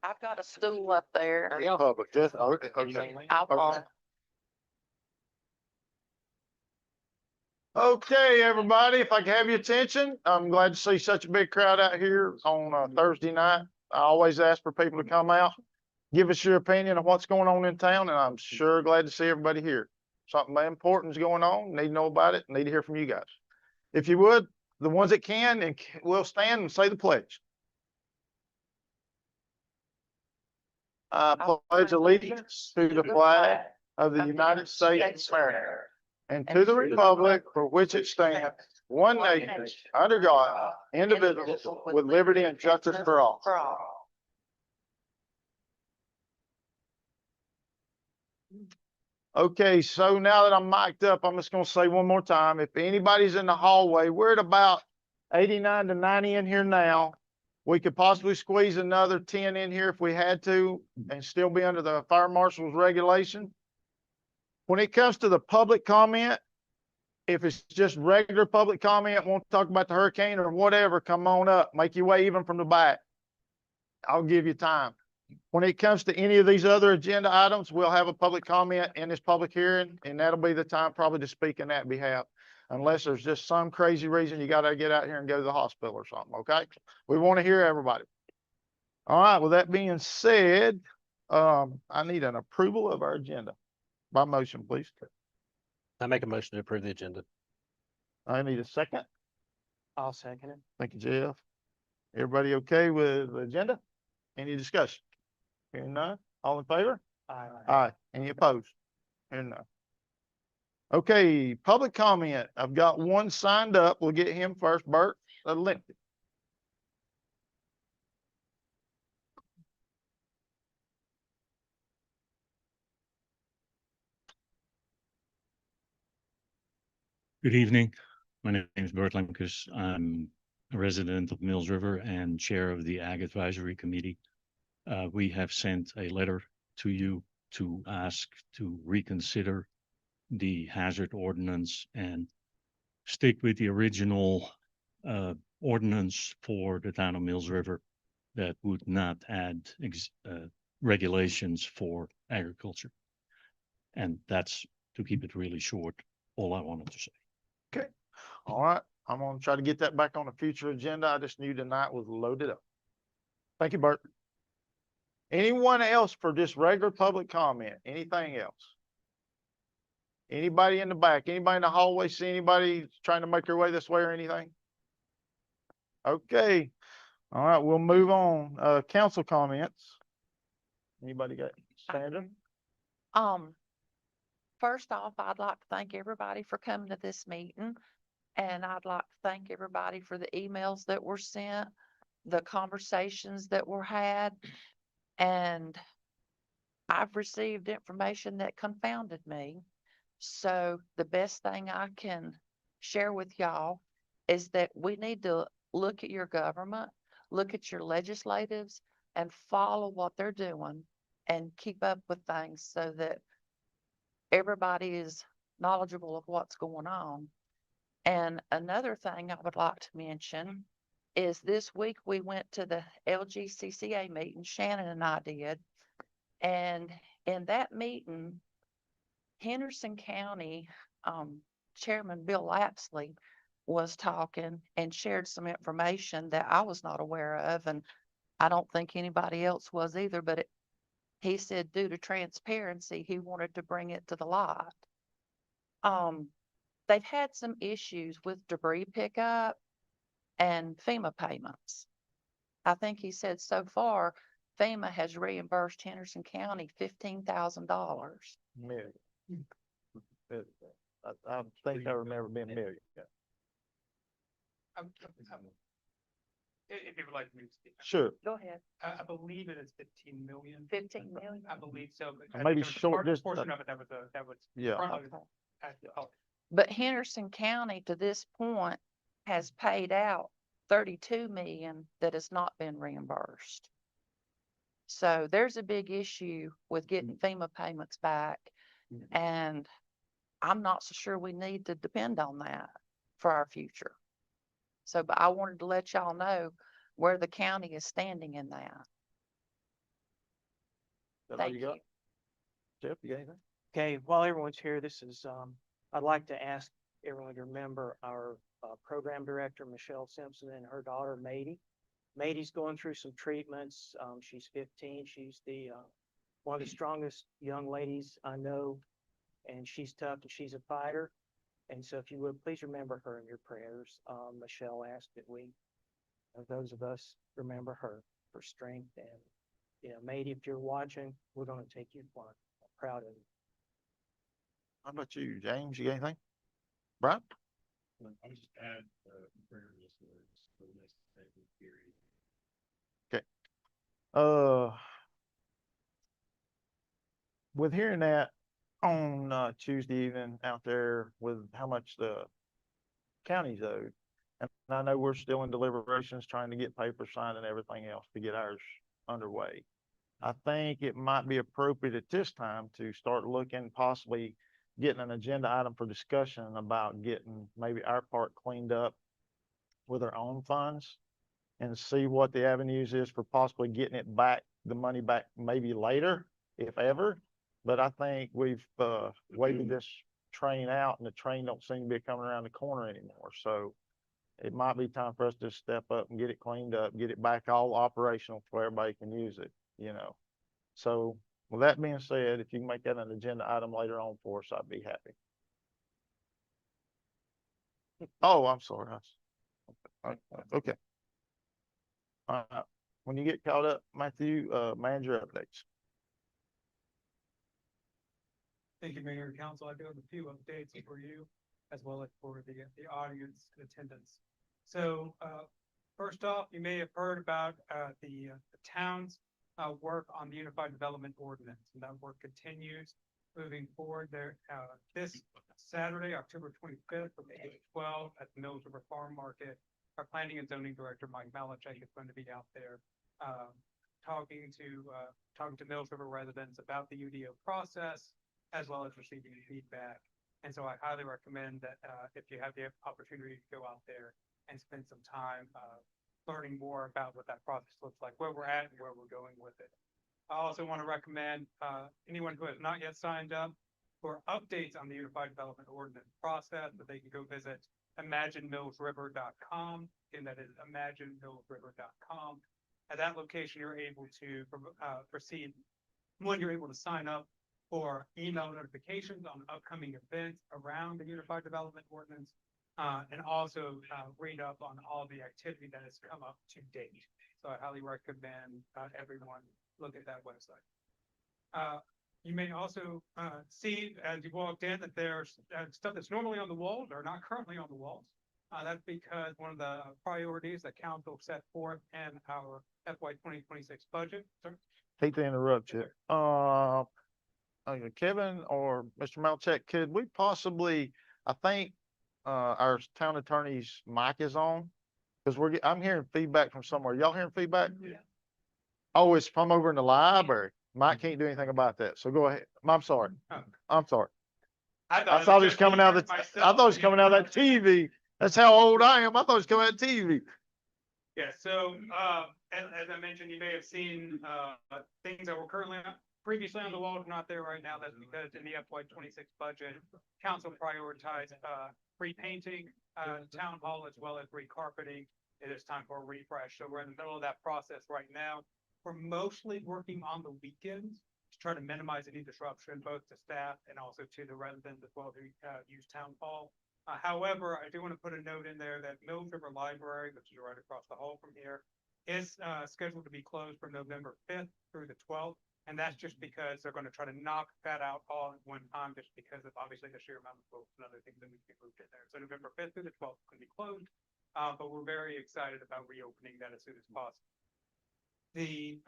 I've got a stool up there. Yeah, public, just, okay, everybody, if I can have your attention, I'm glad to see such a big crowd out here on Thursday night. I always ask for people to come out, give us your opinion of what's going on in town, and I'm sure glad to see everybody here. Something important is going on, need to know about it, need to hear from you guys. If you would, the ones that can, and will stand and say the pledge. I pledge allegiance to the flag of the United States of America and to the republic for which it stands, one nation, under God, indivisible, with liberty and justice for all. Okay, so now that I'm mic'd up, I'm just gonna say one more time, if anybody's in the hallway, we're at about 89 to 90 in here now. We could possibly squeeze another 10 in here if we had to and still be under the fire marshal's regulation. When it comes to the public comment, if it's just regular public comment, won't talk about the hurricane or whatever, come on up, make your way even from the back. I'll give you time. When it comes to any of these other agenda items, we'll have a public comment in this public hearing, and that'll be the time probably to speak in that behalf, unless there's just some crazy reason you got to get out here and go to the hospital or something, okay? We want to hear everybody. All right, with that being said, I need an approval of our agenda by motion, please. I make a motion to approve the agenda. I need a second. I'll second it. Thank you, Jeff. Everybody okay with the agenda? Any discussion? Hearing none, all in favor? Aye. Aye. Any opposed? Hearing none. Okay, public comment. I've got one signed up. We'll get him first. Bert Lincoln. Good evening. My name is Bert Lemkes. I'm a resident of Mills River and chair of the Ag Advisory Committee. We have sent a letter to you to ask to reconsider the hazard ordinance and stick with the original ordinance for the town of Mills River that would not add regulations for agriculture. And that's, to keep it really short, all I wanted to say. Okay. All right. I'm going to try to get that back on a future agenda. I just knew tonight was loaded up. Thank you, Bert. Anyone else for just regular public comment? Anything else? Anybody in the back? Anybody in the hallway? See anybody trying to make their way this way or anything? Okay. All right. We'll move on. Council comments. Anybody got standing? First off, I'd like to thank everybody for coming to this meeting. And I'd like to thank everybody for the emails that were sent, the conversations that were had. And I've received information that confounded me. So the best thing I can share with y'all is that we need to look at your government, look at your legislatives, and follow what they're doing and keep up with things so that everybody is knowledgeable of what's going on. And another thing I would like to mention is this week we went to the LGCCA meeting, Shannon and I did. And in that meeting, Henderson County Chairman Bill Lapsley was talking and shared some information that I was not aware of. And I don't think anybody else was either, but he said due to transparency, he wanted to bring it to the light. They've had some issues with debris pickup and FEMA payments. I think he said so far, FEMA has reimbursed Henderson County $15,000. Million. I think I remember being million. Yeah. If you would like me to speak. Sure. Go ahead. I believe it is 15 million. 15 million? I believe so. But Maybe there was a short portion distance. of it that was Yeah. front of Okay. it. But Henderson County to this point has paid out 32 million that has not been reimbursed. So there's a big issue with getting FEMA payments back. And I'm not so sure we need to depend on that for our future. So, but I wanted to let y'all know where the county is standing in that. That all Thank you got? you. Jeff, you got anything? Okay, while everyone's here, I'd like to ask everyone to remember our program director, Michelle Simpson, and her daughter, Mady. Mady's going through some treatments. She's 15. She's one of the strongest young ladies I know, and she's tough and she's a fighter. And so if you would, please remember her in your prayers. Michelle asked that those of us remember her for strength. And, Mady, if you're watching, we're going to take you far. I'm proud of you. How about you, James? You got anything? Brian? I'll just add, prayer list words for the next period. With hearing that on Tuesday evening out there with how much the county's owed, and I know we're still in deliberations trying to get papers signed and everything else to get ours underway. I think it might be appropriate at this time to start looking possibly getting an agenda item for discussion about getting maybe our part cleaned up with our own funds and see what the avenues is for possibly getting it back, the money back maybe later, if ever. But I think we've waited this train out and the train don't seem to be coming around the corner anymore. So it might be time for us to step up and get it cleaned up, get it back all operational so everybody can use it, So with that being said, if you can make that an agenda item later on for us, I'd be happy. Oh, I'm sorry. Okay. When you get caught up, Matthew, manager updates. Thank you, Mayor and Council. I do have a few updates for you as well as for the audience attendance. So, first off, you may have heard about, the town's, work on the Unified Development Ordinance, and that work continues moving forward there. This Saturday, October 25th, from 8 to 12 at the Mills River Farm Market, our Planning and Zoning Director, Mike Malachek, is going to be out there, talking to Mills River residents about the UDO process, as well as receiving feedback. And so I highly recommend that if you have the opportunity to go out there and spend some time learning more about what that process looks like, where we're at and where we're going with it. I also want to recommend anyone who has not yet signed up for updates on the Unified Development Ordinance process, that they can go visit imaginemillsriver.com, and that is imaginemillsriver.com. At that location, you're able to proceed. One, you're able to sign up for email notifications on upcoming events around the Unified Development Ordinance, and also read up on all the activity that has come up to date. So I highly recommend everyone look at that website. You may also see as you walked in that there's stuff that's normally on the walls or not currently on the walls. That's because one of the priorities that council set forth in our FY 2026 budget. Sir? Hate to interrupt you. Kevin or Mr. Malchek, could we possibly, I think, our town attorney's mic is on, because I'm hearing feedback from somewhere. Y'all hearing feedback? Yeah. Oh, it's from over in the library. Mike can't do anything about that. So go ahead. I'm sorry. Oh. I'm sorry. I I thought it was coming out of the, I thought it was coming out of that TV. That's how old I am. I thought it was coming out of TV. Yeah, so, as I mentioned, you may have seen, things that were previously on the wall, not there right now. That's because in the FY 26 budget, council prioritized, repainting, town hall as well as recarpeting. It is time for a refresh. So we're in the middle of that process right now. We're mostly working on the weekends to try to minimize any disruption, both to staff and also to the residents as well who use town hall. However, I do want to put a note in there that Mills River Library, which is right across the hall from here, is scheduled to be closed from November 5th through the 12th. And that's just because they're going to try to knock that out all at one time, just because of obviously the sheer amount of books and other things that need to be moved in there. So November 5th through the 12th can be closed, but we're very excited about reopening that as soon as possible. The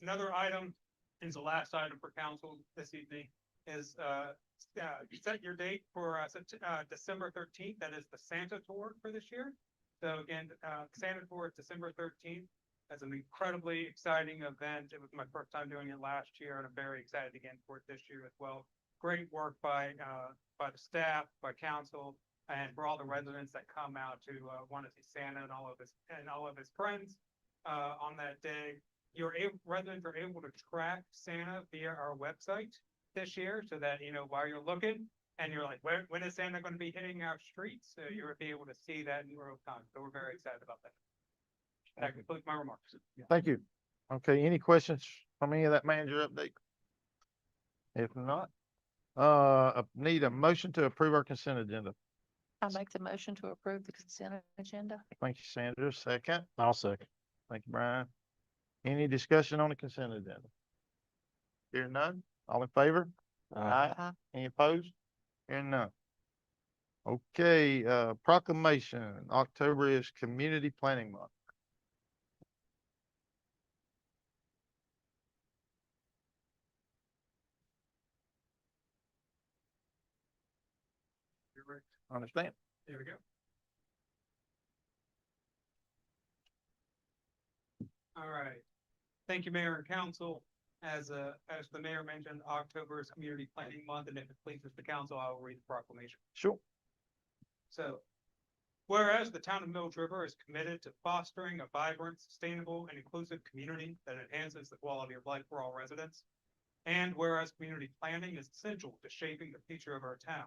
another item is the last item for council this evening is set your date for December 13th. That is the Santa Tour for this year. So again, Santa Tour is December 13th. That's an incredibly exciting event. It was my first time doing it last year, and I'm very excited again for it this year as well. Great work by the staff, by council, and for all the residents that come out to want to see Santa and all of his friends. on that day, residents are able to track Santa via our website this year, so that, while you're looking and you're like, when is Santa gonna be hitting our streets? So you'll be able to see that in real time. So we're very excited about that. That concludes my remarks. Thank you. Okay, any questions from any of that manager update? If not, need a motion to approve our consent agenda. I make the motion to approve the consent agenda. Thank you, Sandra. Second. I'll second. Thank you, Brian. Any discussion on the consent agenda? Hearing none, all in favor? Aye. Aye. Any opposed? Hearing none. Okay, proclamation, October is Community Planning Month. Understand? There we go. All right. Thank you, Mayor and Council. As the mayor mentioned, October is Community Planning Month, and if it pleases the council, I will read the proclamation. Sure. So, whereas the town of Mills River is committed to fostering a vibrant, sustainable, and inclusive community that enhances the quality of life for all residents. And whereas community planning is essential to shaping the future of our town,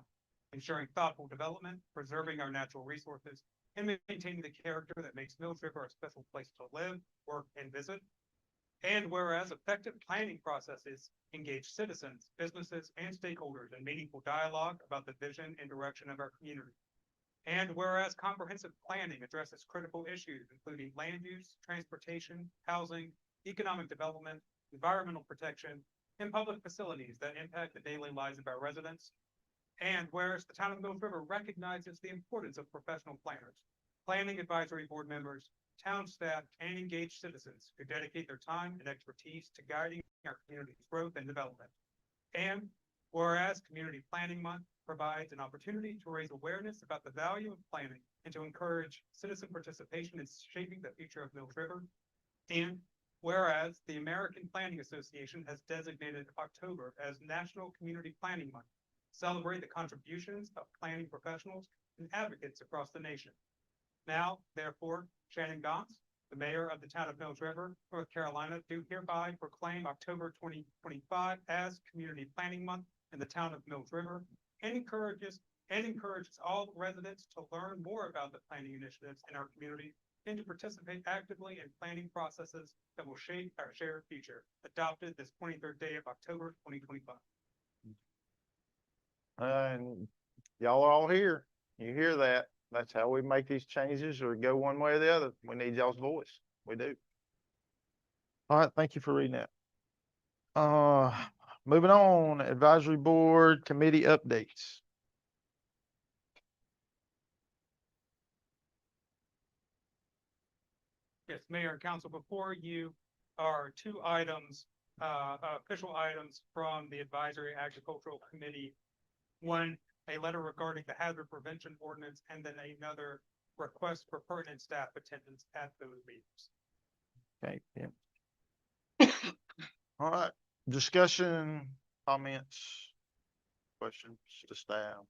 ensuring thoughtful development, preserving our natural resources, and maintaining the character that makes Mills River a special place to live, work, and visit. And whereas effective planning processes engage citizens, businesses, and stakeholders in meaningful dialogue about the vision and direction of our community. And whereas comprehensive planning addresses critical issues, including land use, transportation, housing, economic development, environmental protection, and public facilities that impact the daily lives of our residents. And whereas the town of Mills River recognizes the importance of professional planners, planning advisory board members, town staff, and engaged citizens who dedicate their time and expertise to guiding our community's growth and development. And whereas Community Planning Month provides an opportunity to raise awareness about the value of planning and to encourage citizen participation in shaping the future of Mills River. And whereas the American Planning Association has designated October as National Community Planning Month, celebrate the contributions of planning professionals and advocates across the nation. Now, therefore, Shannon Gons, the mayor of the town of Mills River, North Carolina, do hereby proclaim October 2025 as Community Planning Month in the town of Mills River, and encourages all residents to learn more about the planning initiatives in our community and to participate actively in planning processes that will shape our shared future, adopted this 23rd day of October 2025. And y'all are all here. You hear that? That's how we make these changes or go one way or the other. We need y'all's voice. We do. All right, thank you for reading that. Moving on, advisory board committee updates. Yes, Mayor and Council, before you are two items, official items from the Advisory Agricultural Committee. One, a letter regarding the hazard prevention ordinance, and then another request for pertinent staff attendance at those meetings. Okay, yeah. All right, discussion, comments, questions to staff.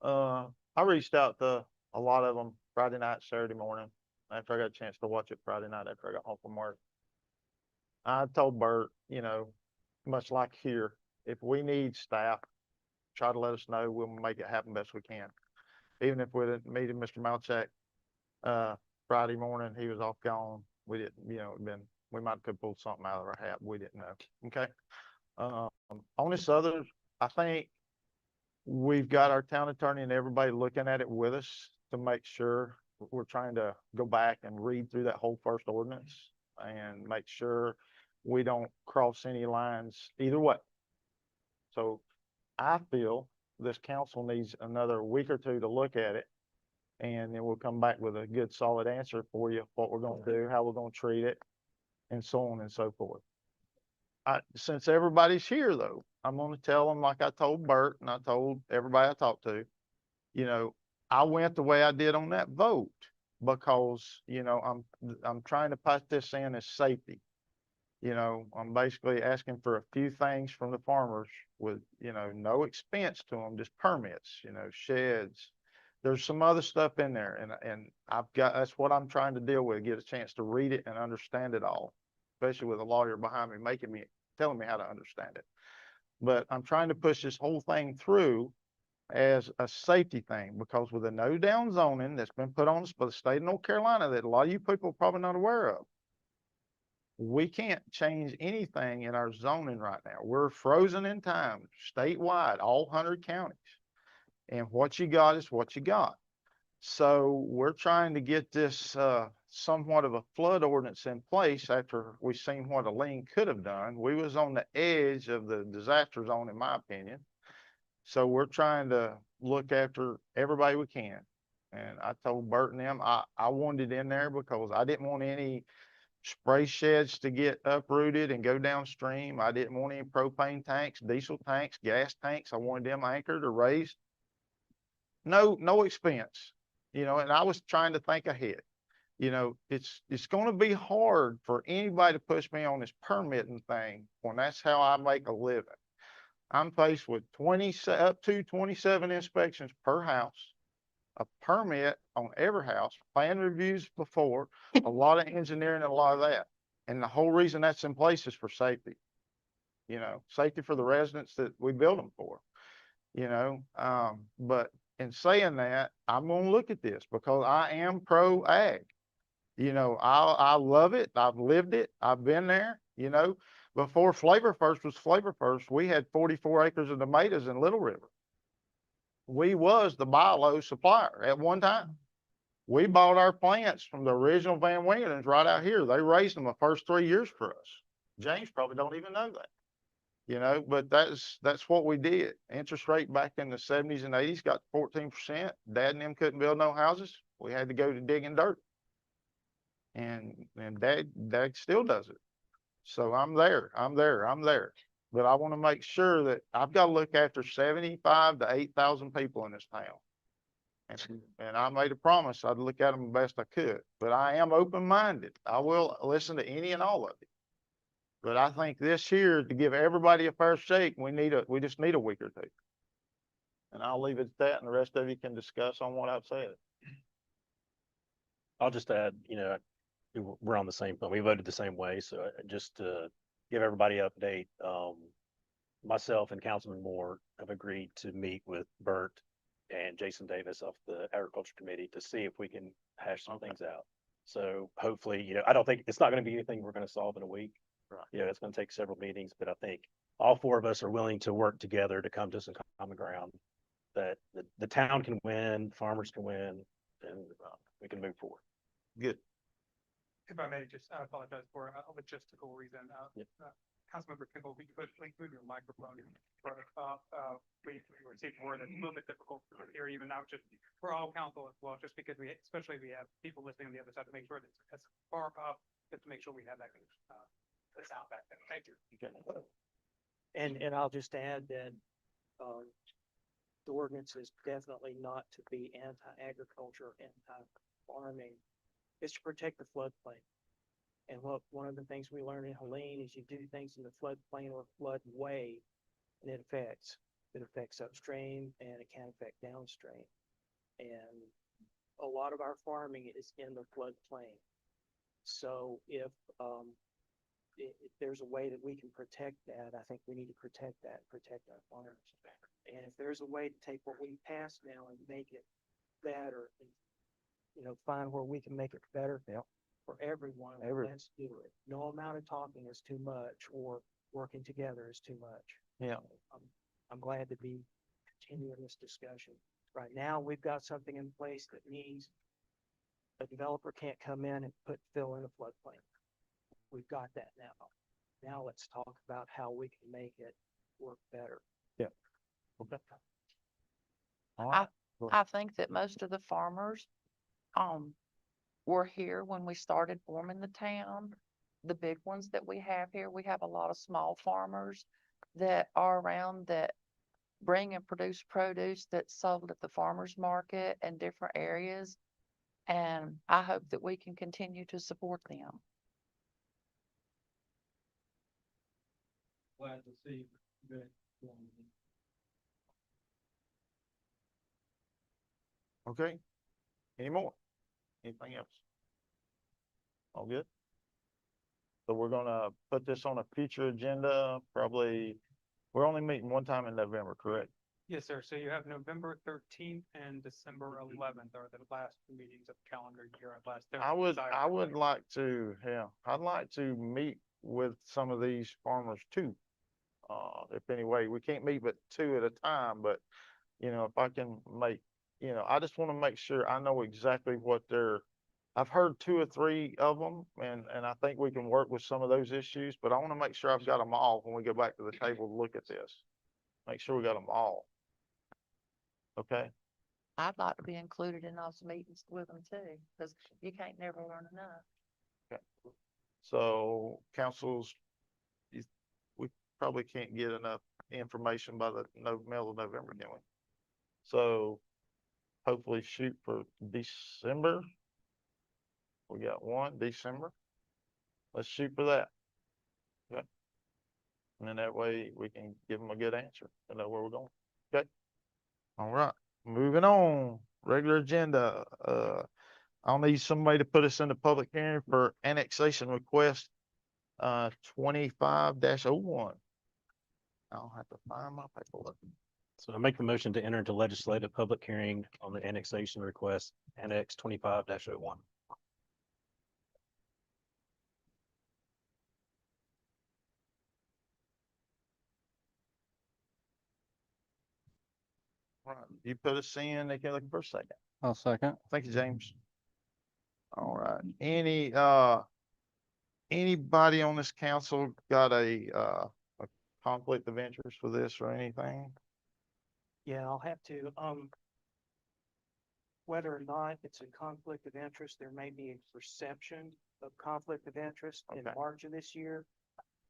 I reached out to a lot of them Friday night, Saturday morning, after I got a chance to watch it Friday night after I got home from work. I told Bert, much like here, if we need staff, try to let us know. We'll make it happen best we can. Even if we didn't meet Mr. Malchak, Friday morning, he was off gone. We didn't, we might could pull something out of our hat. We didn't know. Okay. On this other, I think we've got our town attorney and everybody looking at it with us to make sure we're trying to go back and read through that whole first ordinance and make sure we don't cross any lines either way. So I feel this council needs another week or two to look at it, and then we'll come back with a good solid answer for you, what we're gonna do, how we're gonna treat it, and so on and so forth. Since everybody's here though, I'm gonna tell them like I told Bert and I told everybody I talked to, I went the way I did on that vote because, I'm trying to put this in as safety. I'm basically asking for a few things from the farmers with, no expense to them, just permits, sheds, there's some other stuff in there and that's what I'm trying to deal with, get a chance to read it and understand it all, especially with a lawyer behind me telling me how to understand it. But I'm trying to push this whole thing through as a safety thing, because with the no down zoning that's been put on us by the state of North Carolina that a lot of you people are probably not aware of, we can't change anything in our zoning right now. We're frozen in time statewide, all 100 counties. And what you got is what you got. So we're trying to get this somewhat of a flood ordinance in place after we've seen what Elaine could have done. We was on the edge of the disaster zone, in my opinion. So we're trying to look after everybody we can. And I told Bert and them, I wanted it in there because I didn't want any spray sheds to get uprooted and go downstream. I didn't want any propane tanks, diesel tanks, gas tanks. I wanted them anchored or raised. No expense, and I was trying to think ahead. It's going to be hard for anybody to push me on this permitting thing when that's how I make a living. I'm faced with up to 27 inspections per house, a permit on every house, plan reviews before, a lot of engineering and a lot of that. And the whole reason that's in place is for safety, safety for the residents that we build them for, but in saying that, I'm going to look at this because I am pro ag. I love it. I've lived it. I've been there, before Flavor First was Flavor First, we had 44 acres of tomatoes in Little River. We was the buy low supplier at one time. We bought our plants from the original Van Wingerden's right out here. They raised them the first 3 years for us. James probably don't even know that. But that's what we did. Interest rate back in the 70s and 80s got 14%. Dad and them couldn't build no houses. We had to go to digging dirt. And Dad still does it. So I'm there. But I want to make sure that I've got to look after 75 to 8,000 people in this town. And I made a promise I'd look at them the best I could. But I am open-minded. I will listen to any and all of it. But I think this here, to give everybody a fair shake, we just need a week or two. And I'll leave it at that, and the rest of you can discuss on what I've said. I'll just add, we're on the same, we voted the same way. So just to give everybody an update, myself and Councilman Moore have agreed to meet with Bert and Jason Davis of the Agriculture Committee to see if we can hash some things out. So hopefully, I don't think it's not going to be anything we're going to solve in a week. Right. It's going to take several meetings, but I think all four of us are willing to work together to come to some common ground that the town can win, farmers can win, and we can move forward. Good. If I may, just, I apologize for a logistical reason. Yep. Councilmember Kimball, we could move your microphone. We received word that's a little bit difficult to hear even now, just for all council as well, just because especially we have people listening on the other side to make sure that it's as far up, just to make sure we have that, the sound back there. Thank you. And I'll just add that, the ordinance is definitely not to be anti-agriculture, anti-farming. It's to protect the floodplain. And one of the things we learned in Helene is you do things in the floodplain or floodway, and it affects upstream and it can affect downstream. And a lot of our farming is in the floodplain. So if there's a way that we can protect that, I think we need to protect that, protect our farmers. And if there's a way to take what we pass now and make it better, find where we can make it better for everyone, let's do it. No amount of talking is too much, or working together is too much. Yeah. I'm glad to be continuing this discussion. Right now, we've got something in place that means a developer can't come in and fill in a floodplain. We've got that now. Now let's talk about how we can make it work better. Yeah. Okay. I think that most of the farmers, were here when we started forming the town. The big ones that we have here, we have a lot of small farmers that are around that bring and produce produce that's sold at the farmer's market and different areas. And I hope that we can continue to support them. Glad to see that. Okay, any more? Anything else? All good? So we're gonna put this on a future agenda, probably, we're only meeting one time in November, correct? Yes, sir. So you have November 13th and December 11th are the last two meetings of the calendar year unless they're I would desired. like to, yeah, I'd like to meet with some of these farmers too. If any way, we can't meet but two at a time, but, you know, if I can make, you know, I just want to make sure I know exactly what they're, I've heard two or three of them, and I think we can work with some of those issues, but I want to make sure I've got them all when we go back to the table to look at this. Make sure we got them all. Okay, I'd like to be included in those meetings with them too, because you can't never learn enough. so councils, we probably can't get enough information by the middle of November, can we? So hopefully shoot for December. We got one December. Let's shoot for that. Okay. And then that way we can give them a good answer and know where we're going. Okay. All right. Moving on. Regular agenda. I'll need somebody to put us in the public hearing for annexation request 25-01. I'll have to find my paperwork. So I make the motion to enter into legislative public hearing on the annexation request, Annex 25-01. Right. You put us in, they can look for a second. I'll second. Thank you, James. All right. Anybody on this council got a conflict of interest for this or anything? Yeah, I'll have to, whether or not it's a conflict of interest, there may be a perception of conflict of interest in Okay. March of this year.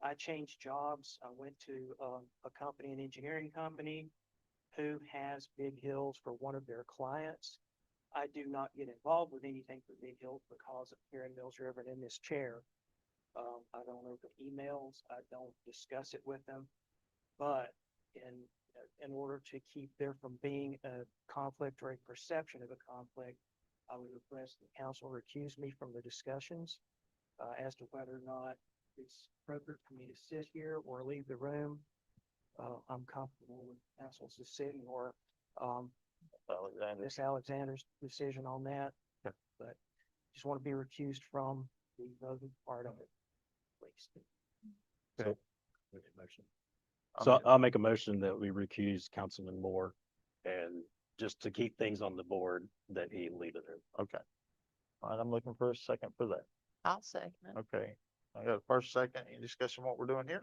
I changed jobs. I went to, a company, an engineering company who has Big Hills for one of their clients. I do not get involved with anything for Big Hills because I'm here in Mills River and in this chair. I don't open emails. I don't discuss it with them. But in order to keep there from being a conflict or a perception of a conflict, I would request the council recuse me from the discussions as to whether or not it's appropriate for me to sit here or leave the room. I'm comfortable with council's decision or Ms. Alexander's decision on that. Okay. But just want to be recused from the voting part of it, please. Okay. So I'll make a motion that we recuse Councilman Moore and just to keep things on the board that he leave it in. Okay. All right, I'm looking for a second for that. I'll second it. Okay. I got a first, second, any discussion on what we're doing here?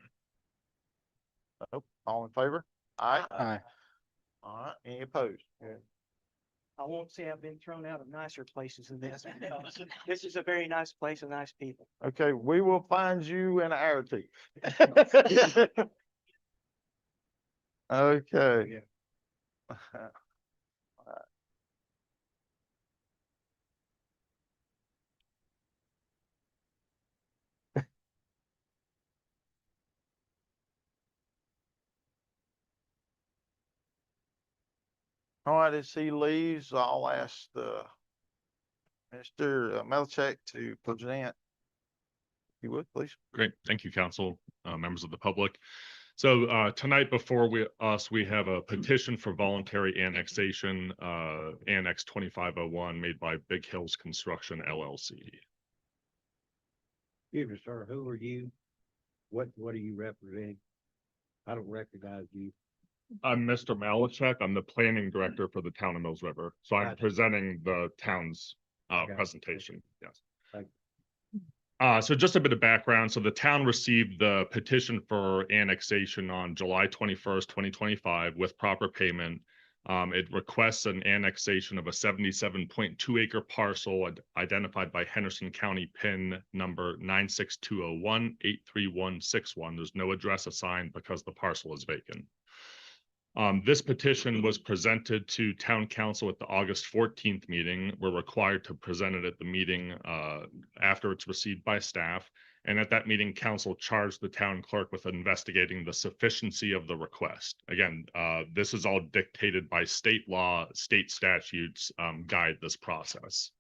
Nope. All in favor? Aye. Aye. All right, any opposed? I won't say I've been thrown out of nicer places than this. This is a very nice place and nice people. Okay, we will find you in an hour or two. Okay. All right, as he leaves, I'll ask Mr. Melchek to present. If you would, please. Great. Thank you, council, members of the public. So tonight before we have a petition for voluntary annexation, Annex 2501 made by Big Hills Construction LLC. Excuse me, sir, who are you? What are you representing? I don't recognize you. I'm Mr. Malachek. I'm the planning director for the town of Mills River. So I'm Gotcha. presenting the town's Gotcha. presentation. Yes. Thank So just a bit of background. So the town received the petition for annexation on July 21st, 2025 with proper payment. It requests an annexation of a 77.2 acre parcel identified by Henderson County PIN number 96201-83161. There's no address assigned because the parcel is vacant. This petition was presented to town council at the August 14th meeting. We're required to present it at the meeting after it's received by staff. And at that meeting, council charged the town clerk with investigating the sufficiency of the request. Again, this is all dictated by state law, state statutes, guide this process.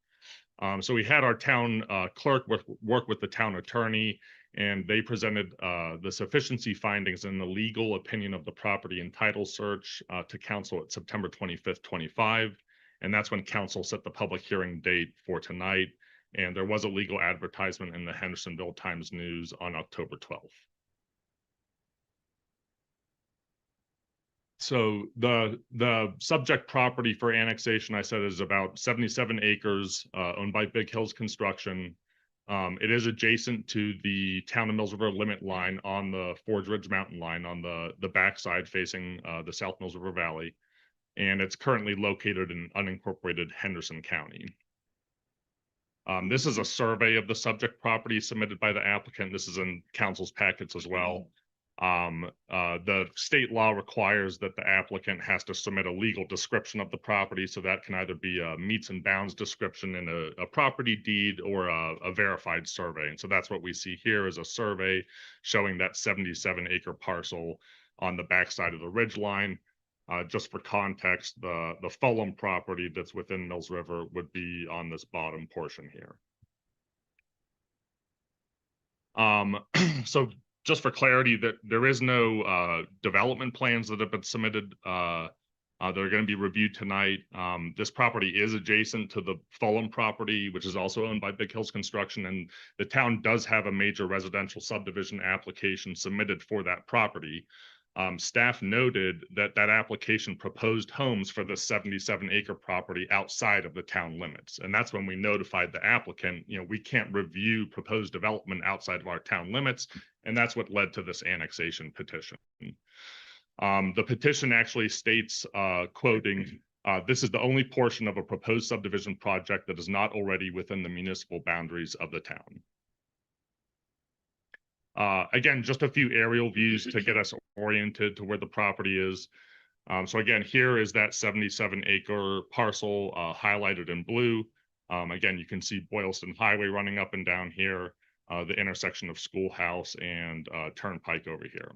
So we had our town clerk work with the town attorney, and they presented the sufficiency findings and the legal opinion of the property and title search to council at September 25th, 25. And that's when council set the public hearing date for tonight. And there was a legal advertisement in the Hendersonville Times News on October 12th. So the subject property for annexation, I said, is about 77 acres owned by Big Hills Construction. It is adjacent to the town of Mills River limit line on the Forge Ridge Mountain line on the backside facing the South Mills River Valley. And it's currently located in unincorporated Henderson County. This is a survey of the subject property submitted by the applicant. This is in council's packets as well. The state law requires that the applicant has to submit a legal description of the property. So that can either be a meets and bounds description in a property deed or a verified survey. And so that's what we see here is a survey showing that 77 acre parcel on the backside of the ridge line. Just for context, the Fulham property that's within Mills River would be on this bottom portion here. So just for clarity, that there is no development plans that have been submitted. They're going to be reviewed tonight. This property is adjacent to the Fulham property, which is also owned by Big Hills Construction, and the town does have a major residential subdivision application submitted for that property. Staff noted that that application proposed homes for the 77 acre property outside of the town limits. And that's when we notified the applicant, we can't review proposed development outside of our town limits. And that's what led to this annexation petition. The petition actually states, quoting, this is the only portion of a proposed subdivision project that is not already within the municipal boundaries of the town. Again, just a few aerial views to get us oriented to where the property is. So again, here is that 77 acre parcel highlighted in blue. Again, you can see Boylston Highway running up and down here, the intersection of Schoolhouse and Turnpike over here.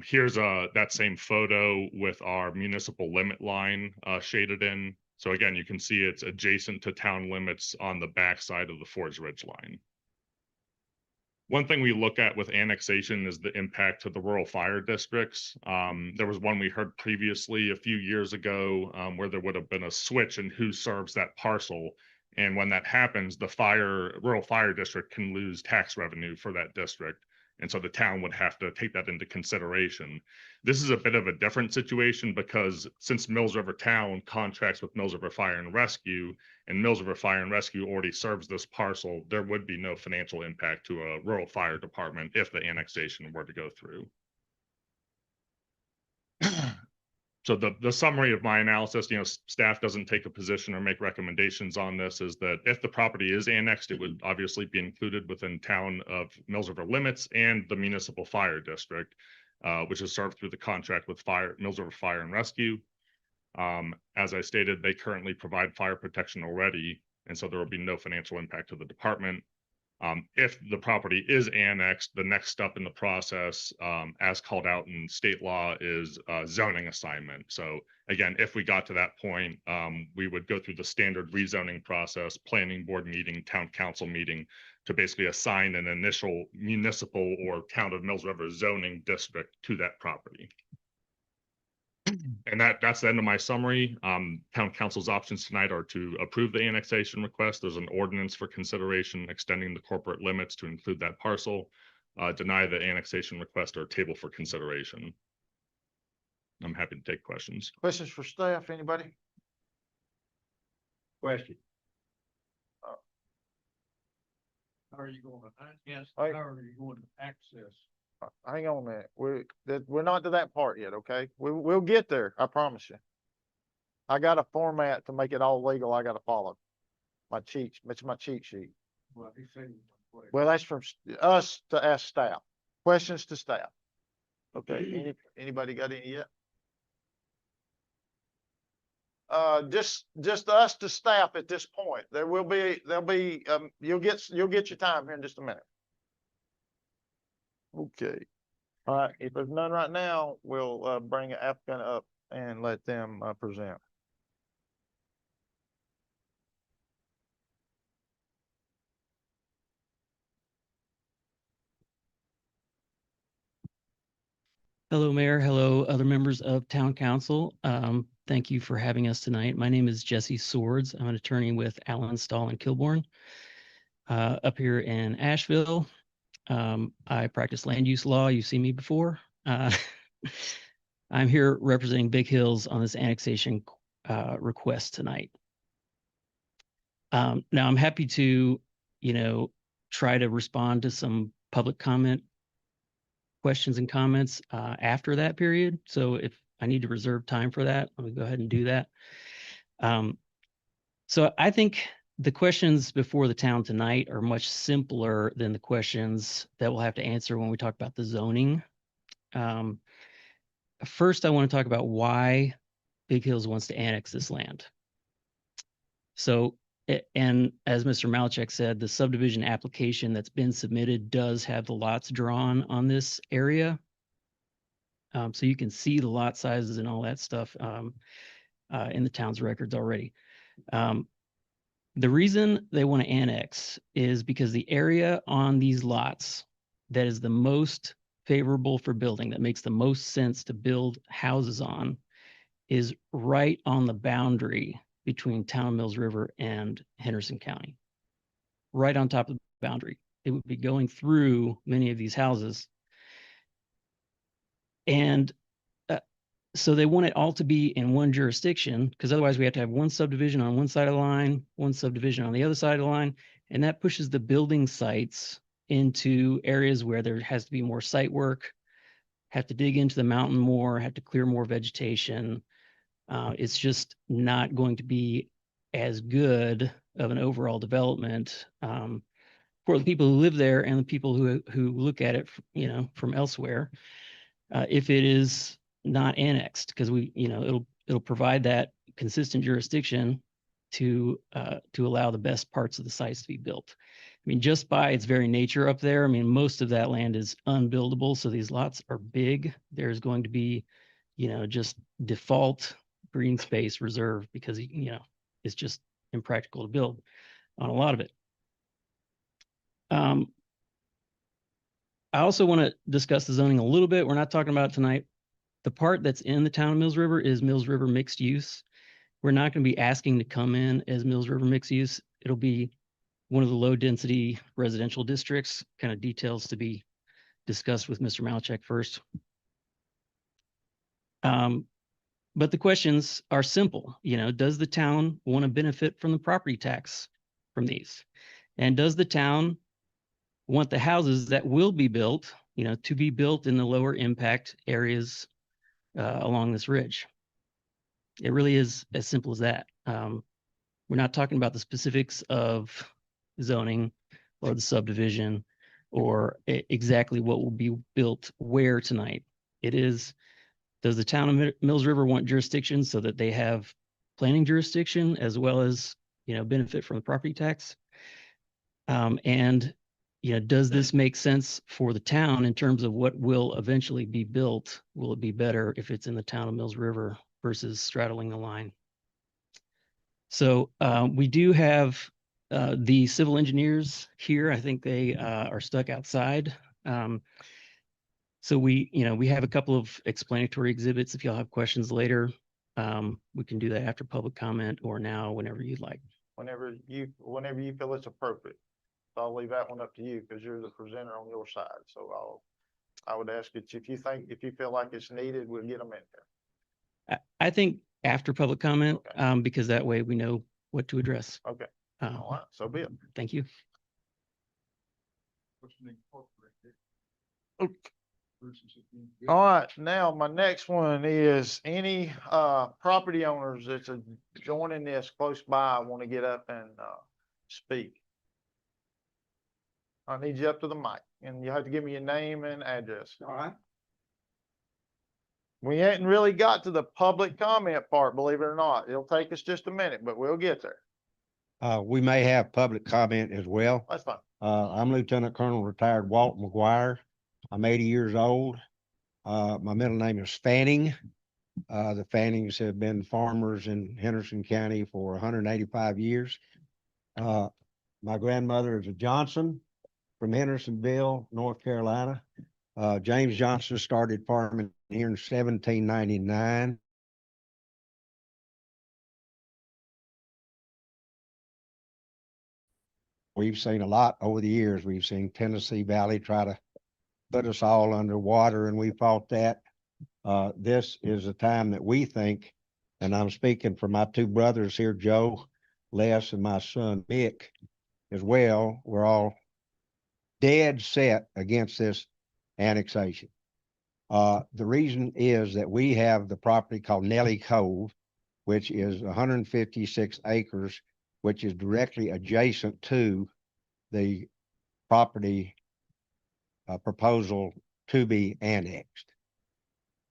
Here's that same photo with our municipal limit line shaded in. So again, you can see it's adjacent to town limits on the backside of the Forge Ridge line. One thing we look at with annexation is the impact to the rural fire districts. There was one we heard previously a few years ago where there would have been a switch in who serves that parcel. And when that happens, the rural fire district can lose tax revenue for that district. And so the town would have to take that into consideration. This is a bit of a different situation because since Mills River Town contracts with Mills River Fire and Rescue, and Mills River Fire and Rescue already serves this parcel, there would be no financial impact to a rural fire department if the annexation were to go through. So the summary of my analysis, staff doesn't take a position or make recommendations on this, is that if the property is annexed, it would obviously be included within town of Mills River limits and the municipal fire district, which is served through the contract with Mills River Fire and Rescue. As I stated, they currently provide fire protection already, and so there will be no financial impact to the department. If the property is annexed, the next step in the process, as called out in state law, is zoning assignment. So again, if we got to that point, we would go through the standard rezoning process, planning board meeting, town council meeting, to basically assign an initial municipal or town of Mills River zoning district to that property. And that's the end of my summary. Town council's options tonight are to approve the annexation request. There's an ordinance for consideration extending the corporate limits to include that parcel, deny the annexation request, or table for consideration. I'm happy to take questions. Questions for staff, anybody? Question. How are you going to, yes, Hey. how are you going to access? Hang on a minute. We're not to that part yet, okay? We'll get there, I promise you. I got a format to make it all legal I gotta follow. It's my cheat sheet. Well, he said. Well, that's from us to ask staff. Questions to staff. Okay, anybody got any yet? just us to staff at this point. There'll be, you'll get your time here in just a minute. Okay. All right, if there's none right now, we'll, bring an applicant up and let them, present. Hello, Mayor. Hello, other members of Town Council. Thank you for having us tonight. My name is Jesse Swords. I'm an attorney with Allen, Stahl, and Kilborn up here in Asheville. I practice land use law. You've seen me before. I'm here representing Big Hills on this annexation request tonight. Now, I'm happy to, try to respond to some public comment questions and comments after that period. So if I need to reserve time for that, let me go ahead and do that. So I think the questions before the town tonight are much simpler than the questions that we'll have to answer when we talk about the zoning. First, I want to talk about why Big Hills wants to annex this land. So, and as Mr. Malachek said, the subdivision application that's been submitted does have the lots drawn on this area. So you can see the lot sizes and all that stuff in the town's records already. The reason they want to annex is because the area on these lots that is the most favorable for building, that makes the most sense to build houses on, is right on the boundary between Town of Mills River and Henderson County. Right on top of the boundary. It would be going through many of these houses. And so they want it all to be in one jurisdiction, because otherwise we have to have one subdivision on one side of the line, one subdivision on the other side of the line, and that pushes the building sites into areas where there has to be more site work, have to dig into the mountain more, have to clear more vegetation. It's just not going to be as good of an overall development for the people who live there and the people who look at it, from elsewhere, if it is not annexed, because it'll provide that consistent jurisdiction to allow the best parts of the sites to be built. I mean, just by its very nature up there, I mean, most of that land is unbuildable. So these lots are big. There's going to be, just default green space reserve because, it's just impractical to build on a lot of it. I also want to discuss the zoning a little bit. We're not talking about it tonight. The part that's in the town of Mills River is Mills River mixed use. We're not going to be asking to come in as Mills River mixed use. It'll be one of the low density residential districts, kind of details to be discussed with Mr. Malachek first. But the questions are simple. Does the town want to benefit from the property tax from these? And does the town want the houses that will be built, to be built in the lower impact areas along this ridge? It really is as simple as that. We're not talking about the specifics of zoning or the subdivision or exactly what will be built where tonight. It is, does the town of Mills River want jurisdiction so that they have planning jurisdiction as well as, benefit from the property tax? And, does this make sense for the town in terms of what will eventually be built? Will it be better if it's in the town of Mills River versus straddling the line? So we do have the civil engineers here. I think they are stuck outside. So we have a couple of explanatory exhibits. If y'all have questions later, we can do that after public comment or now, whenever you'd like. Whenever you feel it's appropriate. So I'll leave that one up to you because you're the presenter on your side. So I would ask that if you feel like it's needed, we'll get them in there. I think after public comment, Okay. because that way we know what to address. Okay. All right. So be it. Thank you. What's an incorporated Okay. versus it being All built? right, now my next one is any property owners that's joining this close by want to get up and speak. I need you up to the mic and you have to give me your name and address. All right. We hadn't really got to the public comment part, believe it or not. It'll take us just a minute, but we'll get there. We may have public comment as well. That's fine. I'm Lieutenant Colonel retired Walt McGuire. I'm 80 years old. My middle name is Fanning. The Fannings have been farmers in Henderson County for 185 years. My grandmother is a Johnson from Hendersonville, North Carolina. James Johnson started farming here in 1799. We've seen a lot over the years. We've seen Tennessee Valley try to put us all underwater, and we fought that. This is a time that we think, and I'm speaking for my two brothers here, Joe, Les, and my son Mick as well. We're all dead set against this annexation. The reason is that we have the property called Nelly Cove, which is 156 acres, which is directly adjacent to the property proposal to be annexed,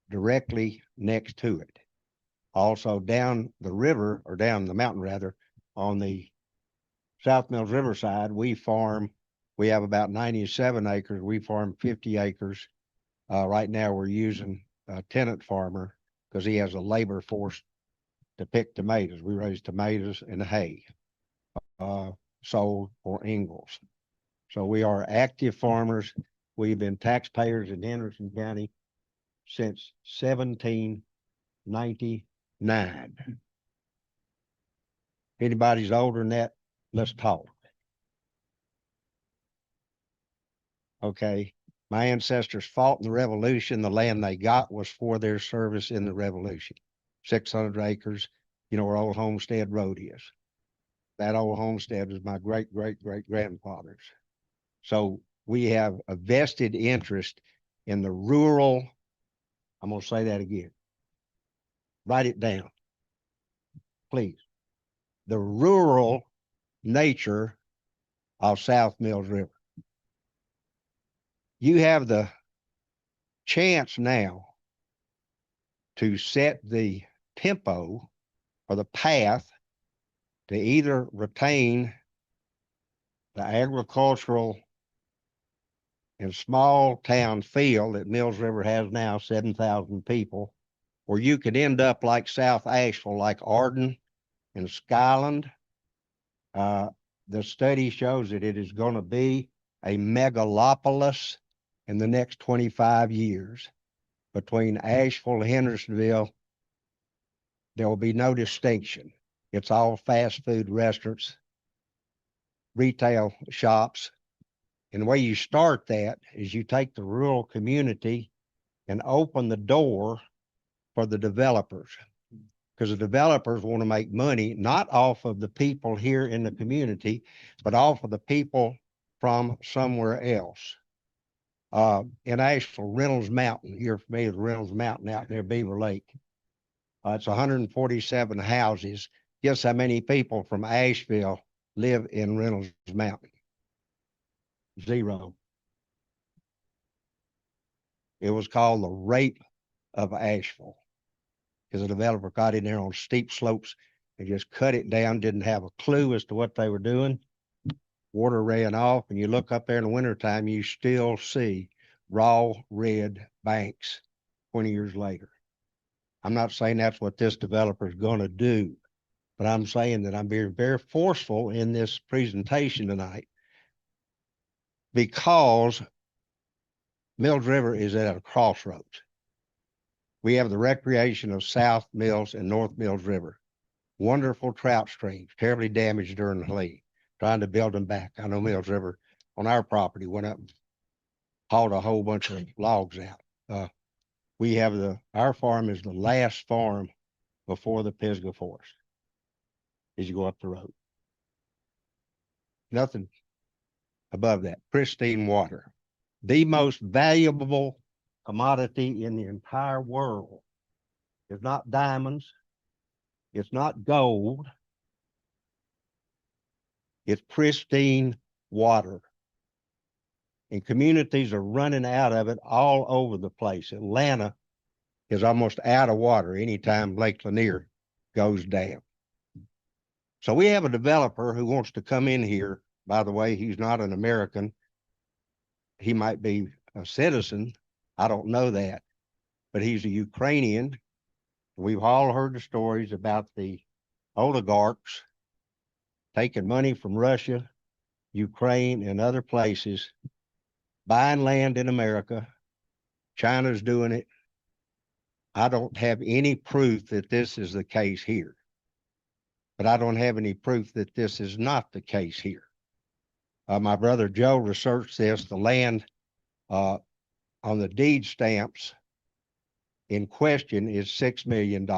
directly next to it. Also down the river, or down the mountain rather, on the South Mills River side, we have about 97 acres. We farm 50 acres. Right now we're using a tenant farmer because he has a labor force to pick tomatoes. We raise tomatoes and hay, sold for Ingalls. So we are active farmers. We've been taxpayers in Henderson County since 1799. Anybody's older than that, let's talk. Okay. My ancestors fought in the Revolution. The land they got was for their service in the Revolution. 600 acres, you know where Old Homestead Road is. That old homestead was my great-great-great-grandfather's. So we have a vested interest in the rural, I'm going to say that again. Write it down, please. The rural nature of South Mills River. You have the chance now to set the tempo or the path to either retain the agricultural and small town feel that Mills River has now, 7,000 people, or you could end up like South Asheville, like Arden and Skyland. The study shows that it is going to be a megalopolis in the next 25 years. Between Asheville and Hendersonville, there will be no distinction. It's all fast food restaurants, retail shops. And the way you start that is you take the rural community and open the door for the developers. Because the developers want to make money, not off of the people here in the community, but off of the people from somewhere else. In Asheville, Reynolds Mountain, you're familiar with Reynolds Mountain out near Beaver Lake. It's 147 houses. Guess how many people from Asheville live in Reynolds Mountain? 0. It was called the Rape of Asheville because the developer got in there on steep slopes and just cut it down, didn't have a clue as to what they were doing. Water ran off, and you look up there in the wintertime, you still see raw red banks 20 years later. I'm not saying that's what this developer is going to do, but I'm saying that I'm being very forceful in this presentation tonight because Mills River is at a crossroads. We have the recreation of South Mills and North Mills River. Wonderful trout streams, terribly damaged during the lead, trying to build them back. I know Mills River on our property went up and hauled a whole bunch of logs out. We have our farm is the last farm before the Pisgah Forest as you go up the road. Nothing above that. Pristine water. The most valuable commodity in the entire world is not diamonds. It's not gold. It's pristine water. And communities are running out of it all over the place. Atlanta is almost out of water anytime Lake Lanier goes down. So we have a developer who wants to come in here. By the way, he's not an American. He might be a citizen. I don't know that, but he's a Ukrainian. We've all heard the stories about the oligarchs taking money from Russia, Ukraine, and other places, buying land in America. China's doing it. I don't have any proof that this is the case here, but I don't have any proof that this is not the case here. My brother Joe researched this. The land on the deed stamps in question is $6 million.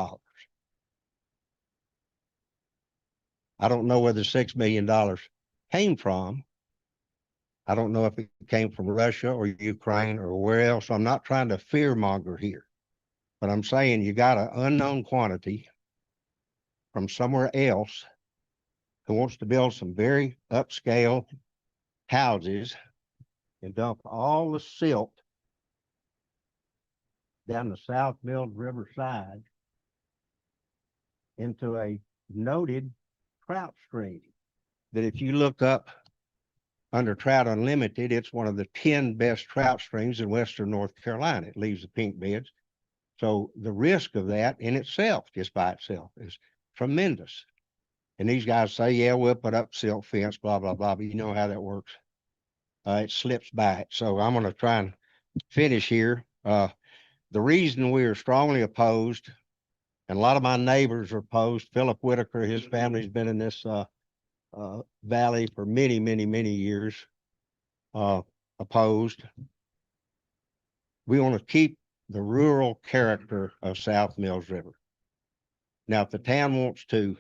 I don't know where the $6 million came from. I don't know if it came from Russia or Ukraine or where else. I'm not trying to fear monger here, but I'm saying you got an unknown quantity from somewhere else who wants to build some very upscale houses and dump all the silt down the South Mills River side into a noted trout stream that if you look up under Trout Unlimited, it's one of the 10 best trout streams in Western North Carolina. It leaves the pink beds. So the risk of that in itself, just by itself, is tremendous. And these guys say, yeah, we'll put up silt fence, blah, blah, blah. But you know how that works. It slips by it. So I'm going to try and finish here. The reason we are strongly opposed, and a lot of my neighbors are opposed, Philip Whitaker, his family's been in this valley for many, many, many years, opposed. We want to keep the rural character of South Mills River. Now, if the town wants to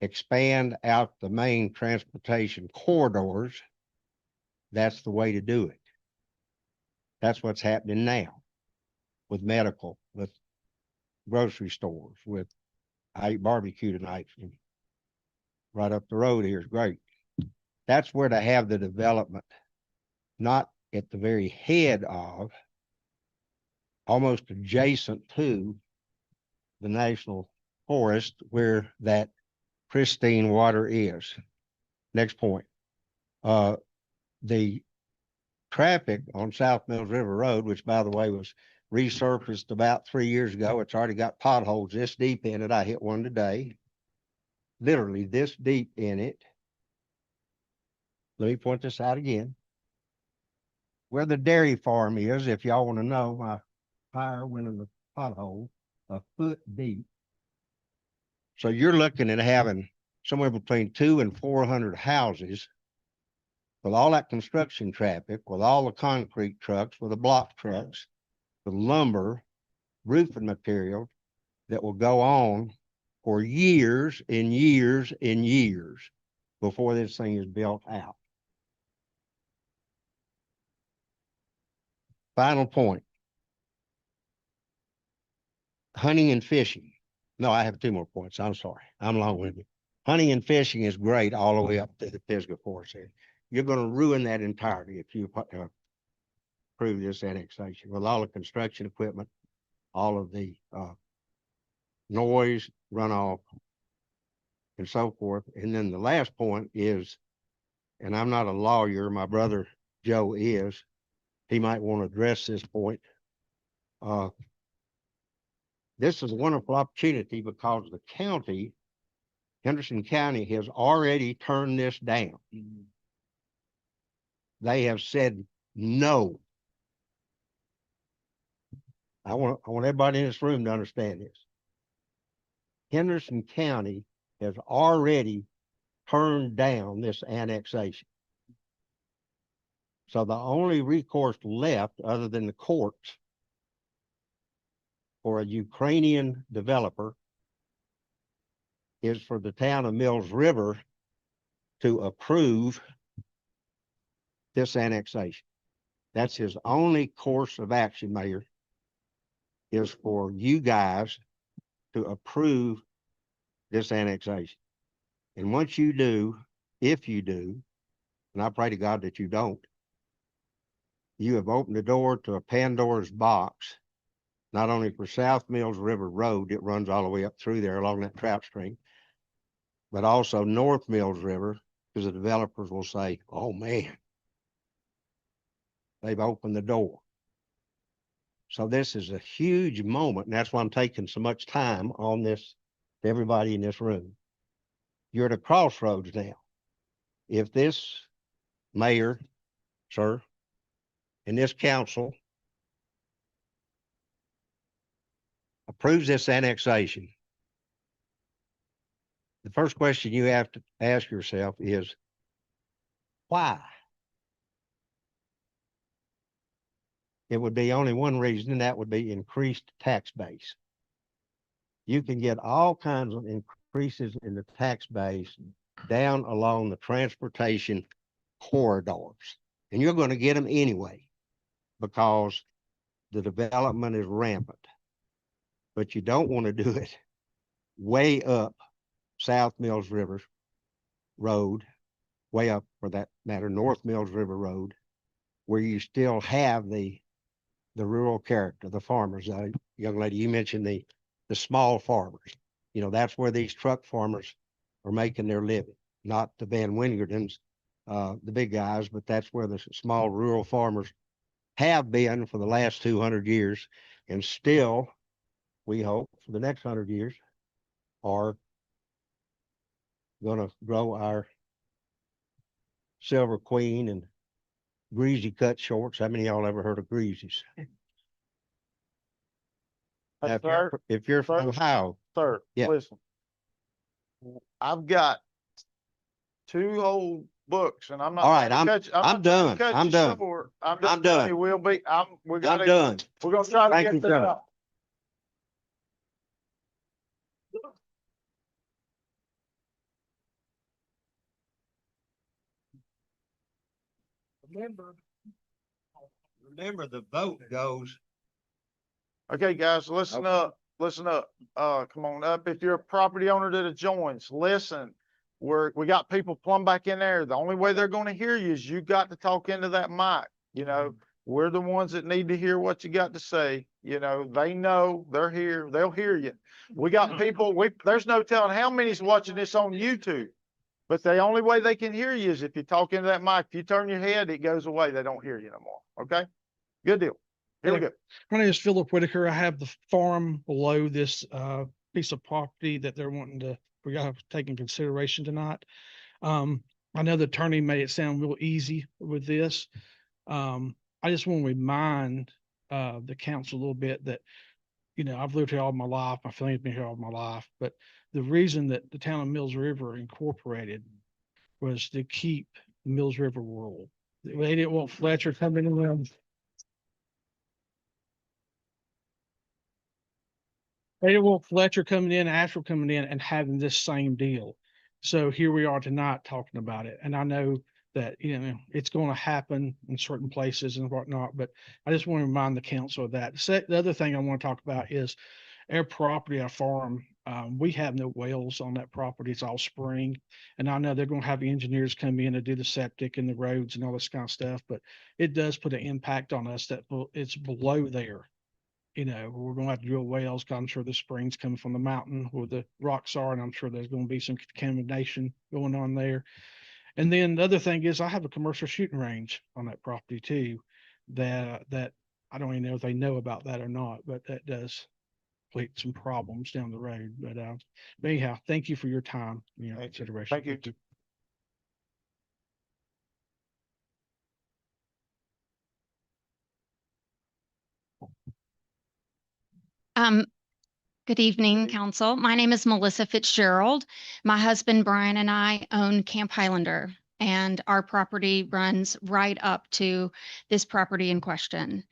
expand out the main transportation corridors, that's the way to do it. That's what's happening now with medical, with grocery stores, with I ate barbecue tonight from right up the road here is great. That's where to have the development, not at the very head of, almost adjacent to the national forest where that pristine water is. Next point. The traffic on South Mills River Road, which by the way was resurfaced about 3 years ago. It's already got potholes this deep in it. I hit one today, literally this deep in it. Let me point this out again. Where the dairy farm is, if y'all want to know, my tire went in the pothole a foot deep. So you're looking at having somewhere between 200 and 400 houses with all that construction traffic, with all the concrete trucks, with the block trucks, the lumber, roofing material that will go on for years and years and years before this thing is built out. Final point. Hunting and fishing. No, I have 2 more points. I'm sorry. I'm long-winded. Hunting and fishing is great all the way up to the Pisgah Forest area. You're going to ruin that entirely if you approve this annexation with all the construction equipment, all of the noise, runoff, and so forth. And then the last point is, and I'm not a lawyer, my brother Joe is, he might want to address this point. This is a wonderful opportunity because the county, Henderson County, has already turned this down. They have said no. I want everybody in this room to understand this. Henderson County has already turned down this annexation. So the only recourse left other than the courts for a Ukrainian developer is for the town of Mills River to approve this annexation. That's his only course of action, Mayor, is for you guys to approve this annexation. And once you do, if you do, and I pray to God that you don't, you have opened the door to a Pandora's box not only for South Mills River Road, it runs all the way up through there along that trout stream, but also North Mills River, because the developers will say, oh man, they've opened the door. So this is a huge moment, and that's why I'm taking so much time on this to everybody in this room. You're at a crossroads now. If this mayor, sir, and this council approves this annexation, the first question you have to ask yourself is, why? It would be only one reason, and that would be increased tax base. You can get all kinds of increases in the tax base down along the transportation corridors. And you're going to get them anyway, because the development is rampant. But you don't want to do it way up South Mills River Road, way up for that matter, North Mills River Road, where you still have the rural character, the farmers. Young lady, you mentioned the small farmers. You know, that's where these truck farmers are making their living, not the Van Wingerdens, the big guys, but that's where the small rural farmers have been for the last 200 years, and still, we hope, for the next 100 years, are going to grow our Silver Queen and Greasy cut shorts. How many of y'all ever heard of Greasies? Now, if you're from Ohio, Sir, Yeah. listen. I've got 2 old books, and I'm not. All right, trying to cut you- I'm not trying to done. cut I'm you done. short. I'm telling done. you, we're I'm gonna, done. we're gonna try to Thank get you, this sir. out. Remember the vote goes. Okay, guys, listen Okay. up, listen up. Come on up. If you're a property owner that adjoins, listen. We got people plumb back in there. The only way they're gonna hear you is you got to talk into that mic, you know? We're the ones that need to hear what you got to say. You know, they know, they're here, they'll hear you. We got people, there's no telling how many's watching this on YouTube. But the only way they can hear you is if you talk into that mic. If you turn your head, it goes away. They don't hear you no more. Okay? Good deal. Here we go. My name is Philip Whitaker. I have the farm below this piece of property that they're wanting to, we gotta take in consideration tonight. I know the attorney made it sound real easy with this. I just want to remind the council a little bit that, you know, I've lived here all my life. My family's been here all my life, but the reason that the town of Mills River incorporated was to keep Mills River rural. They didn't want Fletcher coming in. They didn't want Fletcher coming in, Asheville coming in and having this same deal. So here we are tonight talking about it. And I know that, you know, it's going to happen in certain places and whatnot, but I just want to remind the council of that. The other thing I want to talk about is our property, our farm. We have no wells on that property. It's all spring. And I know they're going to have the engineers come in and do the septic and the roads and all this kind of stuff, but it does put an impact on us that it's below there. You know, we're gonna have to drill wells, 'cause I'm sure the springs coming from the mountain where the rocks are, and I'm sure there's gonna be some contamination going on there. And then the other thing is I have a commercial shooting range on that property too, that I don't even know if they know about that or not, but that does create some problems down the road. But anyhow, thank you for your time, you know, Thank you. consideration. Thank you. Good evening, evening. council. My name is Melissa Fitzgerald. My husband Brian and I own Camp Highlander, and our property runs right up to this property in question.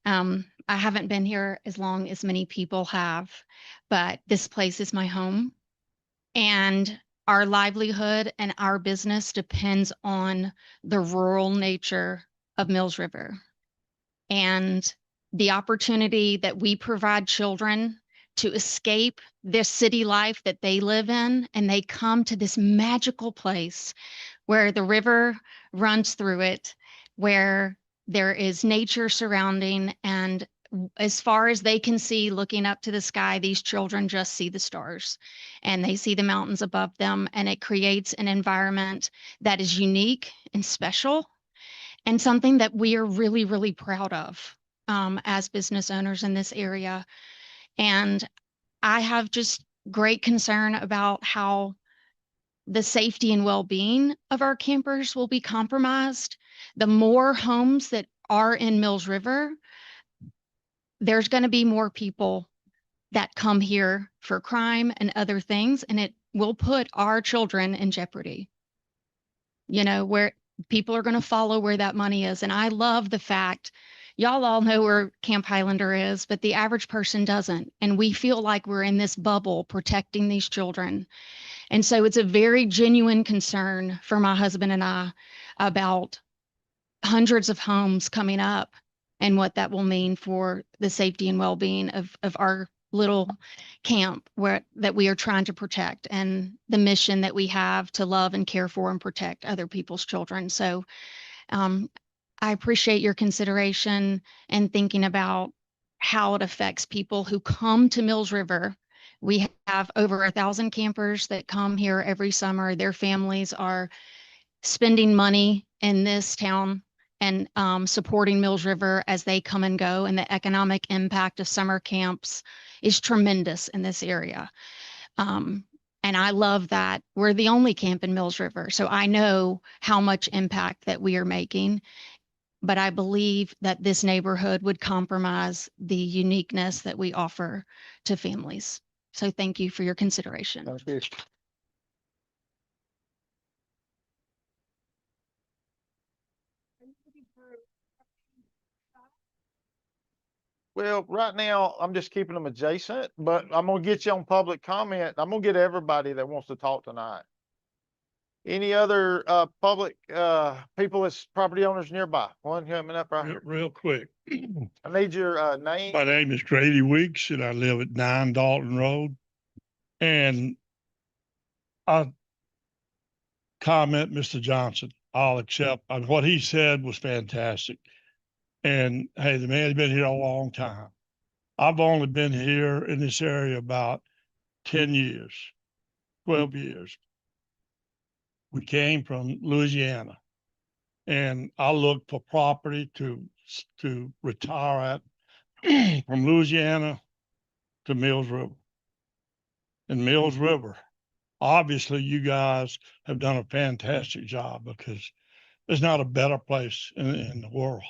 I haven't been here as long as many people have, but this place is my home, and our livelihood and our business depends on the rural nature of Mills River. And the opportunity that we provide children to escape this city life that they live in, and they come to this magical place where the river runs through it, where there is nature surrounding, and as far as they can see, looking up to the sky, these children just see the stars and they see the mountains above them. And it creates an environment that is unique and special and something that we are really, really proud of as business owners in this area. And I have just great concern about how the safety and well-being of our campers will be compromised. The more homes that are in Mills River, there's going to be more people that come here for crime and other things, and it will put our children in jeopardy. You know, where people are going to follow where that money is. And I love the fact, y'all all know where Camp Highlander is, but the average person doesn't. And we feel like we're in this bubble protecting these children. And so it's a very genuine concern for my husband and I about hundreds of homes coming up and what that will mean for the safety and well-being of our little camp that we are trying to protect, and the mission that we have to love and care for and protect other people's children. So I appreciate your consideration and thinking about how it affects people who come to Mills River. We have over 1,000 campers that come here every summer. Their families are spending money in this town and supporting Mills River as they come and go. And the economic impact of summer camps is tremendous in this area. And I love that we're the only camp in Mills River. So I know how much impact that we are making. But I believe that this neighborhood would compromise the uniqueness that we offer to families. So thank you for your consideration. Sounds good. Well, right now, I'm just keeping them adjacent, but I'm gonna get you on public comment. I'm gonna get everybody that wants to talk tonight. Any other, public, people that's property owners nearby? One coming up right here. Real quick. I need your, name. My name is Grady Weeks and I live at 9 Dalton Road. And I comment Mr. Johnson, I'll accept, what he said was fantastic. And hey, the man's been here a long time. I've only been here in this area about 10 years, 12 years. We came from Louisiana and I looked for property to retire at from Louisiana to Mills River. And Mills River, obviously you guys have done a fantastic job because there's not a better place in the world.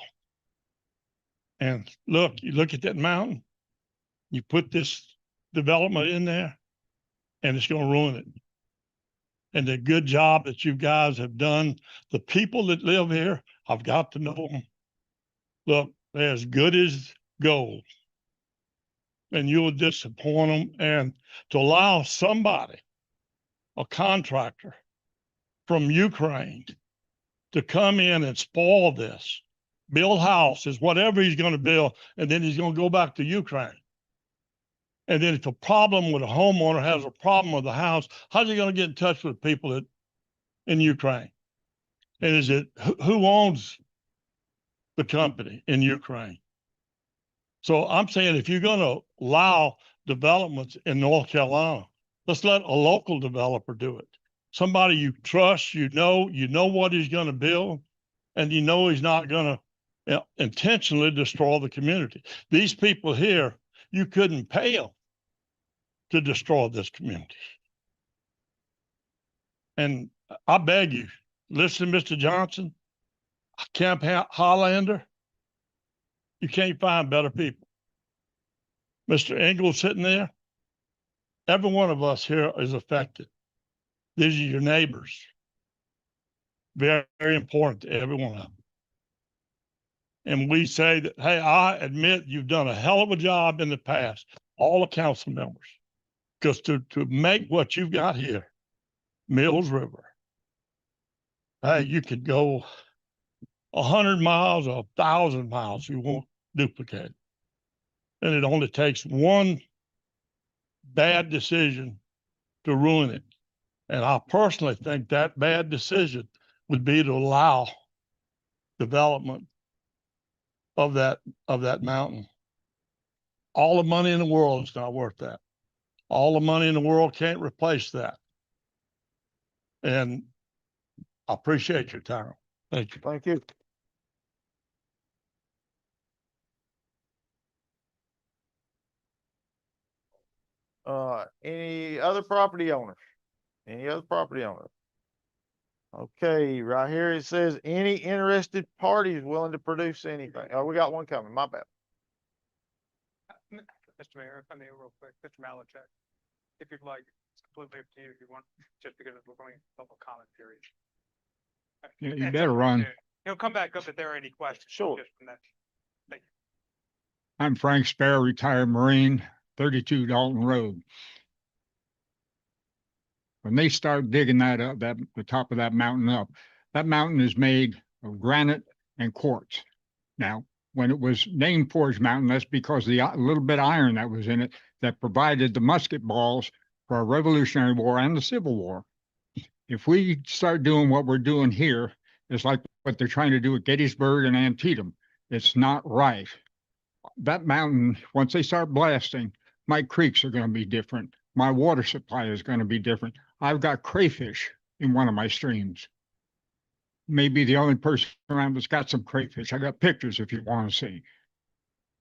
And look, you look at that mountain, you put this development in there and it's going to ruin it. And the good job that you guys have done, the people that live here, I've got to know them. Look, they're as good as gold. And you'll disappoint them. And to allow somebody, a contractor from Ukraine, to come in and spoil this, build houses, whatever he's going to build, and then he's going to go back to Ukraine. And then if a problem with a homeowner has a problem with the house, how's he going to get in touch with people in Ukraine? And is it who owns the company in Ukraine? So I'm saying if you're going to allow developments in North Carolina, let's let a local developer do it. Somebody you trust, you know what he's going to build, and you know he's not going to intentionally destroy the community. These people here, you couldn't pay them to destroy this community. And I beg you, listen to Mr. Johnson, Camp Highlander, you can't find better people. Mr. Engel sitting there, every one of us here is affected. These are your neighbors. Very, very important to every one of them. And we say that, hey, I admit you've done a hell of a job in the past, all the council members. Because to make what you've got here, Mills River, hey, you could go 100 miles or 1,000 miles, you won't duplicate it. And it only takes one bad decision to ruin it. And I personally think that bad decision would be to allow development of that mountain. All the money in the world is not worth that. All the money in the world can't replace that. And I appreciate your time. Thank you. Thank you. Any other property owners? Any other property owner? Okay, right here it says any interested parties willing to produce anything. Oh, we got one coming, my bad. Mr. Mayor, if I may, real quick, Mr. Malachek, if you'd like, it's completely up to you if you want, just because we're going to public comment period. You That's better up run. to you. He'll come back up if there are any questions. Sure. just from that. Thank you. I'm Frank Sparrow, retired Marine, 32 Dalton Road. When they start digging that up, the top of that mountain is made of granite and quartz. Now, when it was named Forge Mountain, that's because the little bit of iron that was in it that provided the musket balls for our Revolutionary War and the Civil War. If we start doing what we're doing here, it's like what they're trying to do at Gettysburg and Antietam. It's not right. That mountain, once they start blasting, my creeks are going to be different. My water supply is going to be different. I've got crayfish in one of my streams. Maybe the only person around that's got some crayfish. I got pictures if you want to see.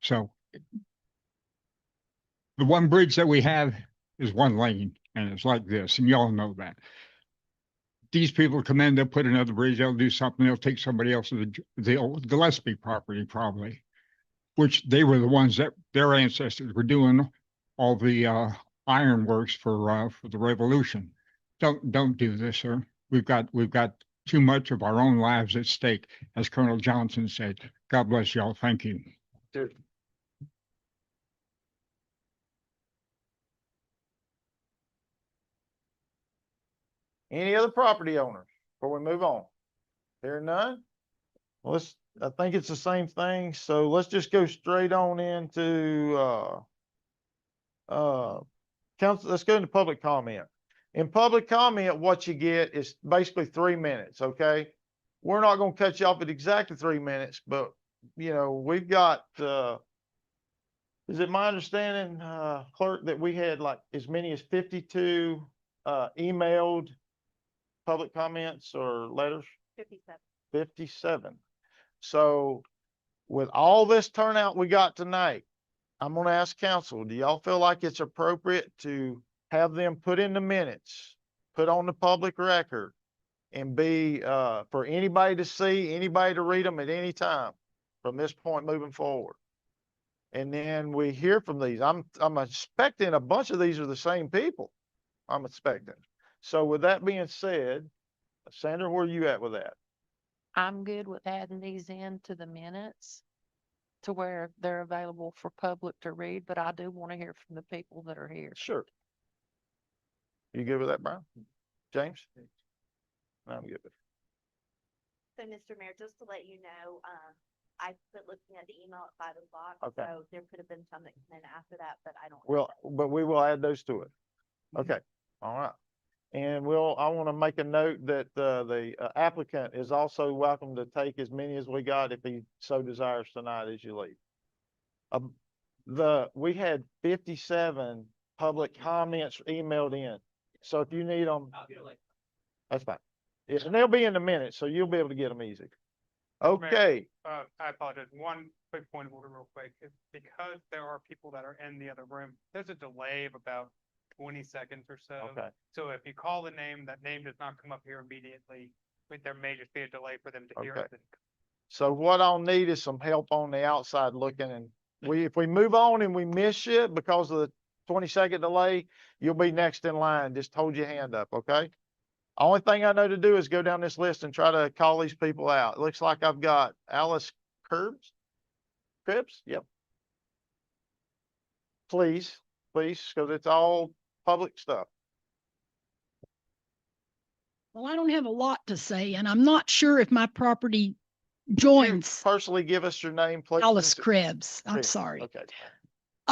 So the one bridge that we have is one lane, and it's like this, and y'all know that. These people come in, they'll put another bridge, they'll do something, they'll take somebody else's, the old Gillespie property probably, which they were the ones that their ancestors were doing all the ironworks for the Revolution. Don't do this, sir. We've got too much of our own lives at stake, as Colonel Johnson said. God bless y'all. Thank you. Dude. Any other property owners before we move on? There none? Well, I think it's the same thing, so let's just go straight on into council. Let's go into public comment. In public comment, what you get is basically 3 minutes, okay? We're not gonna cut you off at exactly 3 minutes, but you know, we've got is it my understanding, clerk, that we had like as many as 52 emailed public comments or letters? 57. So with all this turnout we got tonight, I'm gonna ask council, do y'all feel like it's appropriate to have them put in the minutes, put on the public record, and be for anybody to see, anybody to read them at any time from this point moving forward? And then we hear from these. I'm expecting a bunch of these are the same people. I'm expecting. So with that being said, Sandra, where are you at with that? I'm good with adding these into the minutes to where they're available for public to read, but I do want to hear from the people that are here. Sure. You good with that, Brian? James? I'm good with So, Mr. Mayor, just to let you know, I put looking at the email at 5 o'clock. Okay. So there could have been some that came in after that, but I don't. Well, but we will add those to it. Okay, all right. And I want to make a note that the applicant is also welcome to take as many as we got if he so desires tonight as you leave. We had 57 public comments emailed in. So if you need them, that's fine. Yeah, and they'll be in the minutes, so you'll be able to get them easy. Okay. I apologize. One quick point of order real quick. Is because there are people that are in the other room, there's a delay of about 20 seconds or so. Okay. So if you call the name, that name does not come up here immediately. But there may just be a delay for them to hear Okay. it. So what I'll need is some help on the outside looking, and if we move on and we miss you because of the 20-second delay, you'll be next in line. Just hold your hand up, okay? Only thing I know to do is go down this list and try to call these people out. It looks like I've got Alice Cribs? Yep. Please, because it's all public stuff. Well, I don't have a lot to say, and I'm not sure if my property Could you joins personally give us your name, please? Alice Krebs. I'm Cribs. sorry. Okay.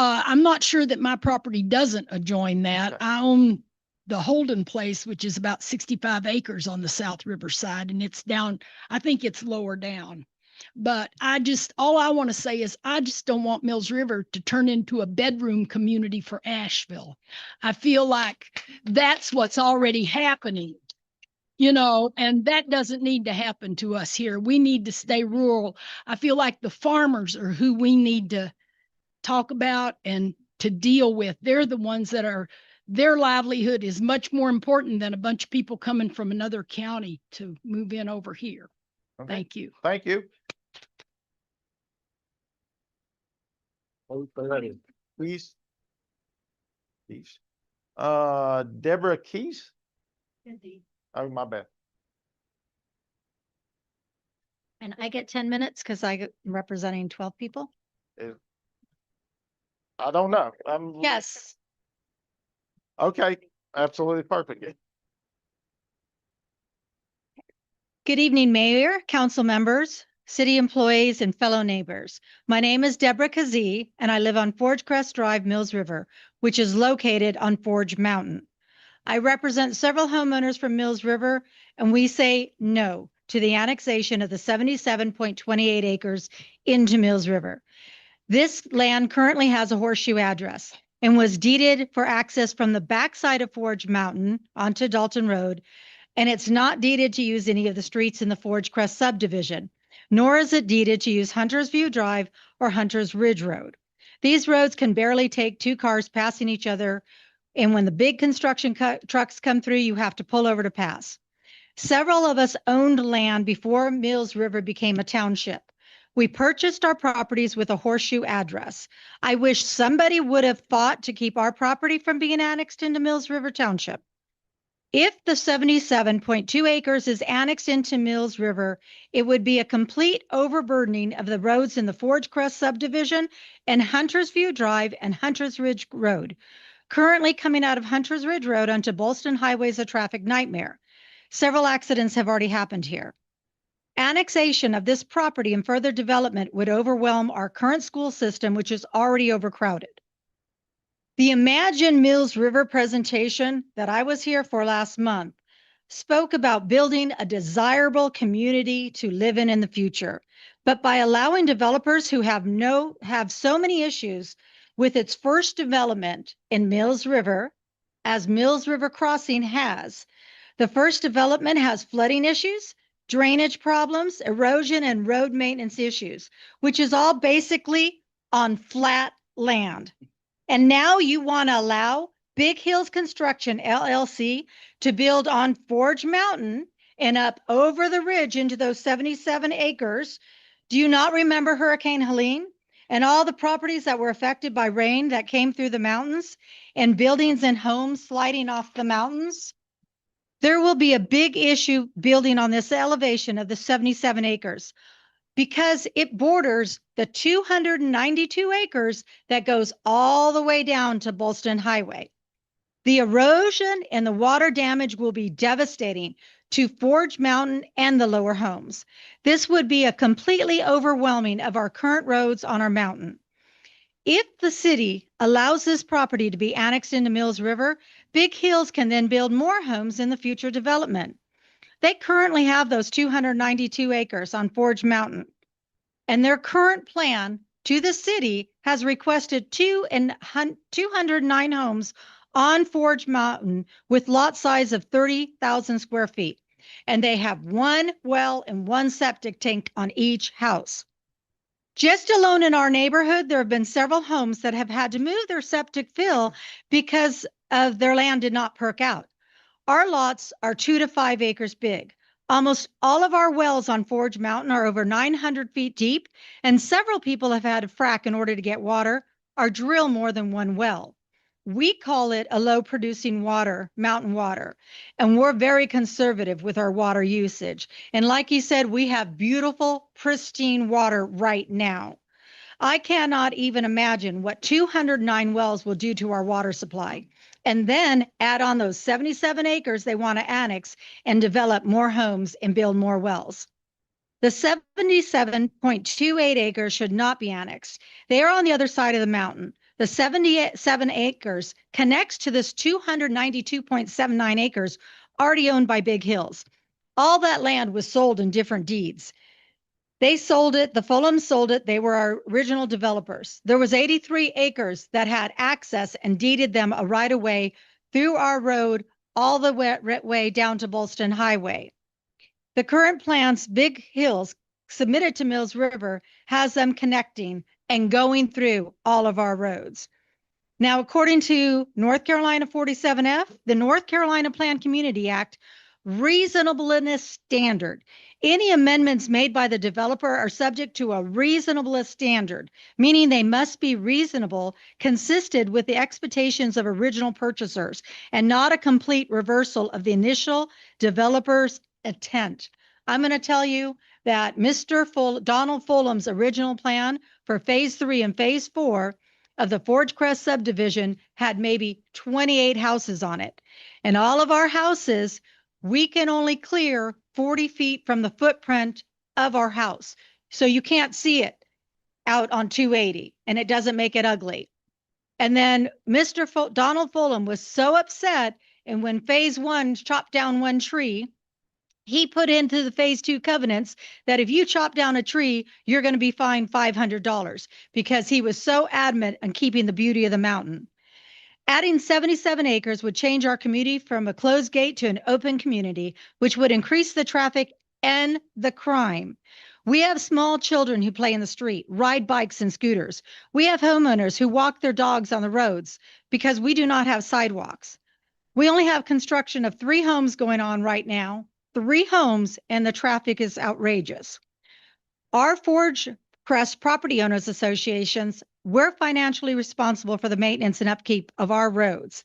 I'm not sure that my property doesn't adjoin that. Okay. I own the Holden place, which is about 65 acres on the South River side, and it's down, I think it's lower down. But all I want to say is I just don't want Mills River to turn into a bedroom community for Asheville. I feel like that's what's already happening, and that doesn't need to happen to us here. We need to stay rural. I feel like the farmers are who we need to talk about and to deal with. They're the ones their livelihood is much more important than a bunch of people coming from another county to move in over here. Okay. Thank you. Thank you. Please. Keys. Deborah Keys? Oh, my bad. And I get 10 minutes because I'm representing 12 people? I don't know. Yes. Okay, absolutely perfect. Good evening, Mayor, council members, city employees, and fellow neighbors. My name is Deborah Kazee, and I live on Forge Crest Drive, Mills River, which is located on Forge Mountain. I represent several homeowners from Mills River, and we say no to the annexation of the 77.28 acres into Mills River. This land currently has a horseshoe address and was deeded for access from the backside of Forge Mountain onto Dalton Road, and it's not deeded to use any of the streets in the Forge Crest subdivision, nor is it deeded to use Hunters View Drive or Hunters Ridge Road. These roads can barely take two cars passing each other, and when the big construction trucks come through, you have to pull over to pass. Several of us owned land before Mills River became a township. We purchased our properties with a horseshoe address. I wish somebody would have fought to keep our property from being annexed into Mills River Township. If the 77.2 acres is annexed into Mills River, it would be a complete overburdening of the roads in the Forge Crest subdivision and Hunters View Drive and Hunters Ridge Road. Currently coming out of Hunters Ridge Road onto Bolston Highway is a traffic nightmare. Several accidents have already happened here. Annexation of this property and further development would overwhelm our current school system, which is already overcrowded. The Imagine Mills River presentation that I was here for last month spoke about building a desirable community to live in the future. But by allowing developers who have so many issues with its first development in Mills River, as Mills River Crossing has, the first development has flooding issues, drainage problems, erosion, and road maintenance issues, which is all basically on flat land. And now you want to allow Big Hills Construction LLC to build on Forge Mountain and up over the ridge into those 77 acres. Do you not remember Hurricane Helene and all the properties that were affected by rain that came through the mountains and buildings and homes sliding off the mountains? There will be a big issue building on this elevation of the 77 acres because it borders the 292 acres that goes all the way down to Bolston Highway. The erosion and the water damage will be devastating to Forge Mountain and the lower homes. This would be a completely overwhelming of our current roads on our mountain. If the city allows this property to be annexed into Mills River, Big Hills can then build more homes in the future development. They currently have those 292 acres on Forge Mountain, and their current plan to the city has requested 209 homes on Forge Mountain with lot size of 30,000 square feet. And they have one well and one septic tank on each house. Just alone in our neighborhood, there have been several homes that have had to move their septic fill because of their land did not perk out. Our lots are 2 to 5 acres big. Almost all of our wells on Forge Mountain are over 900 feet deep, and several people have had to frack in order to get water or drill more than one well. We call it a low producing water, mountain water, and we're very conservative with our water usage. And like you said, we have beautiful, pristine water right now. I cannot even imagine what 209 wells will do to our water supply. And then add on those 77 acres they want to annex and develop more homes and build more wells. The 77.28 acres should not be annexed. They are on the other side of the mountain. The 77 acres connects to this 292.79 acres already owned by Big Hills. All that land was sold in different deeds. They sold it, the Fulhams sold it. They were our original developers. There was 83 acres that had access and deeded them a right of way through our road all the way down to Bolston Highway. The current plans, Big Hills, submitted to Mills River, has them connecting and going through all of our roads. Now, according to North Carolina 47F, the North Carolina Planned Community Act reasonableness standard. Any amendments made by the developer are subject to a reasonableness standard, meaning they must be reasonable, consistent with the expectations of original purchasers, and not a complete reversal of the initial developer's intent. I'm going to tell you that Donald Fulham's original plan for phase 3 and phase 4 of the Forge Crest subdivision had maybe 28 houses on it. And all of our houses, we can only clear 40 feet from the footprint of our house. So you can't see it out on 280, and it doesn't make it ugly. And then Donald Fulham was so upset, and when phase 1 chopped down one tree, he put into the phase 2 covenants that if you chop down a tree, you're going to be fined $500 because he was so adamant on keeping the beauty of the mountain. Adding 77 acres would change our community from a closed gate to an open community, which would increase the traffic and the crime. We have small children who play in the street, ride bikes and scooters. We have homeowners who walk their dogs on the roads because we do not have sidewalks. We only have construction of 3 homes going on right now. 3 homes, and the traffic is outrageous. Our Forge Crest Property Owners Associations, we're financially responsible for the maintenance and upkeep of our roads.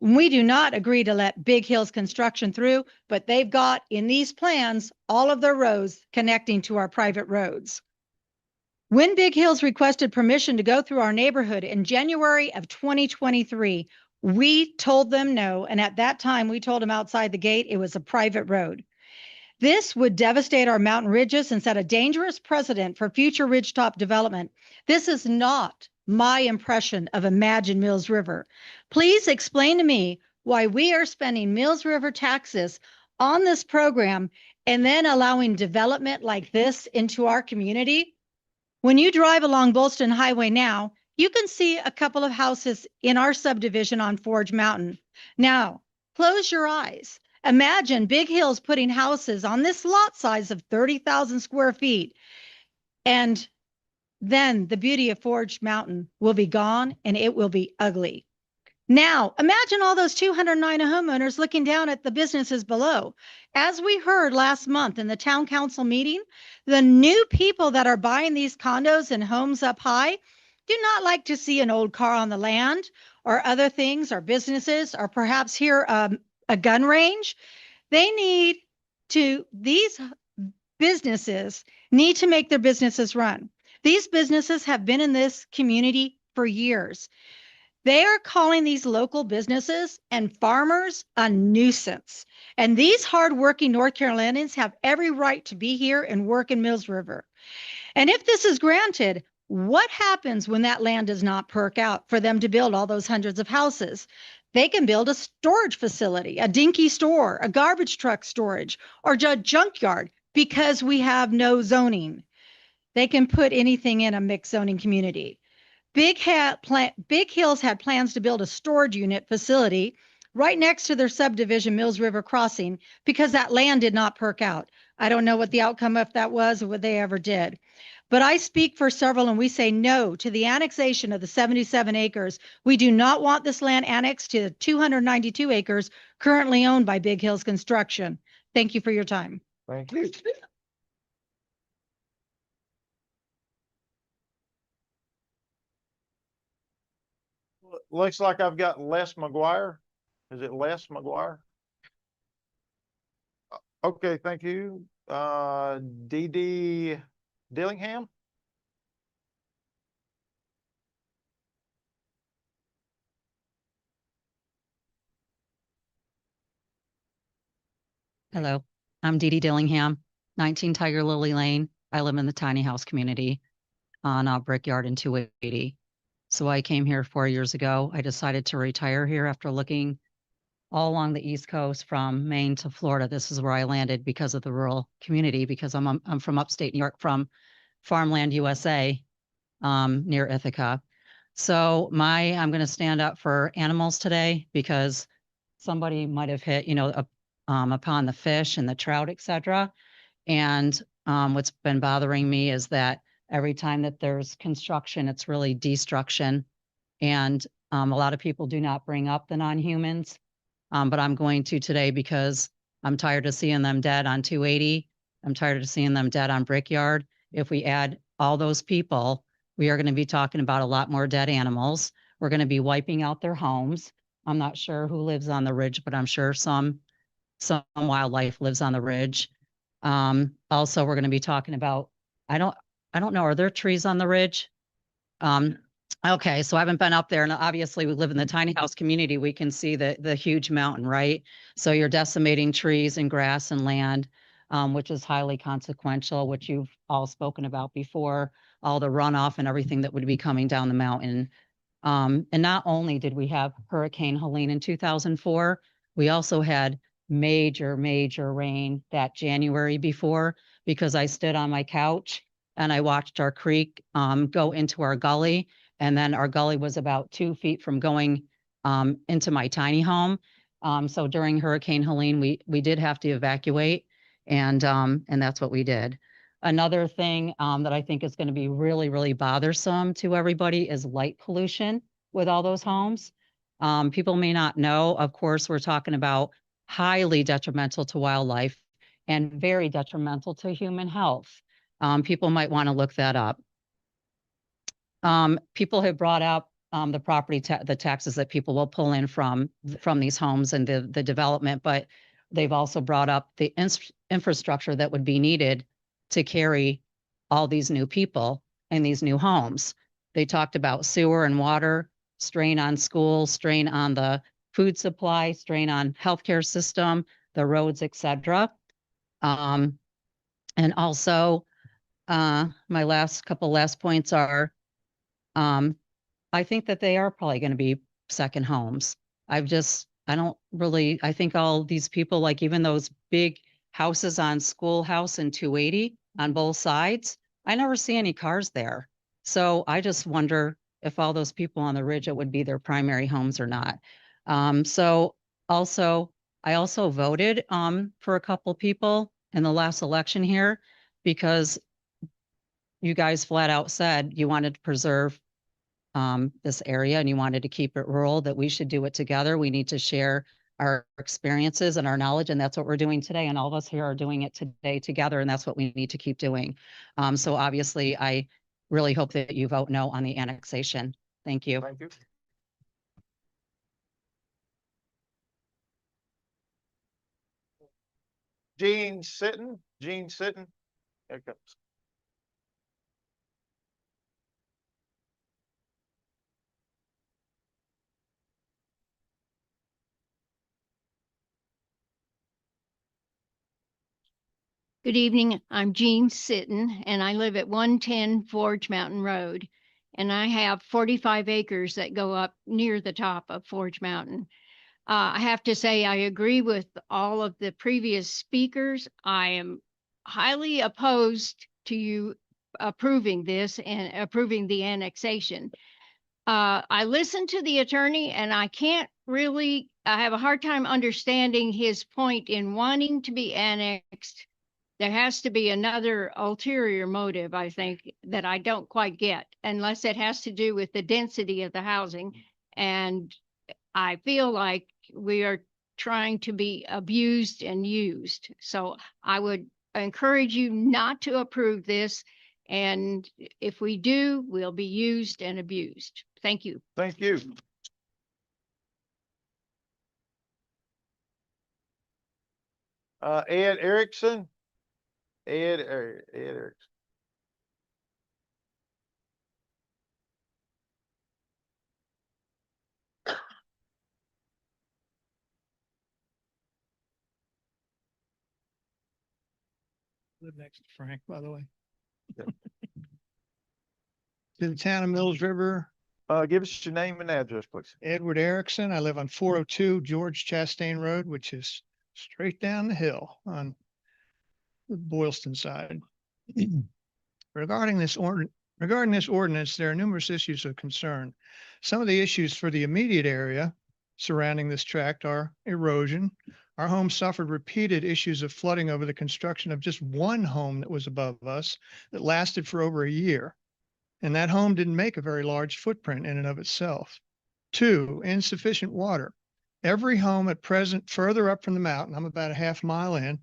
We do not agree to let Big Hills construction through, but they've got in these plans all of their roads connecting to our private roads. When Big Hills requested permission to go through our neighborhood in January of 2023, we told them no, and at that time we told them outside the gate it was a private road. This would devastate our mountain ridges and set a dangerous precedent for future ridgetop development. This is not my impression of Imagine Mills River. Please explain to me why we are spending Mills River taxes on this program and then allowing development like this into our community. When you drive along Bolston Highway now, you can see a couple of houses in our subdivision on Forge Mountain. Now, close your eyes. Imagine Big Hills putting houses on this lot size of 30,000 square feet. And then the beauty of Forge Mountain will be gone and it will be ugly. Now, imagine all those 209 homeowners looking down at the businesses below. As we heard last month in the town council meeting, the new people that are buying these condos and homes up high do not like to see an old car on the land or other things or businesses or perhaps hear a gun range. These businesses need to make their businesses run. These businesses have been in this community for years. They are calling these local businesses and farmers a nuisance. And these hardworking North Carolinians have every right to be here and work in Mills River. And if this is granted, what happens when that land does not perk out for them to build all those hundreds of houses? They can build a storage facility, a dinky store, a garbage truck storage, or a junkyard because we have no zoning. They can put anything in a mixed zoning community. Big Hills had plans to build a storage unit facility right next to their subdivision, Mills River Crossing, because that land did not perk out. I don't know what the outcome of that was or what they ever did. But I speak for several, and we say no to the annexation of the 77 acres. We do not want this land annexed to the 292 acres currently owned by Big Hills Construction. Thank you for your time. Thank you. Looks like I've got Les McGuire. Is it Les McGuire? Okay, thank you. Dee Dee Dillingham? Hello, I'm Dee Dee Dillingham, 19 Tiger Lily Lane. I live in the tiny house community on Brickyard in 280. So I came here 4 years ago. I decided to retire here after looking all along the East Coast from Maine to Florida. This is where I landed because of the rural community, because I'm from upstate New York, from Farmland USA, near Ithaca. So I'm going to stand up for animals today because somebody might have hit, upon the fish and the trout, etc. And what's been bothering me is that every time that there's construction, it's really destruction. And a lot of people do not bring up the non-humans, but I'm going to today because I'm tired of seeing them dead on 280. I'm tired of seeing them dead on Brickyard. If we add all those people, we are going to be talking about a lot more dead animals. We're going to be wiping out their homes. I'm not sure who lives on the ridge, but I'm sure some wildlife lives on the ridge. Also, we're going to be talking about, I don't know, are there trees on the ridge? Okay, so I haven't been up there, and obviously we live in the tiny house community. We can see the huge mountain, right? So you're decimating trees and grass and land, which is highly consequential, which you've all spoken about before, all the runoff and everything that would be coming down the mountain. And not only did we have Hurricane Helene in 2004, we also had major rain that January before, because I stood on my couch and I watched our creek go into our gully. And then our gully was about 2 feet from going into my tiny home. So during Hurricane Helene, we did have to evacuate, and that's what we did. Another thing that I think is going to be really bothersome to everybody is light pollution with all those homes. People may not know, of course, we're talking about highly detrimental to wildlife and very detrimental to human health. People might want to look that up. People have brought up the the taxes that people will pull in from these homes and the development, but they've also brought up the infrastructure that would be needed to carry all these new people in these new homes. They talked about sewer and water, strain on schools, strain on the food supply, strain on healthcare system, the roads, etc. And also, my last points are, I think that they are probably going to be second homes. I think all these people, like even those big houses on Schoolhouse and 280 on both sides, I never see any cars there. So I just wonder if all those people on the ridge, it would be their primary homes or not. So also, I also voted for a couple people in the last election here because you guys flat out said you wanted to preserve this area and you wanted to keep it rural, that we should do it together. We need to share our experiences and our knowledge, and that's what we're doing today. And all of us here are doing it today together, and that's what we need to keep doing. So obviously, I really hope that you vote no on the annexation. Thank you. Thank you. Gene Sitton. There it comes. Good evening. I'm Jean Sitton, and I live at 110 Forge Mountain Road. And I have 45 acres that go up near the top of Forge Mountain. I have to say, I agree with all of the previous speakers. I am highly opposed to you approving this and approving the annexation. I listened to the attorney, and I have a hard time understanding his point in wanting to be annexed. There has to be another ulterior motive, I think, that I don't quite get, unless it has to do with the density of the housing. And I feel like we are trying to be abused and used. So I would encourage you not to approve this. And if we do, we'll be used and abused. Thank you. Thank you. Ed Erickson. Ed Erickson. Live next to Frank, by the way. To the town of Mills River, Give us your name and address, please. Edward Erickson. I live on 402 George Chastain Road, which is straight down the hill on the Boylston side. Regarding this ordinance, there are numerous issues of concern. Some of the issues for the immediate area surrounding this tract are erosion. Our home suffered repeated issues of flooding over the construction of just one home that was above us that lasted for over a year. And that home didn't make a very large footprint in and of itself. 2, insufficient water. Every home at present further up from the mountain, I'm about a half mile in,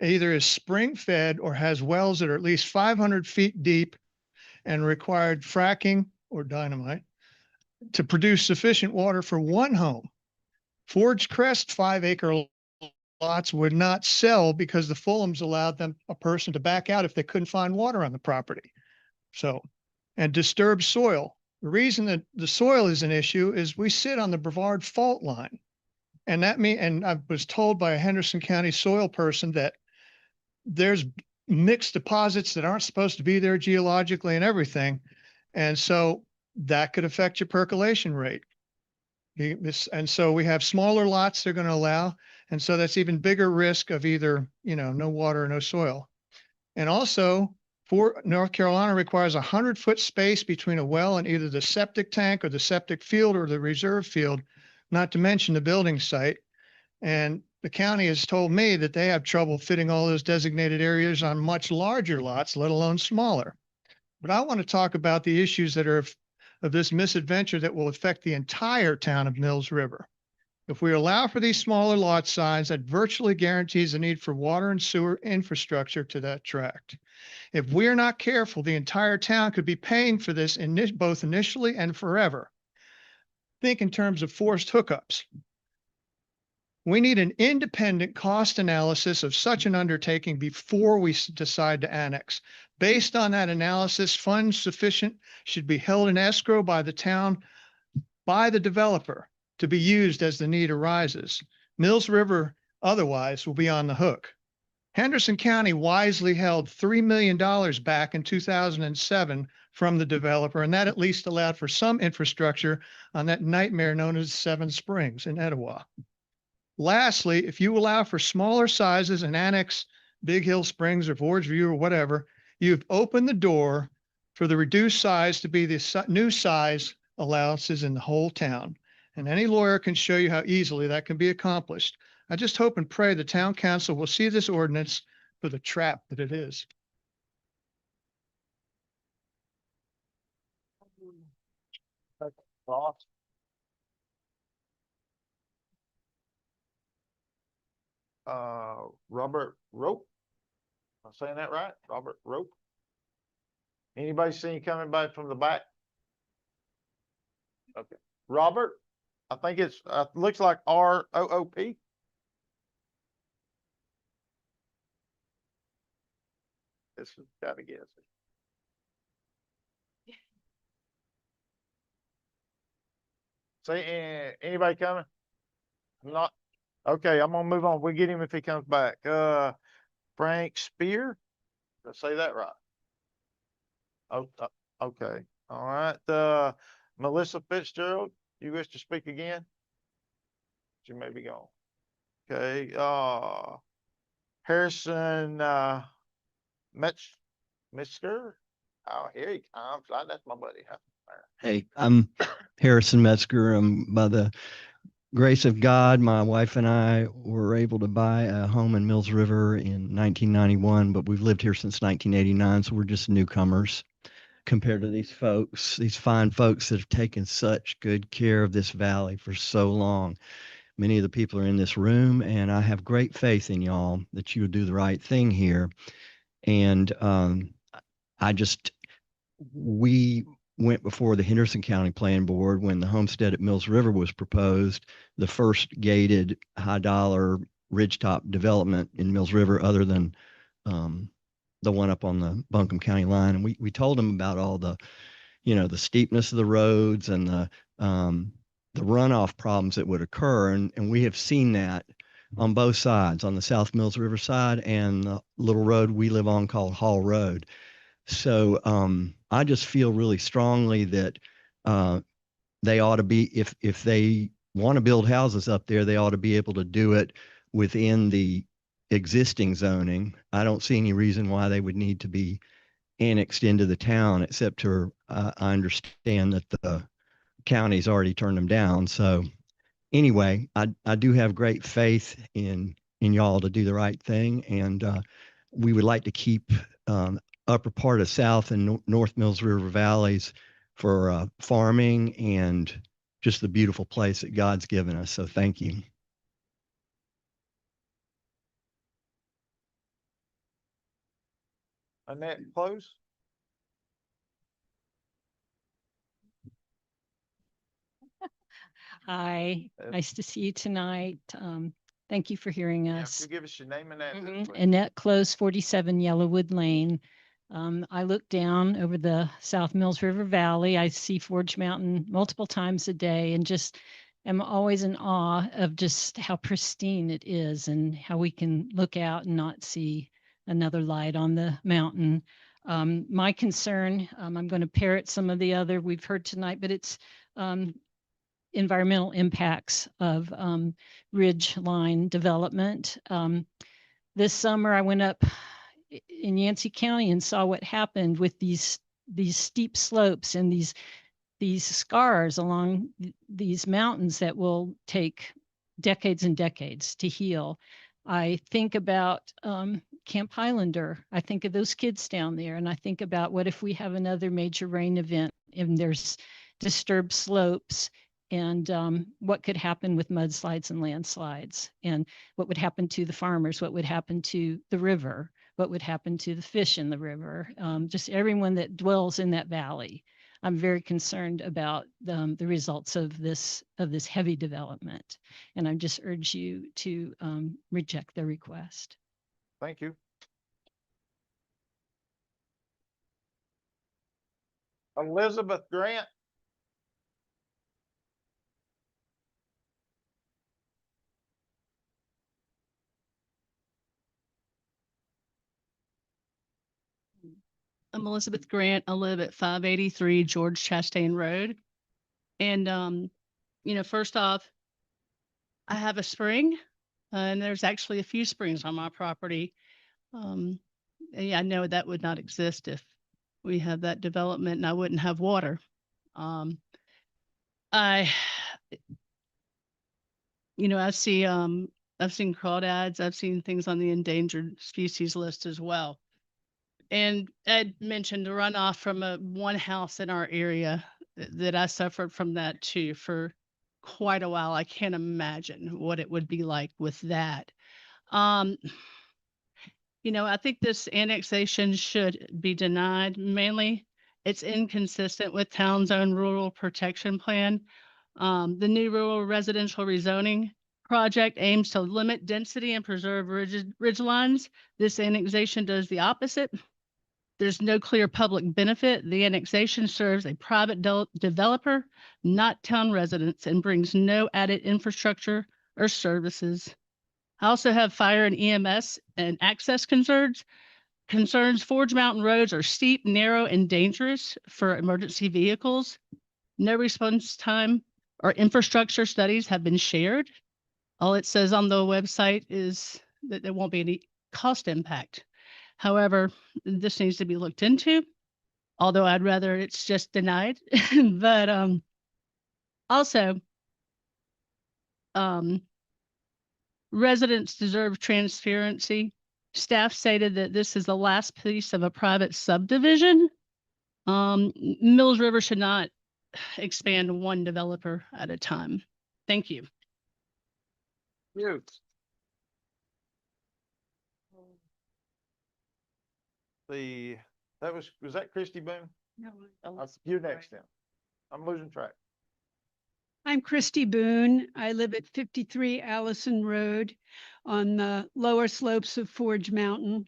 either is spring fed or has wells that are at least 500 feet deep and required fracking or dynamite to produce sufficient water for one home. Forge Crest 5-acre lots would not sell because the Fulhams allowed them a person to back out if they couldn't find water on the property. So, and disturbed soil. The reason that the soil is an issue is we sit on the Brevard fault line. And and I was told by a Henderson County soil person that there's mixed deposits that aren't supposed to be there geologically and everything. And so that could affect your percolation rate. And so we have smaller lots they're going to allow. And so that's even bigger risk of either, no water or no soil. And also, North Carolina requires 100-foot space between a well and either the septic tank or the septic field or the reserve field, not to mention the building site. And the county has told me that they have trouble fitting all those designated areas on much larger lots, let alone smaller. But I want to talk about the issues that are of this misadventure that will affect the entire town of Mills River. If we allow for these smaller lot size, that virtually guarantees the need for water and sewer infrastructure to that tract. If we're not careful, the entire town could be paying for this both initially and forever. Think in terms of forced hookups. We need an independent cost analysis of such an undertaking before we decide to annex. Based on that analysis, funds sufficient should be held in escrow by the town, by the developer, to be used as the need arises. Mills River otherwise will be on the hook. Henderson County wisely held $3 million back in 2007 from the developer, and that at least allowed for some infrastructure on that nightmare known as Seven Springs in Etowah. Lastly, if you allow for smaller sizes and annex Big Hill Springs or Forge View or whatever, you've opened the door for the reduced size to be the new size allowances in the whole town. And any lawyer can show you how easily that can be accomplished. I just hope and pray the town council will see this ordinance for the trap that it is. Robert Rope. Am I saying that right? Robert Rope. Anybody seen you coming back from the back? Okay. Robert, I think it's, looks like R-O-O-P. This has got to guess it. Say, anybody coming? Not. Okay, I'm gonna move on. We'll get him if he comes back. Frank Spear. Did I say that right? Oh, okay. All right. Melissa Fitzgerald, you wish to speak again? She may be gone. Okay. Harrison Metzger. Oh, here he comes. That's my buddy. Huh? Hey, I'm Harrison Metzger. By the grace of God, my wife and I were able to buy a home in Mills River in 1991, but we've lived here since 1989, so we're just newcomers compared to these folks, these fine folks that have taken such good care of this valley for so long. Many of the people are in this room, and I have great faith in y'all that you will do the right thing here. And we went before the Henderson County Plan Board when the homestead at Mills River was proposed, the first gated high dollar ridgetop development in Mills River other than the one up on the Buncombe County line. And we told them about all the, the steepness of the roads and the runoff problems that would occur. And we have seen that on both sides, on the South Mills River side and the little road we live on called Hall Road. So I just feel really strongly that they ought to be, if they want to build houses up there, they ought to be able to do it within the existing zoning. I don't see any reason why they would need to be annexed into the town, except to, I understand that the county's already turned them down. So anyway, I do have great faith in y'all to do the right thing. And we would like to keep upper part of South and North Mills River Valleys for farming and just the beautiful place that God's given us. So thank you. Annette, close. Hi, nice to see you tonight. Thank you for hearing Yeah, us. if you give us your name and address, please. Annette Close, 47 Yellowwood Lane. I look down over the South Mills River Valley. I see Forge Mountain multiple times a day and just am always in awe of just how pristine it is and how we can look out and not see another light on the mountain. My concern, I'm going to parrot some of the other we've heard tonight, but it's environmental impacts of ridge line development. This summer, I went up in Yancey County and saw what happened with these steep slopes and these scars along these mountains that will take decades and decades to heal. I think about Camp Highlander. I think of those kids down there, and I think about what if we have another major rain event and there's disturbed slopes, and what could happen with mudslides and landslides, and what would happen to the farmers, what would happen to the river, what would happen to the fish in the river, just everyone that dwells in that valley. I'm very concerned about the results of this heavy development, and I just urge you to reject the request. Thank you. Elizabeth Grant. I'm Elizabeth Grant. I live at 583 George Chastain Road. And, first off, I have a spring, and there's actually a few springs on my property. And yeah, I know that would not exist if we have that development and I wouldn't have water. I see, I've seen crawdads, I've seen things on the endangered species list as well. And Ed mentioned the runoff from one house in our area that I suffered from that too for quite a while. I can't imagine what it would be like with that. I think this annexation should be denied. Mainly, it's inconsistent with town's own rural protection plan. The new rural residential rezoning project aims to limit density and preserve ridge lines. This annexation does the opposite. There's no clear public benefit. The annexation serves a private developer, not town residents, and brings no added infrastructure or services. I also have fire and EMS and access concerns. Forge Mountain roads are steep, narrow, and dangerous for emergency vehicles. No response time or infrastructure studies have been shared. All it says on the website is that there won't be any cost impact. However, this needs to be looked into, although I'd rather it's just denied. But also, residents deserve transparency. Staff stated that this is the last piece of a private subdivision. Mills River should not expand one developer at a time. Thank you. You. Was that Christy Boone? No, You're next then. I'm losing track. I'm Christy Boone. I live at 53 Allison Road on the lower slopes of Forge Mountain.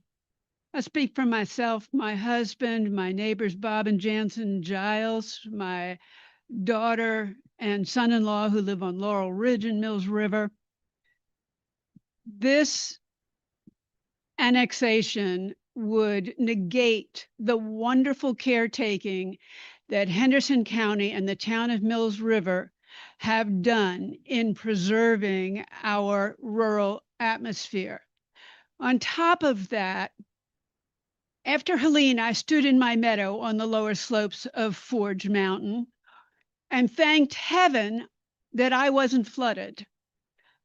I speak for myself, my husband, my neighbors, Bob and Jansen Giles, my daughter and son-in-law who live on Laurel Ridge and Mills River. This annexation would negate the wonderful caretaking that Henderson County and the town of Mills River have done in preserving our rural atmosphere. On top of that, after Helene, I stood in my meadow on the lower slopes of Forge Mountain and thanked heaven that I wasn't flooded.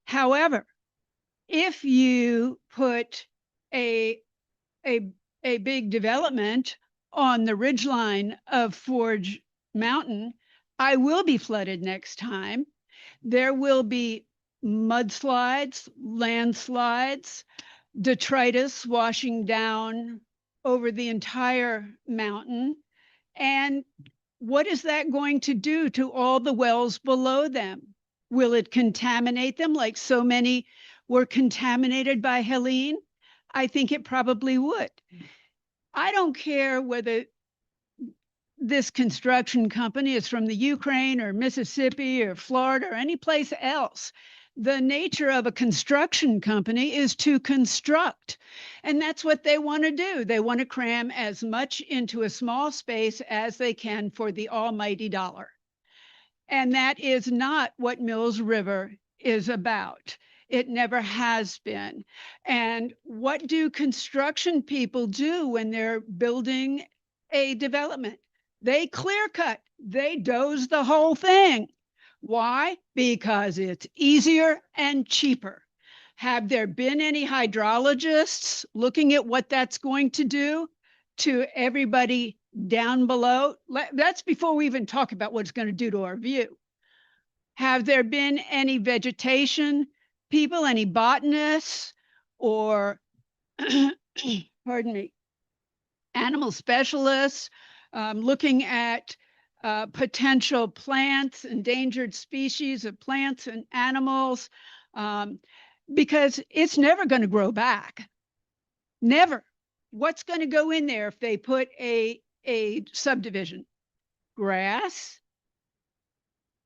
However, if you put a big development on the ridgeline of Forge Mountain, I will be flooded next time. There will be mudslides, landslides, detritus washing down over the entire mountain. And what is that going to do to all the wells below them? Will it contaminate them like so many were contaminated by Helene? I think it probably would. I don't care whether this construction company is from the Ukraine or Mississippi or Florida or any place else. The nature of a construction company is to construct. And that's what they want to do. They want to cram as much into a small space as they can for the almighty dollar. And that is not what Mills River is about. It never has been. And what do construction people do when they're building a development? They clear cut, they doze the whole thing. Why? Because it's easier and cheaper. Have there been any hydrologists looking at what that's going to do to everybody down below? That's before we even talk about what it's going to do to our view. Have there been any vegetation people, any botanists or, pardon me, animal specialists looking at potential plants, endangered species of plants and animals, because it's never going to grow back. Never. What's going to go in there if they put a subdivision? Grass,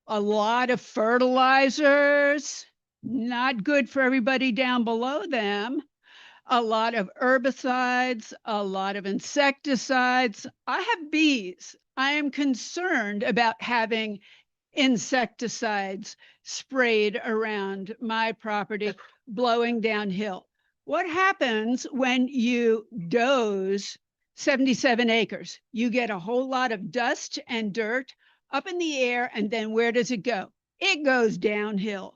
a lot of fertilizers, not good for everybody down below them. A lot of herbicides, a lot of insecticides. I have bees. I am concerned about having insecticides sprayed around my property, blowing downhill. What happens when you doze 77 acres? You get a whole lot of dust and dirt up in the air, and then where does it go? It goes downhill.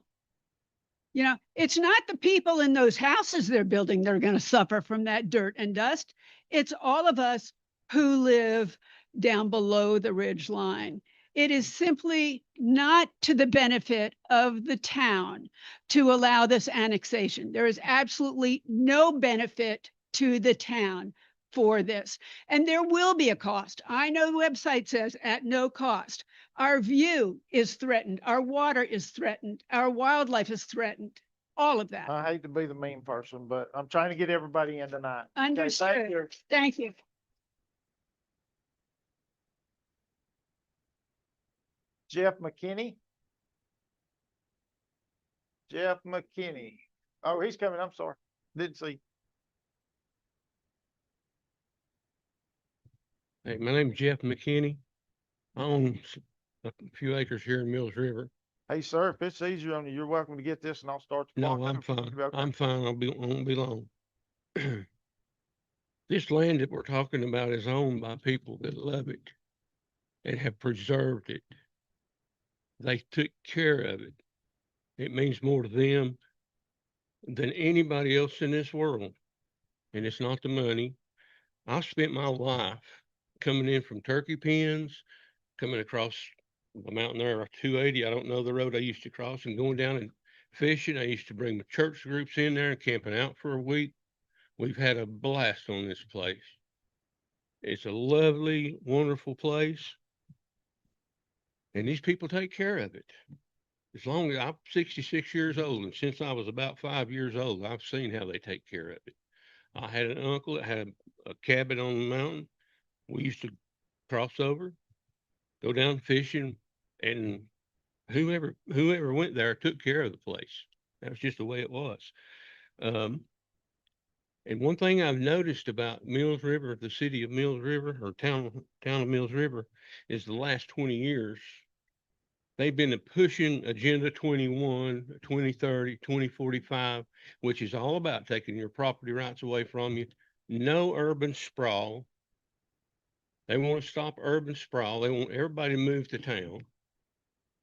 You know, it's not the people in those houses they're building that are going to suffer from that dirt and dust. It's all of us who live down below the ridge line. It is simply not to the benefit of the town to allow this annexation. There is absolutely no benefit to the town for this. And there will be a cost. I know the website says at no cost. Our view is threatened. Our water is threatened. Our wildlife is threatened. All of that. I hate to be the mean person, but I'm trying to get everybody in tonight. Okay, Understood. thank you. Thank you. Jeff McKinney. Jeff McKinney. Oh, he's coming. I'm sorry. Didn't see. Hey, my name's Jeff McKinney. I own a few acres here in Mills River. Hey, sir, if it's easier on you, you're welcome to get this and I'll start the clock. No, I'm up. fine. Okay. I'm fine. Won't be long. This land that we're talking about is owned by people that love it and have preserved it. They took care of it. It means more to them than anybody else in this world. And it's not the money. I've spent my life coming in from turkey pens, coming across the mountain there, 280. I don't know the road I used to cross, and going down and fishing. I used to bring my church groups in there and camping out for a week. We've had a blast on this place. It's a lovely, wonderful place. And these people take care of it. As long as I'm 66 years old, and since I was about 5 years old, I've seen how they take care of it. I had an uncle that had a cabin on the mountain. We used to cross over, go down fishing, and whoever went there took care of the place. That was just the way it was. And one thing I've noticed about Mills River, the city of Mills River or town of Mills River, is the last 20 years, they've been pushing Agenda 21, 2030, 2045, which is all about taking your property rights away from you. No urban sprawl. They want to stop urban sprawl. They want everybody to move to town.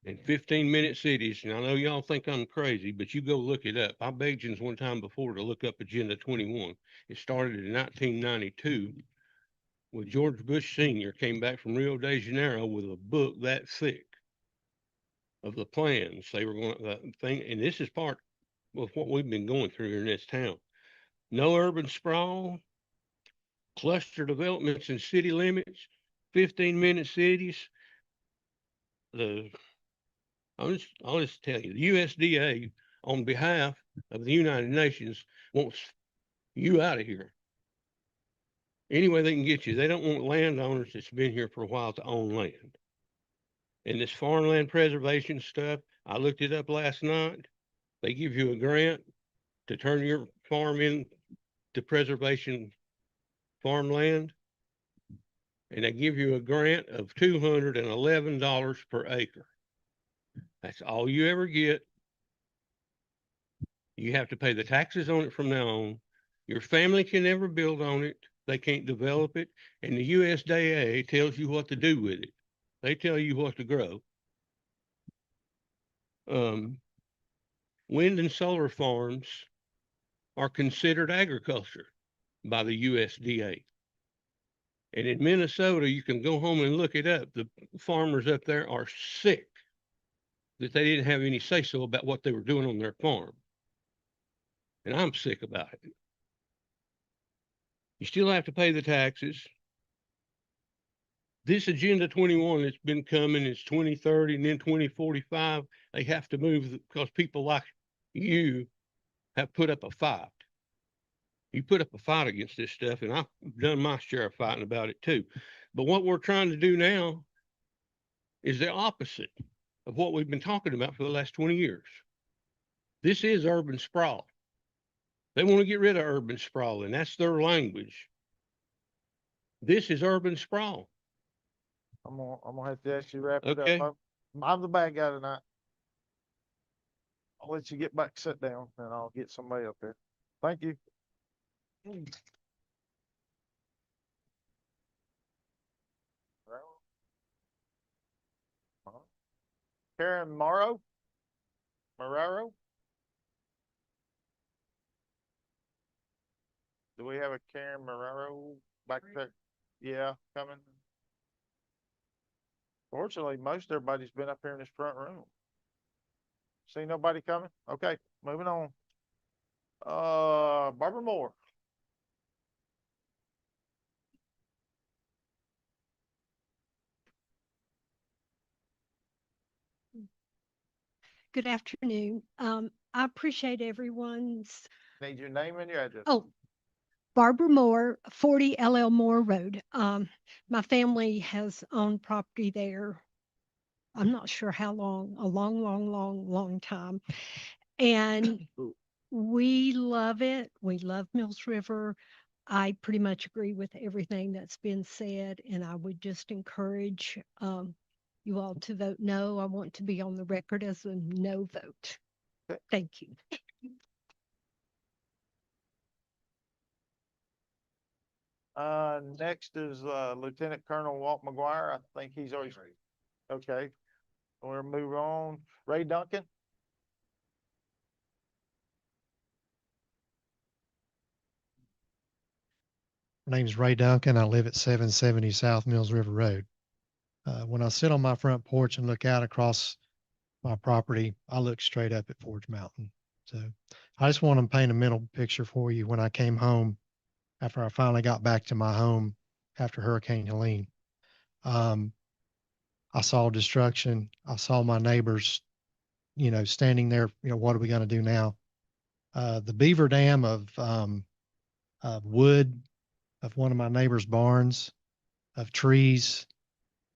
In 15-minute cities, and I know y'all think I'm crazy, but you go look it up. I begged you one time before to look up Agenda 21. It started in 1992 with George Bush Sr. came back from Rio de Janeiro with a book that thick of the plans they were going to thing. And this is part of what we've been going through here in this town. No urban sprawl, cluster developments in city limits, 15-minute cities. I'll just tell you, the USDA, on behalf of the United Nations, wants you out of here. Any way they can get you. They don't want landowners that's been here for a while to own land. And this farmland preservation stuff, I looked it up last night. They give you a grant to turn your farm into preservation farmland. And they give you a grant of $211 per acre. That's all you ever get. You have to pay the taxes on it from now on. Your family can never build on it. They can't develop it. And the USDA tells you what to do with it. They tell you what to grow. Wind and solar farms are considered agriculture by the USDA. And in Minnesota, you can go home and look it up. The farmers up there are sick that they didn't have any say-so about what they were doing on their farm. And I'm sick about it. You still have to pay the taxes. This Agenda 21 that's been coming is 2030 and then 2045. They have to move because people like you have put up a fight. You put up a fight against this stuff, and I've done my share of fighting about it too. But what we're trying to do now is the opposite of what we've been talking about for the last 20 years. This is urban sprawl. They want to get rid of urban sprawl, and that's their language. This is urban sprawl. I'm gonna have to ask you to wrap it Okay. up. I'm the bad guy tonight. I'll let you get back, sit down, and I'll get somebody up there. Thank you. Karen Morrow? Marrero? Do we have a Karen Marrero back there? Yeah, coming. Fortunately, most everybody's been up here in this front room. See nobody coming? Okay, moving on. Barbara Moore. Good afternoon. I appreciate everyone's. Need your name and your address. Oh, Barbara Moore, 40 LL Moore Road. My family has owned property there. I'm not sure how long, a long time. And we love it. We love Mills River. I pretty much agree with everything that's been said, and I would just encourage you all to vote no. I want to be on the record as a no vote. Okay. Thank you. Next is Lieutenant Colonel Walt McGuire. I think he's already. Okay. We'll move on. Ray Duncan. My name's Ray Duncan. I live at 770 South Mills River Road. When I sit on my front porch and look out across my property, I look straight up at Forge Mountain. So I just want to paint a mental picture for you when I came home after I finally got back to my home after Hurricane Helene. I saw destruction. I saw my neighbors, standing there, what are we going to do now? The beaver dam of wood of one of my neighbor's barns, of trees,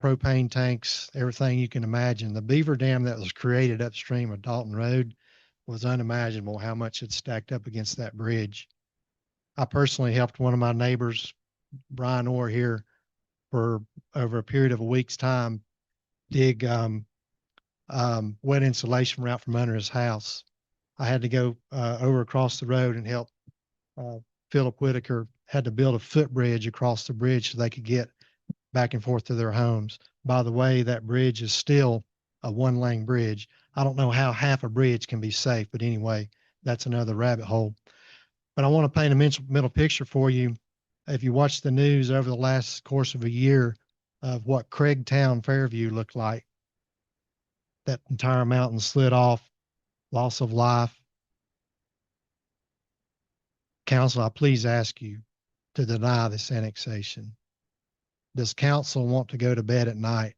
propane tanks, everything you can imagine. The beaver dam that was created upstream of Dalton Road was unimaginable how much it stacked up against that bridge. I personally helped one of my neighbors, Brian Orr here, for over a period of a week's time, dig wet insulation out from under his house. I had to go over across the road and help Philip Whitaker had to build a footbridge across the bridge so they could get back and forth to their homes. By the way, that bridge is still a one-lane bridge. I don't know how half a bridge can be safe, but anyway, that's another rabbit hole. But I want to paint a mental picture for you. If you watch the news over the last course of a year of what Craigtown, Fairview looked like, that entire mountain slid off, loss of life. Council, I please ask you to deny this annexation. Does council want to go to bed at night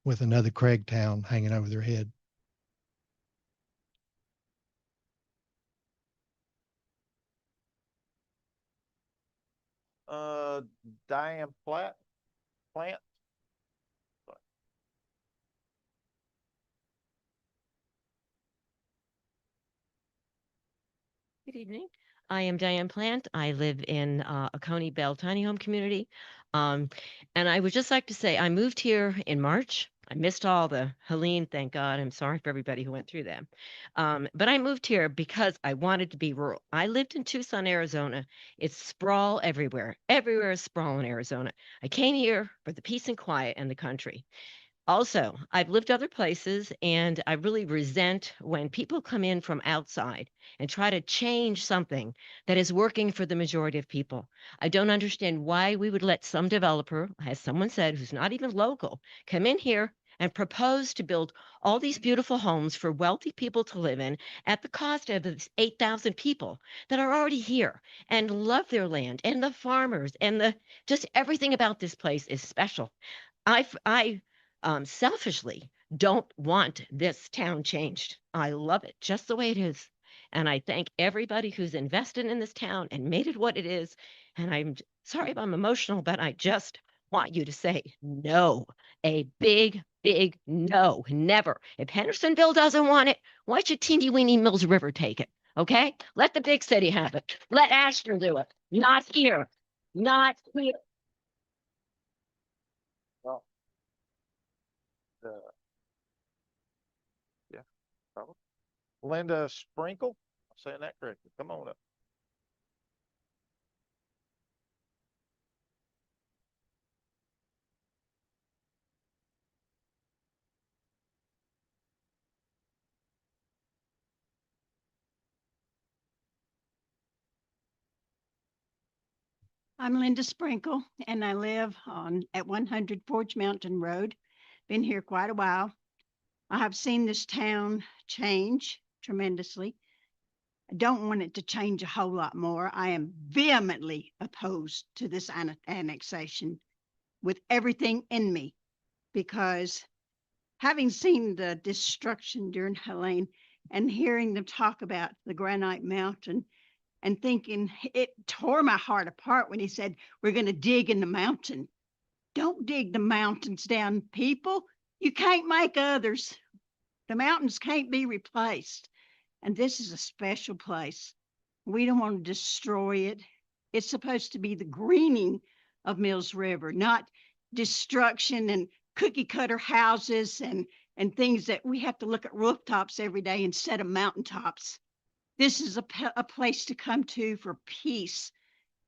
with another Craigtown hanging over their head? Diane Plant. Good evening. I am Diane Plant. I live in Oconee Bell tiny home community. And I would just like to say I moved here in March. I missed all the Helene, thank God. I'm sorry for everybody who went through that. But I moved here because I wanted to be rural. I lived in Tucson, Arizona. It's sprawl everywhere. Everywhere is sprawl in Arizona. I came here for the peace and quiet and the country. Also, I've lived other places and I really resent when people come in from outside and try to change something that is working for the majority of people. I don't understand why we would let some developer, as someone said, who's not even local, come in here and propose to build all these beautiful homes for wealthy people to live in at the cost of the 8,000 people that are already here and love their land and the farmers and the just everything about this place is special. I selfishly don't want this town changed. I love it just the way it is. And I thank everybody who's invested in this town and made it what it is. And I'm sorry if I'm emotional, but I just want you to say no, a big, big no, never. If Hendersonville doesn't want it, why should teeny weeny Mills River take it? Okay? Let the big city have it. Let Ashton do it. Not here. Not here. Well, yeah, probably. Linda Sprinkle, I'm saying that correctly. Come on up. I'm Linda Sprinkle, and I live at 100 Forge Mountain Road. Been here quite a while. I have seen this town change tremendously. I don't want it to change a whole lot more. I am vehemently opposed to this annexation with everything in me, because having seen the destruction during Helene and hearing them talk about the Granite Mountain and thinking, it tore my heart apart when he said, we're going to dig in the mountain. Don't dig the mountains down, people. You can't make others. The mountains can't be replaced. And this is a special place. We don't want to destroy it. It's supposed to be the greening of Mills River, not destruction and cookie cutter houses and things that we have to look at rooftops every day instead of mountaintops. This is a place to come to for peace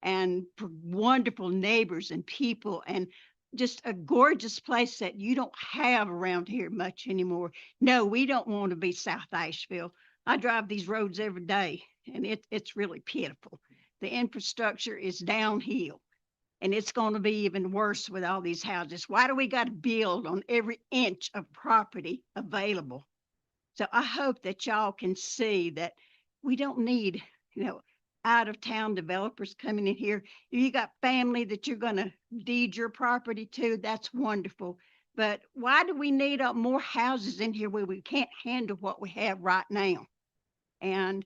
and for wonderful neighbors and people, and just a gorgeous place that you don't have around here much anymore. No, we don't want to be South Asheville. I drive these roads every day and it's really pitiful. The infrastructure is downhill and it's going to be even worse with all these houses. Why do we got to build on every inch of property available? So I hope that y'all can see that we don't need, out of town developers coming in here. If you got family that you're going to deed your property to, that's wonderful. But why do we need more houses in here where we can't handle what we have right now? And,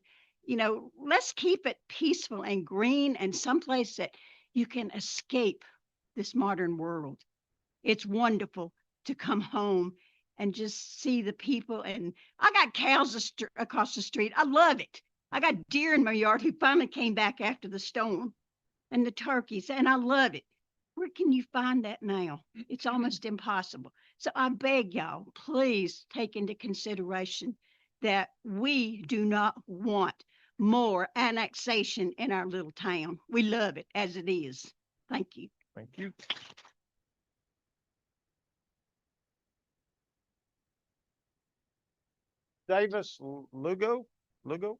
let's keep it peaceful and green and someplace that you can escape this modern world. It's wonderful to come home and just see the people. And I got cows across the street. I love it. I got deer in my yard who finally came back after the storm, and the turkeys, and I love it. Where can you find that now? It's almost impossible. So I beg y'all, please take into consideration that we do not want more annexation in our little town. We love it as it is. Thank you. Thank you. Davis Lugo? Lugo?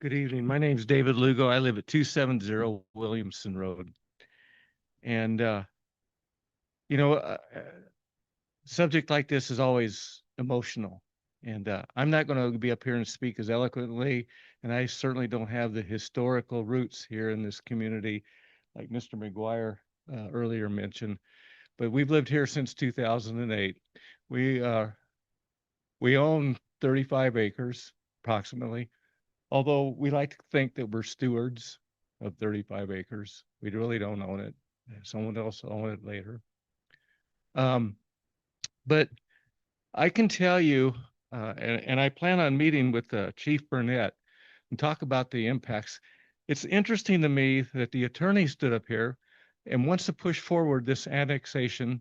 Good evening. My name is David Lugo. I live at 270 Williamson Road. And, subject like this is always emotional. And I'm not going to be up here and speak as eloquently, and I certainly don't have the historical roots here in this community like Mr. McGuire earlier mentioned. But we've lived here since 2008. We own 35 acres approximately. Although we like to think that we're stewards of 35 acres, we really don't own it. Someone else will own it later. But I can tell you, and I plan on meeting with Chief Burnett and talk about the impacts. It's interesting to me that the attorney stood up here and wants to push forward this annexation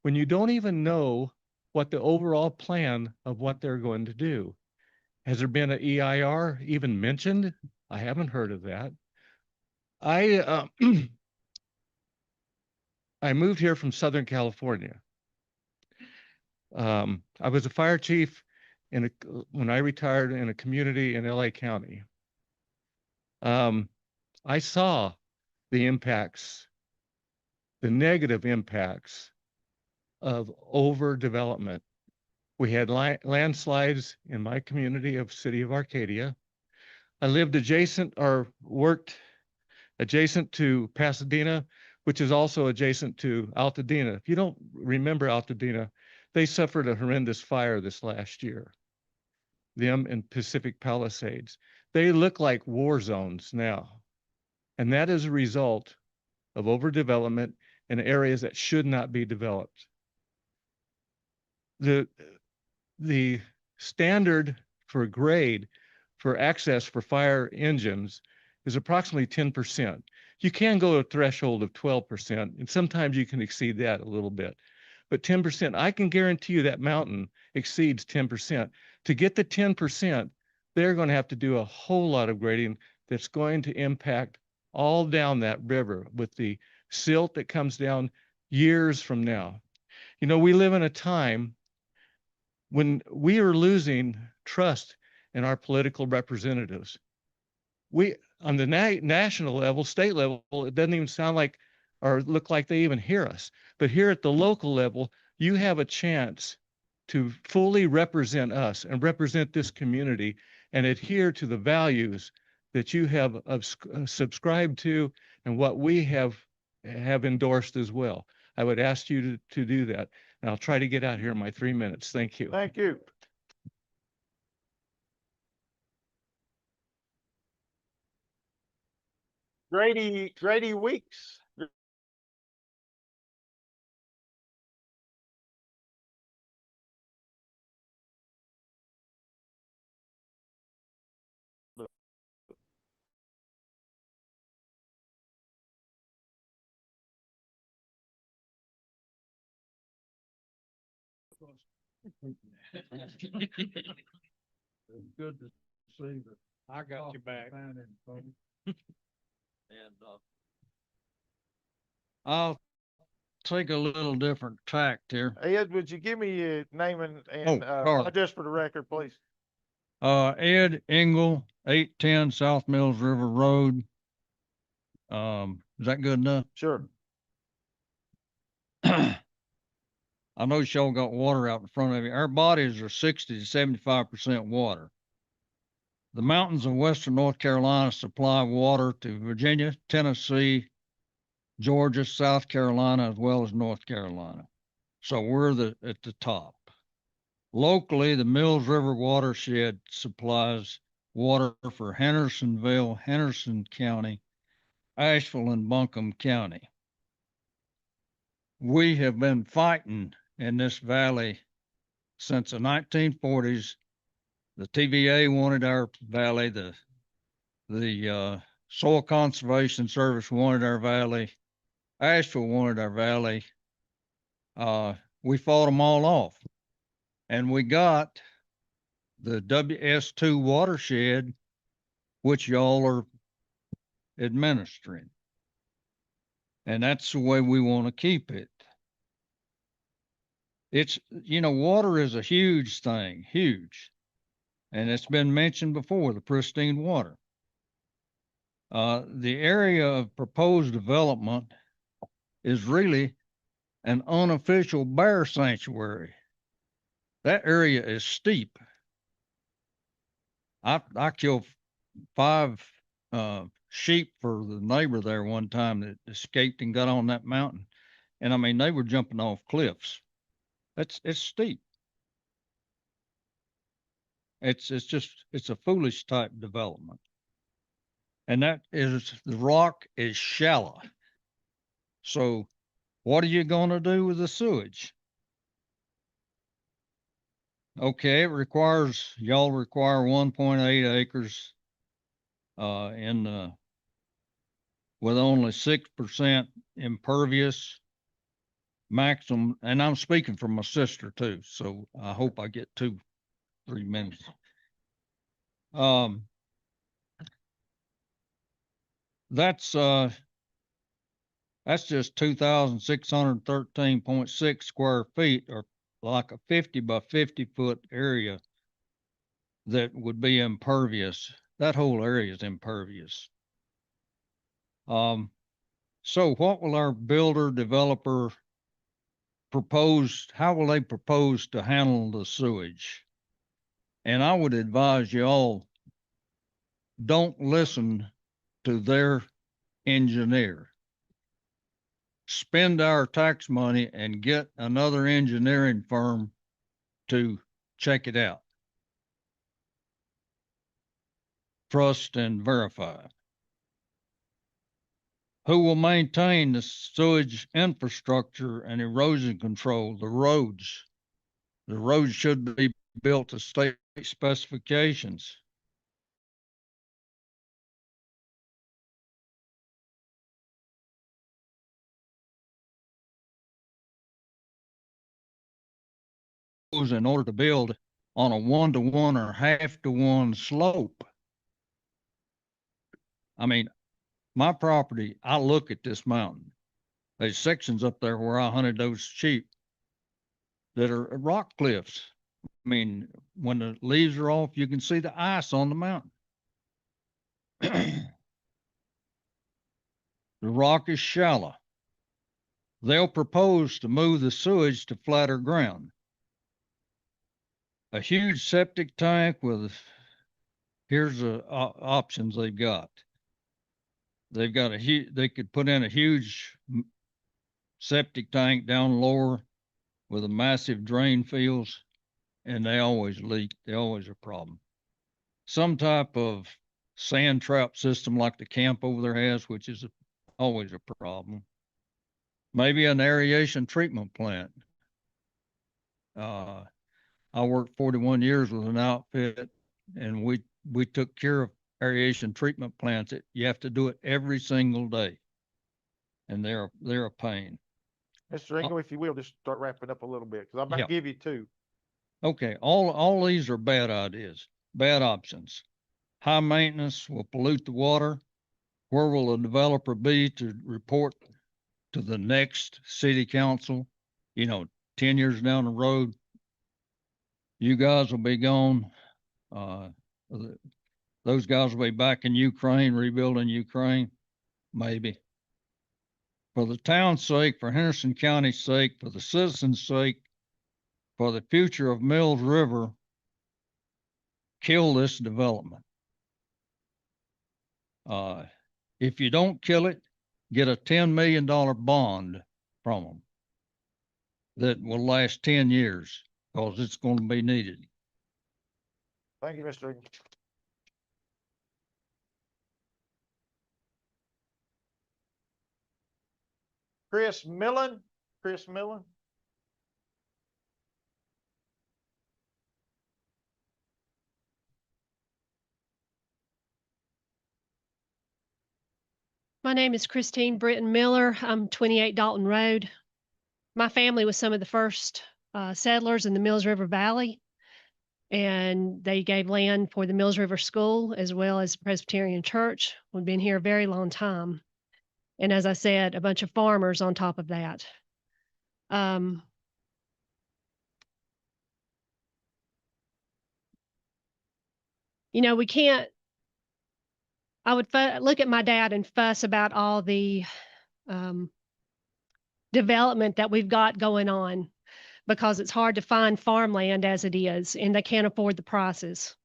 when you don't even know what the overall plan of what they're going to do. Has there been an EIR even mentioned? I haven't heard of that. I moved here from Southern California. I was a fire chief when I retired in a community in LA County. I saw the impacts, the negative impacts of overdevelopment. We had landslides in my community of City of Arcadia. I lived adjacent or worked adjacent to Pasadena, which is also adjacent to Altadena. If you don't remember Altadena, they suffered a horrendous fire this last year. Them and Pacific Palisades. They look like war zones now. And that is a result of overdevelopment in areas that should not be developed. The standard for grade for access for fire engines is approximately 10%. You can go to a threshold of 12%, and sometimes you can exceed that a little bit. But 10%, I can guarantee you that mountain exceeds 10%. To get the 10%, they're going to have to do a whole lot of grading that's going to impact all down that river with the silt that comes down years from now. You know, we live in a time when we are losing trust in our political representatives. We, on the national level, state level, it doesn't even sound like or look like they even hear us. But here at the local level, you have a chance to fully represent us and represent this community and adhere to the values that you have subscribed to and what we have endorsed as well. I would ask you to do that. And I'll try to get out here in my 3 minutes. Thank you. Thank you. Grady Weeks. Good to see that. I got you back. And I'll take a little different tact here. Ed, would you give me your name and Carl. just for the record, please? Ed Engel, 810 South Mills River Road. Is that good enough? Sure. I know y'all got water out in front of you. Our bodies are 60 to 75% water. The mountains of western North Carolina supply water to Virginia, Tennessee, Georgia, South Carolina, as well as North Carolina. So we're at the top. Locally, the Mills River watershed supplies water for Hendersonville, Henderson County, Asheville, and Buncombe County. we have been fighting in this valley since the 1940s. The TVA wanted our valley, the Soil Conservation Service wanted our valley, Asheville wanted our valley. We fought them all off, and we got the WS2 watershed, which y'all are administering. And that's the way we want to keep it. It's, water is a huge thing, huge. And it's been mentioned before, the pristine water. The area of proposed development is really an unofficial bear sanctuary. That area is steep. I killed 5 sheep for the neighbor there one time that escaped and got on that mountain. And I mean, they were jumping off cliffs. It's steep. It's a foolish type development. And the rock is shallow. So what are you going to do with the sewage? Okay, y'all require 1.8 acres with only 6% impervious maximum. And I'm speaking for my sister too, so I hope I get 2-3 minutes. That's just 2,613.6 square feet, or like a 50 by 50 foot area that would be impervious. That whole area is impervious. So what will our builder developer propose? How will they propose to handle the sewage? And I would advise you all, don't listen to their engineer. Spend our tax money and get another engineering firm to check it out. Trust and verify. Who will maintain the sewage infrastructure and erosion control? The roads. The roads should be built to state specifications. In order to build on a 1-to-1 or half-to-1 slope. I mean, my property, I look at this mountain. There's sections up there where I hunted those sheep that are rock cliffs. I mean, when the leaves are off, you can see the ice on the mountain. The rock is shallow. They'll propose to move the sewage to flatter ground. A huge septic tank here's the options they've got. They've got they could put in a huge septic tank down lower with a massive drain fields, and they always leak. They always a problem. Some type of sand trap system like the camp over there has, which is always a problem. Maybe an aeration treatment plant. I worked 41 years with an outfit, and we took care of aeration treatment plants. You have to do it every single day, and they're a pain. Mr. Ringo, if you will, just start wrapping up a little bit, because I'm about Yeah. to give you 2. Okay, all these are bad ideas, bad options. High maintenance will pollute the water. Where will the developer be to report to the next city council? 10 years down the road, you guys will be gone. Those guys will be back in Ukraine, rebuilding Ukraine, maybe. For the town's sake, for Henderson County's sake, for the citizens' sake, for the future of Mills River, kill this development. If you don't kill it, get a $10 million bond from them that will last 10 years, because it's going to be needed. Thank you, Mr. Ringo. Chris Millen. Chris Millen. My name is Christine Britton Miller. I'm 28 Dalton Road. My family was some of the first settlers in the Mills River Valley, and they gave land for the Mills River School as well as the Presbyterian Church. We've been here a very long time. And as I said, a bunch of farmers on top of that. You know, we can't, I would look at my dad and fuss about all the development that we've got going on because it's hard to find farmland as it is, and they can't afford the prices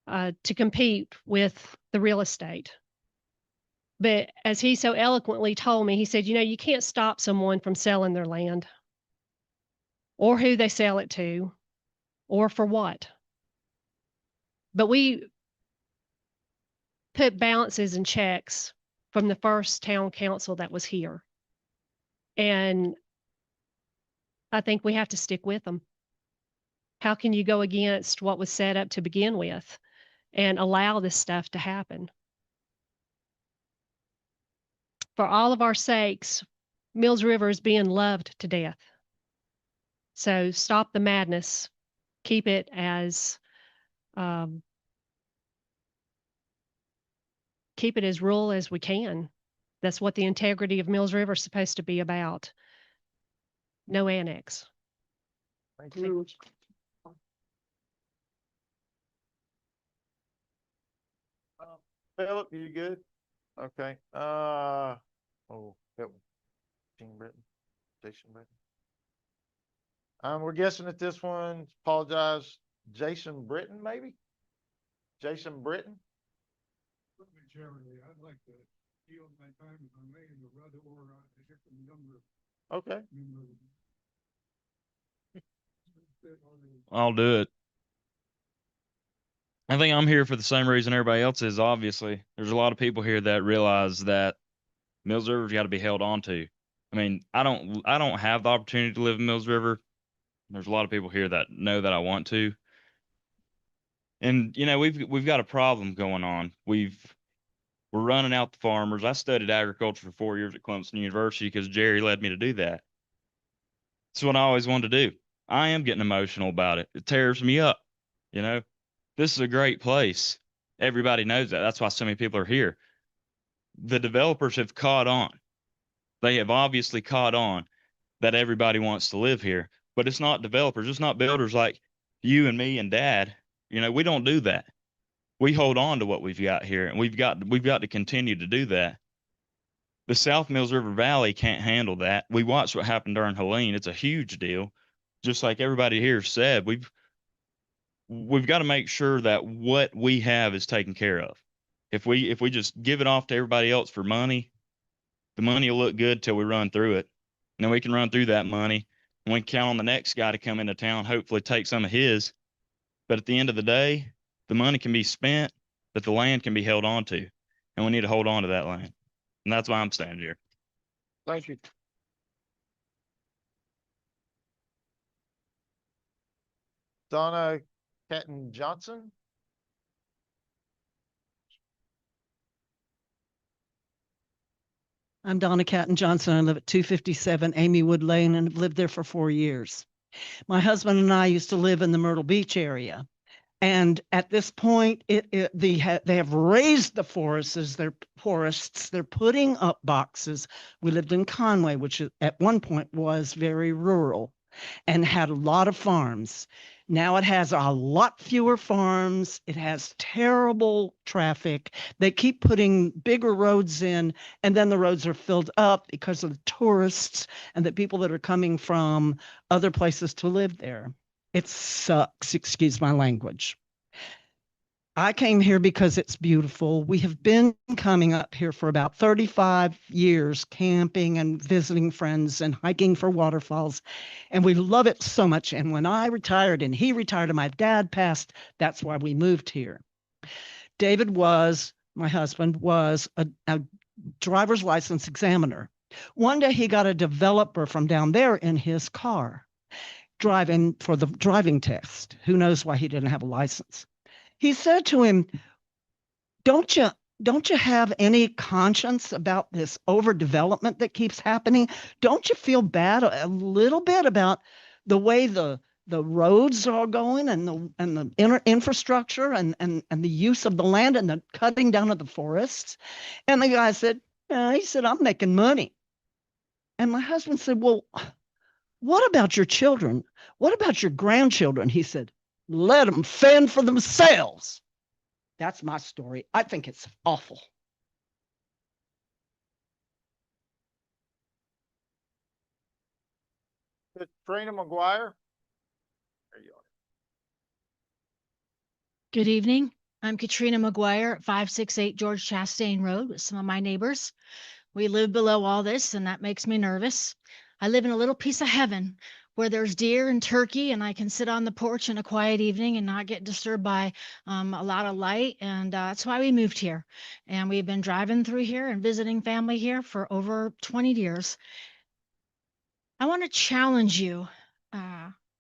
to compete with the real estate. But as he so eloquently told me, he said, you know, you can't stop someone from selling their land or who they sell it to or for what. But we put balances and checks from the first town council that was here. And I think we have to stick with them. How can you go against what was set up to begin with and allow this stuff to happen? For all of our sakes, Mills River is being loved to death. So stop the madness. Keep it as rural as we can. That's what the integrity of Mills River is supposed to be about. No annex. Thank you. Philip, you good? Okay. Jason Britton. We're guessing at this one, apologize, Jason Britton, maybe? Jason Britton? I'd like to yield my time if I may, and rather or a different number. Okay. I'll do it. I think I'm here for the same reason everybody else is, obviously. There's a lot of people here that realize that Mills River's got to be held on to. I mean, I don't have the opportunity to live in Mills River. There's a lot of people here that know that I want to. And you know, we've got a problem going on. We're running out the farmers. I studied agriculture for 4 years at Clemson University because Jerry led me to do that. It's what I always wanted to do. I am getting emotional about it. It tears me up. You know, this is a great place. Everybody knows that. That's why so many people are here. The developers have caught on. They have obviously caught on that everybody wants to live here, but it's not developers. It's not builders like you and me and Dad. You know, we don't do that. We hold on to what we've got here, and we've got to continue to do that. The South Mills River Valley can't handle that. We watched what happened during Helene. It's a huge deal. Just like everybody here said, we've got to make sure that what we have is taken care of. If we just give it off to everybody else for money, the money will look good till we run through it. And then we can run through that money, and we can count on the next guy to come into town, hopefully take some of his. But at the end of the day, the money can be spent, but the land can be held on to. And we need to hold on to that land. And that's why I'm standing here. Thank you. Donna Catton Johnson. I'm Donna Catton Johnson. I live at 257 Amy Wood Lane and have lived there for 4 years. My husband and I used to live in the Myrtle Beach area. And at this point, they have raised the forests. They're putting up boxes. We lived in Conway, which at one point was very rural and had a lot of farms. Now it has a lot fewer farms. It has terrible traffic. They keep putting bigger roads in, and then the roads are filled up because of the tourists and the people that are coming from other places to live there. It sucks, excuse my language. I came here because it's beautiful. We have been coming up here for about 35 years, camping and visiting friends and hiking for waterfalls. And we love it so much. And when I retired and he retired and my dad passed, that's why we moved here. David my husband was a driver's license examiner. One day he got a developer from down there in his car driving for the driving test. Who knows why he didn't have a license? He said to him, don't you have any conscience about this overdevelopment that keeps happening? Don't you feel bad a little bit about the way the roads are going and the infrastructure and the use of the land and the cutting down of the forests? And the guy said, yeah, he said, I'm making money. And my husband said, well, what about your children? What about your grandchildren? He said, let them fend for themselves. That's my story. I think it's awful. Katrina McGuire. There you are. Good evening. I'm Katrina McGuire at 568 George Chastain Road with some of my neighbors. We live below all this, and that makes me nervous. I live in a little piece of heaven where there's deer and turkey, and I can sit on the porch in a quiet evening and not get disturbed by a lot of light. And that's why we moved here. And we've been driving through here and visiting family here for over 20 years. I want to challenge you.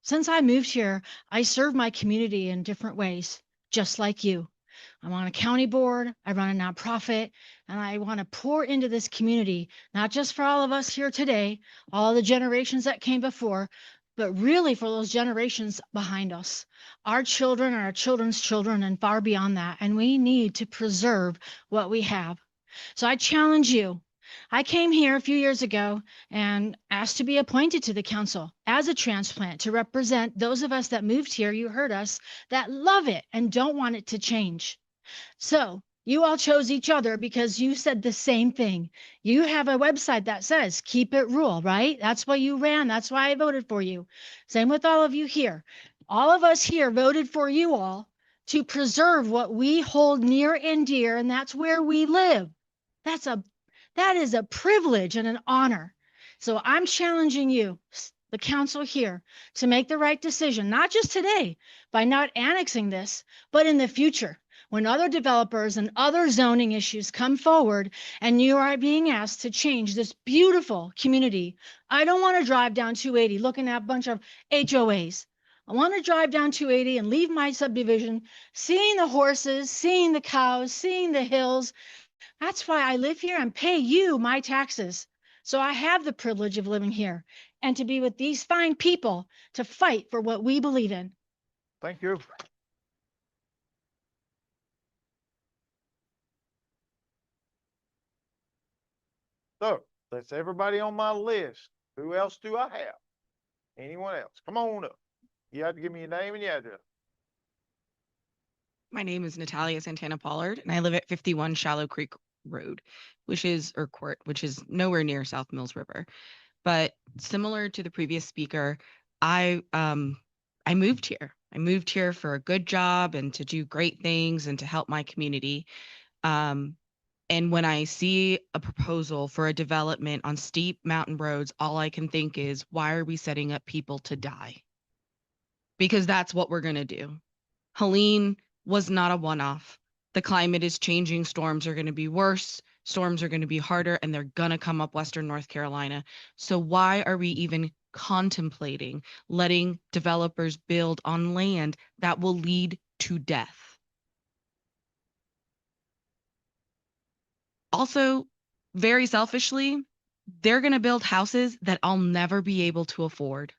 Since I moved here, I serve my community in different ways, just like you. I'm on a county board, I run a nonprofit, and I want to pour into this community, not just for all of us here today, all the generations that came before, but really for those generations behind us, our children and our children's children, and far beyond that. And we need to preserve what we have. So I challenge you. I came here a few years ago and asked to be appointed to the council as a transplant to represent those of us that moved here, you heard us, that love it and don't want it to change. So you all chose each other because you said the same thing. You have a website that says keep it rural, right? That's why you ran. That's why I voted for you. Same with all of you here. All of us here voted for you all to preserve what we hold near and dear, and that's where we live. That is a privilege and an honor. So I'm challenging you, the council here, to make the right decision, not just today by not annexing this, but in the future when other developers and other zoning issues come forward and you are being asked to change this beautiful community. I don't want to drive down 280 looking at a bunch of HOAs. I want to drive down 280 and leave my subdivision, seeing the horses, seeing the cows, seeing the hills. That's why I live here and pay you my taxes. So I have the privilege of living here and to be with these fine people to fight for what we believe in. Thank you. So that's everybody on my list. Who else do I have? Anyone else? Come on up. You have to give me your name and your address. My name is Natalia Santana Pollard, and I live at 51 Shallow Creek Road, Court, which is nowhere near South Mills River. But similar to the previous speaker, I moved here. I moved here for a good job and to do great things and to help my community. And when I see a proposal for a development on steep mountain roads, all I can think is, why are we setting up people to die? Because that's what we're going to do. Helene was not a one-off. The climate is changing. Storms are going to be worse. Storms are going to be harder, and they're going to come up Western North Carolina. So why are we even contemplating letting developers build on land that will lead to death? Also, very selfishly, they're going to build houses that I'll never be able to afford.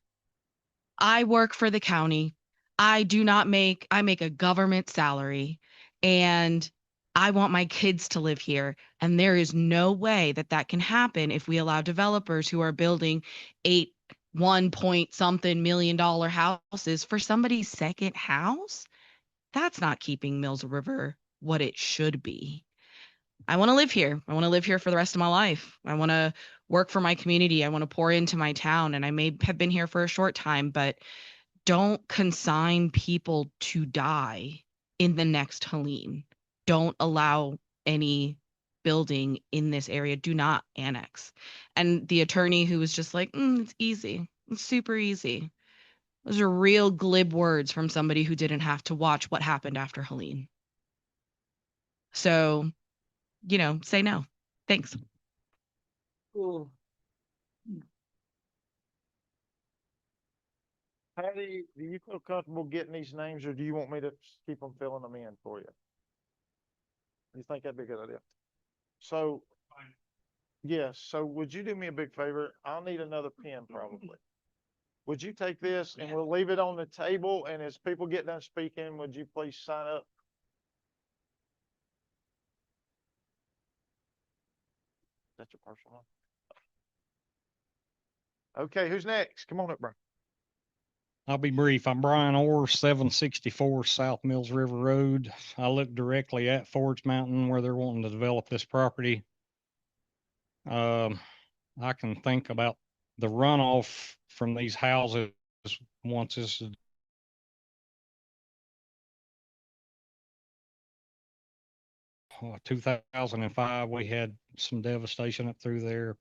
I work for the county. I make a government salary, and I want my kids to live here. And there is no way that that can happen if we allow developers who are building 1-point-something million dollar houses for somebody's second house. That's not keeping Mills River what it should be. I want to live here. I want to live here for the rest of my life. I want to work for my community. I want to pour into my town. And I may have been here for a short time, but don't consign people to die in the next Helene. Don't allow any building in this area. Do not annex. And the attorney who was just like, it's easy. It's super easy. Those are real glib words from somebody who didn't have to watch what happened after Helene. So, say no. Thanks. Cool. Patty, do you feel comfortable getting these names, or do you want me to keep them filling them in for you? You think that'd be a good idea? So, yes, so would you do me a big favor? I'll need another pen probably. Would you take this and we'll leave it on the table, and as people get done speaking, would you please sign up? That's your personal one. Okay, who's next? Come on up, bro. I'll be brief. I'm Brian Orr, 764 South Mills River Road. I look directly at Forge Mountain where they're wanting to develop this property. I can think about the runoff from these houses once this is 2005, we had some devastation up through there.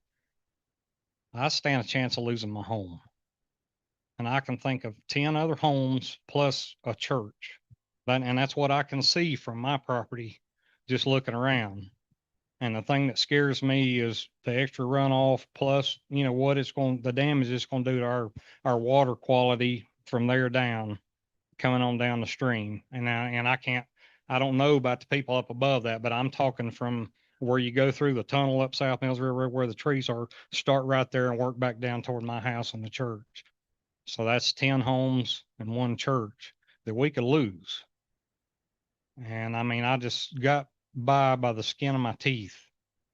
I stand a chance of losing my home. And I can think of 10 other homes plus a church. And that's what I can see from my property, just looking around. And the thing that scares me is the extra runoff plus, what the damage it's going to do to our water quality from there down, coming on down the stream. And I don't know about the people up above that, but I'm talking from where you go through the tunnel up South Mills River where the trees are, start right there and work back down toward my house and the church. So that's 10 homes and one church that we could lose. And I mean, I just got by the skin of my teeth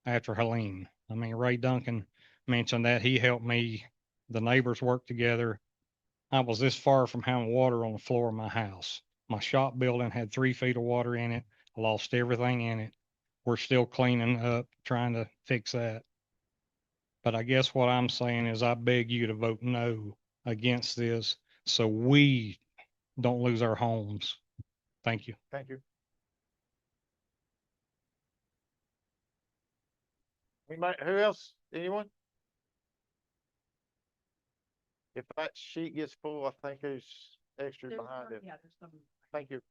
after Helene. I mean, Ray Duncan mentioned that he helped me. The neighbors worked together. I was this far from having water on the floor of my house. My shop building had 3 feet of water in it. I lost everything in it. We're still cleaning up, trying to fix that. But I guess what I'm saying is I beg you to vote no against this so we don't lose our homes. Thank you. Thank you. Who else? Anyone? If that sheet gets full, I think there's extra behind it. Yeah, there's some. Thank you.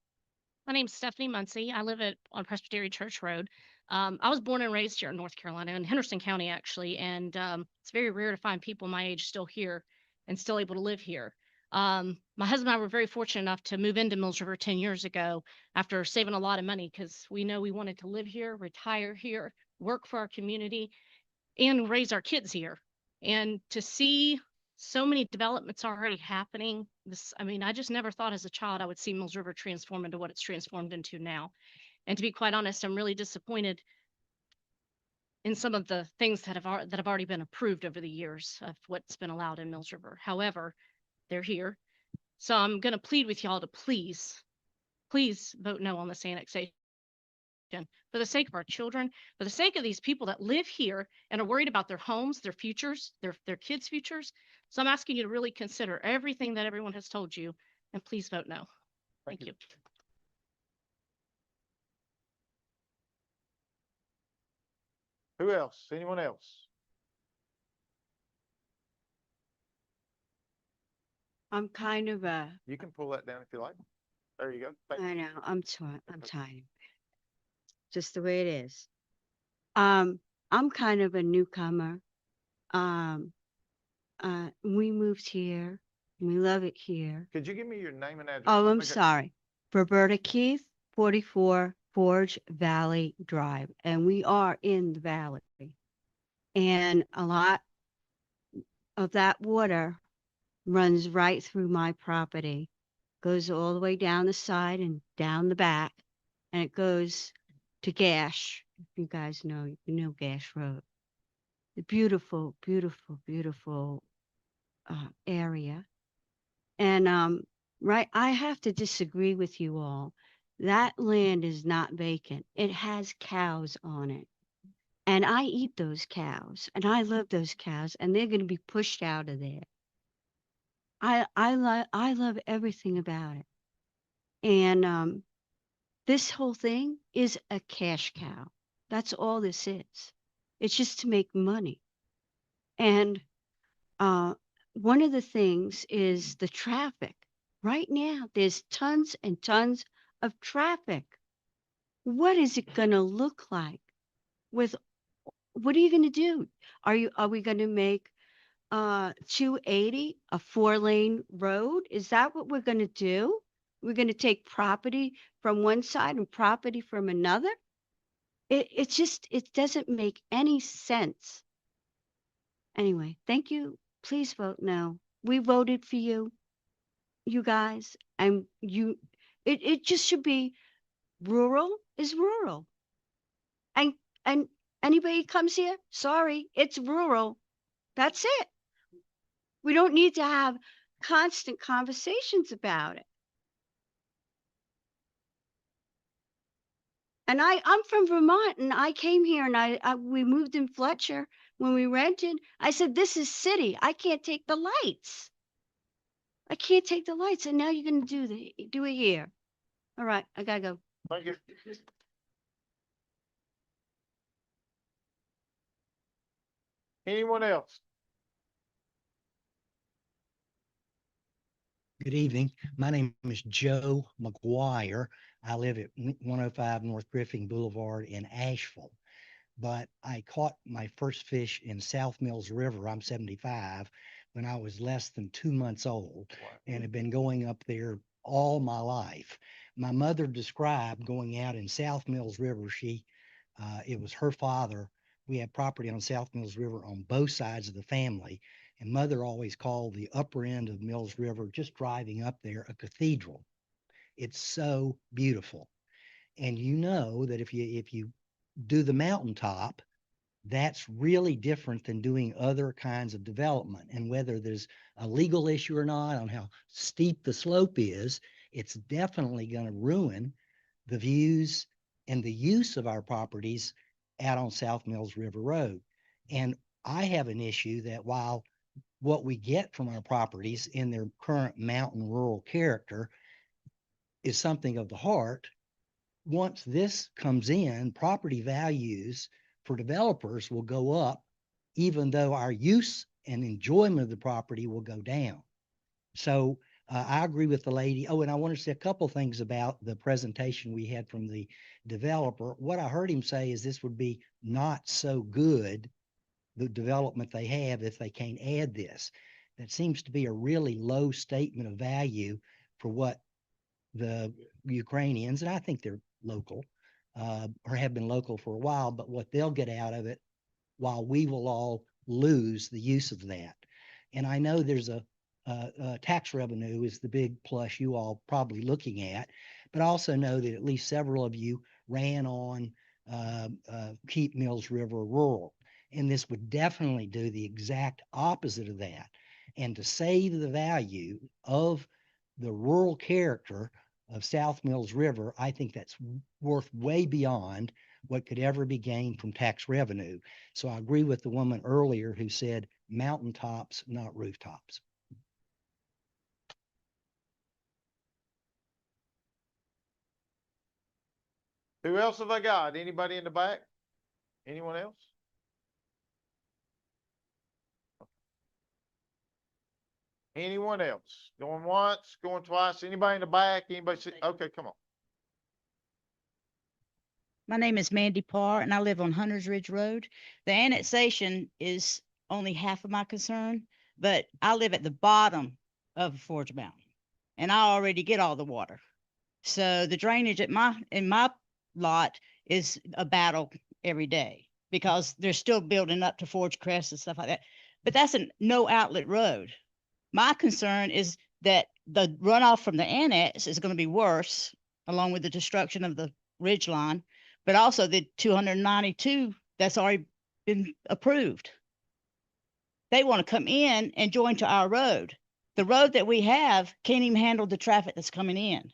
My name's Stephanie Muncie. I live on Presbyterian Church Road. I was born and raised here in North Carolina, in Henderson County, actually. And it's very rare to find people my age still here and still able to live here. My husband and I were very fortunate enough to move into Mills River 10 years ago after saving a lot of money because we know we wanted to live here, retire here, work for our community, and raise our kids here. And to see so many developments already happening. I just never thought as a child I would see Mills River transform into what it's transformed into now. And to be quite honest, I'm really disappointed in some of the things that have already been approved over the years of what's been allowed in Mills River. However, they're here. So I'm going to plead with y'all to please vote no on this annexation. For the sake of our children, for the sake of these people that live here and are worried about their homes, their futures, their kids' futures. So I'm asking you to really consider everything that everyone has told you, and please vote no. Thank you. Who else? Anyone else? I'm kind of a. You can pull that down if you like. There you go. I know. I'm tiny. Just the way it is. I'm kind of a newcomer. We moved here. We love it here. Could you give me your name and address? Oh, I'm sorry. Roberta Keith, 44 Forge Valley Drive. And we are in the valley. And a lot of that water runs right through my property, goes all the way down the side and down the back, and it goes to Gash. If you guys know, you know Gash Road. The beautiful, beautiful, beautiful area. And right, I have to disagree with you all. That land is not vacant. It has cows on it. And I eat those cows, and I love those cows, and they're going to be pushed out of there. I love everything about it. And this whole thing is a cash cow. That's all this is. It's just to make money. And one of the things is the traffic. Right now, there's tons and tons of traffic. What is it going to look like? What are you going to do? Are we going to make 280 a 4-lane road? Is that what we're going to do? We're going to take property from one side and property from another? It doesn't make any sense. Anyway, thank you. Please vote no. We voted for you, you guys, and it just should be rural is rural. And anybody comes here, sorry, it's rural. That's it. We don't need to have constant conversations about it. And I'm from Vermont, and I came here and we moved in Fletcher when we rented. I said, this is city. I can't take the lights. I can't take the lights. And now you're going to do it here. All right, I gotta go. Thank you. Anyone else? Good evening. My name is Joe McGuire. I live at 105 North Griffin Boulevard in Asheville. But I caught my first fish in South Mills River. I'm 75 when I was less than 2 months old and have been going up there all my life. My mother described going out in South Mills River. It was her father. We had property on South Mills River on both sides of the family. And mother always called the upper end of Mills River, just driving up there, a cathedral. It's so beautiful. And you know that if you do the mountaintop, that's really different than doing other kinds of development. And whether there's a legal issue or not on how steep the slope is, it's definitely going to ruin the views and the use of our properties out on South Mills River Road. And I have an issue that while what we get from our properties in their current mountain rural character is something of the heart, once this comes in, property values for developers will go up, even though our use and enjoyment of the property will go down. So I agree with the lady. Oh, and I want to say a couple things about the presentation we had from the developer. What I heard him say is this would be not so good, the development they have, if they can't add this. That seems to be a really low statement of value for what the Ukrainians, and I think they're local, or have been local for a while, but what they'll get out of it, while we will all lose the use of that. And I know there's a tax revenue is the big plus you all probably looking at, but I also know that at least several of you ran on Keep Mills River Rural. And this would definitely do the exact opposite of that. And to save the value of the rural character of South Mills River, I think that's worth way beyond what could ever be gained from tax revenue. So I agree with the woman earlier who said mountaintops, not rooftops. Who else have I got? Anybody in the back? Anyone else? Anyone else? Going once, going twice? Anybody in the back? Anybody see? Okay, come on. My name is Mandy Parr, and I live on Hunters Ridge Road. The annexation is only half of my concern, but I live at the bottom of Forge Mountain, and I already get all the water. So the drainage in my lot is a battle every day because they're still building up to Forge Crest and stuff like that. But that's a no outlet road. My concern is that the runoff from the annex is going to be worse, along with the destruction of the ridge line, but also the 292 that's already been approved. They want to come in and join to our road. The road that we have can't even handle the traffic that's coming in.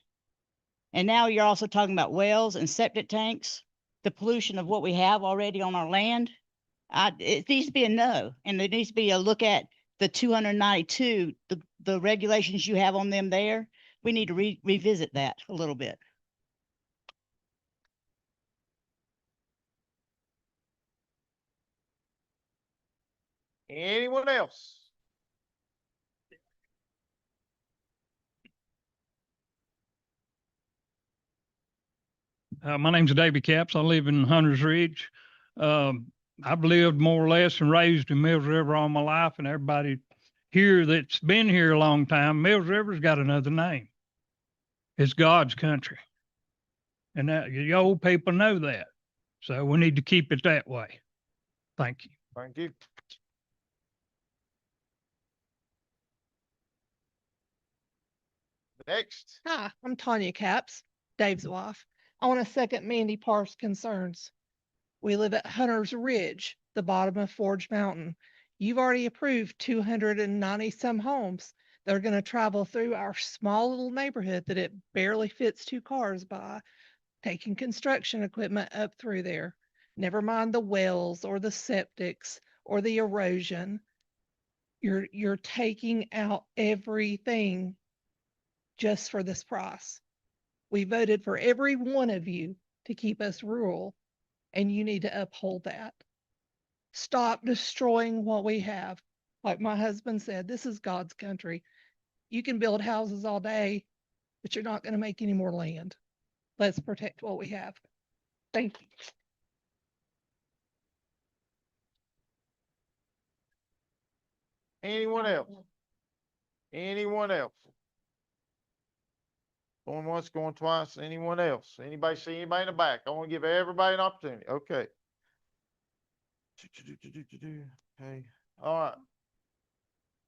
And now you're also talking about wells and septic tanks, the pollution of what we have already on our land. It needs to be a no, and there needs to be a look at the 292, the regulations you have on them there. We need to revisit that a little bit. Anyone else? My name's David Capps. I live in Hunters Ridge. I've lived more or less and raised in Mills River all my life, and everybody here that's been here a long time, Mills River's got another name. It's God's country. And that, you old people know that. So we need to keep it that way. Thank you. Thank you. Next. Hi, I'm Tanya Capps, Dave's wife. I want to second Mandy Parr's concerns. We live at Hunter's Ridge, the bottom of Forge Mountain. You've already approved 290 some homes that are going to travel through our small little neighborhood that it barely fits 2 cars by, taking construction equipment up through there. Never mind the wells or the septics or the erosion. You're taking out everything just for this price. We voted for every one of you to keep us rural, and you need to uphold that. Stop destroying what we have. Like my husband said, this is God's country. You can build houses all day, but you're not going to make any more land. Let's protect what we have. Thank you. Anyone else? Anyone else? Going once, going twice. Anyone else? Anybody see anybody in the back? I want to give everybody an opportunity. Okay. Okay. All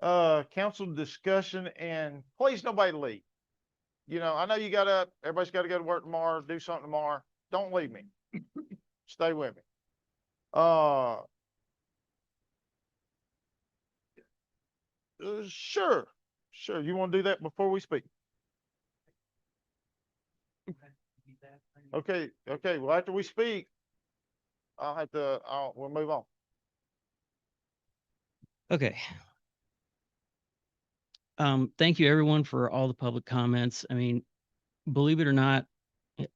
right. Council discussion, and please nobody leave. You know, I know you got up, everybody's got to go to work tomorrow, do something tomorrow. Don't leave me. Stay with me. Sure. Sure. You want to do that before we speak? Okay. Okay. Well, after we speak, we'll move on. Okay. Thank you everyone for all the public comments. I mean, believe it or not,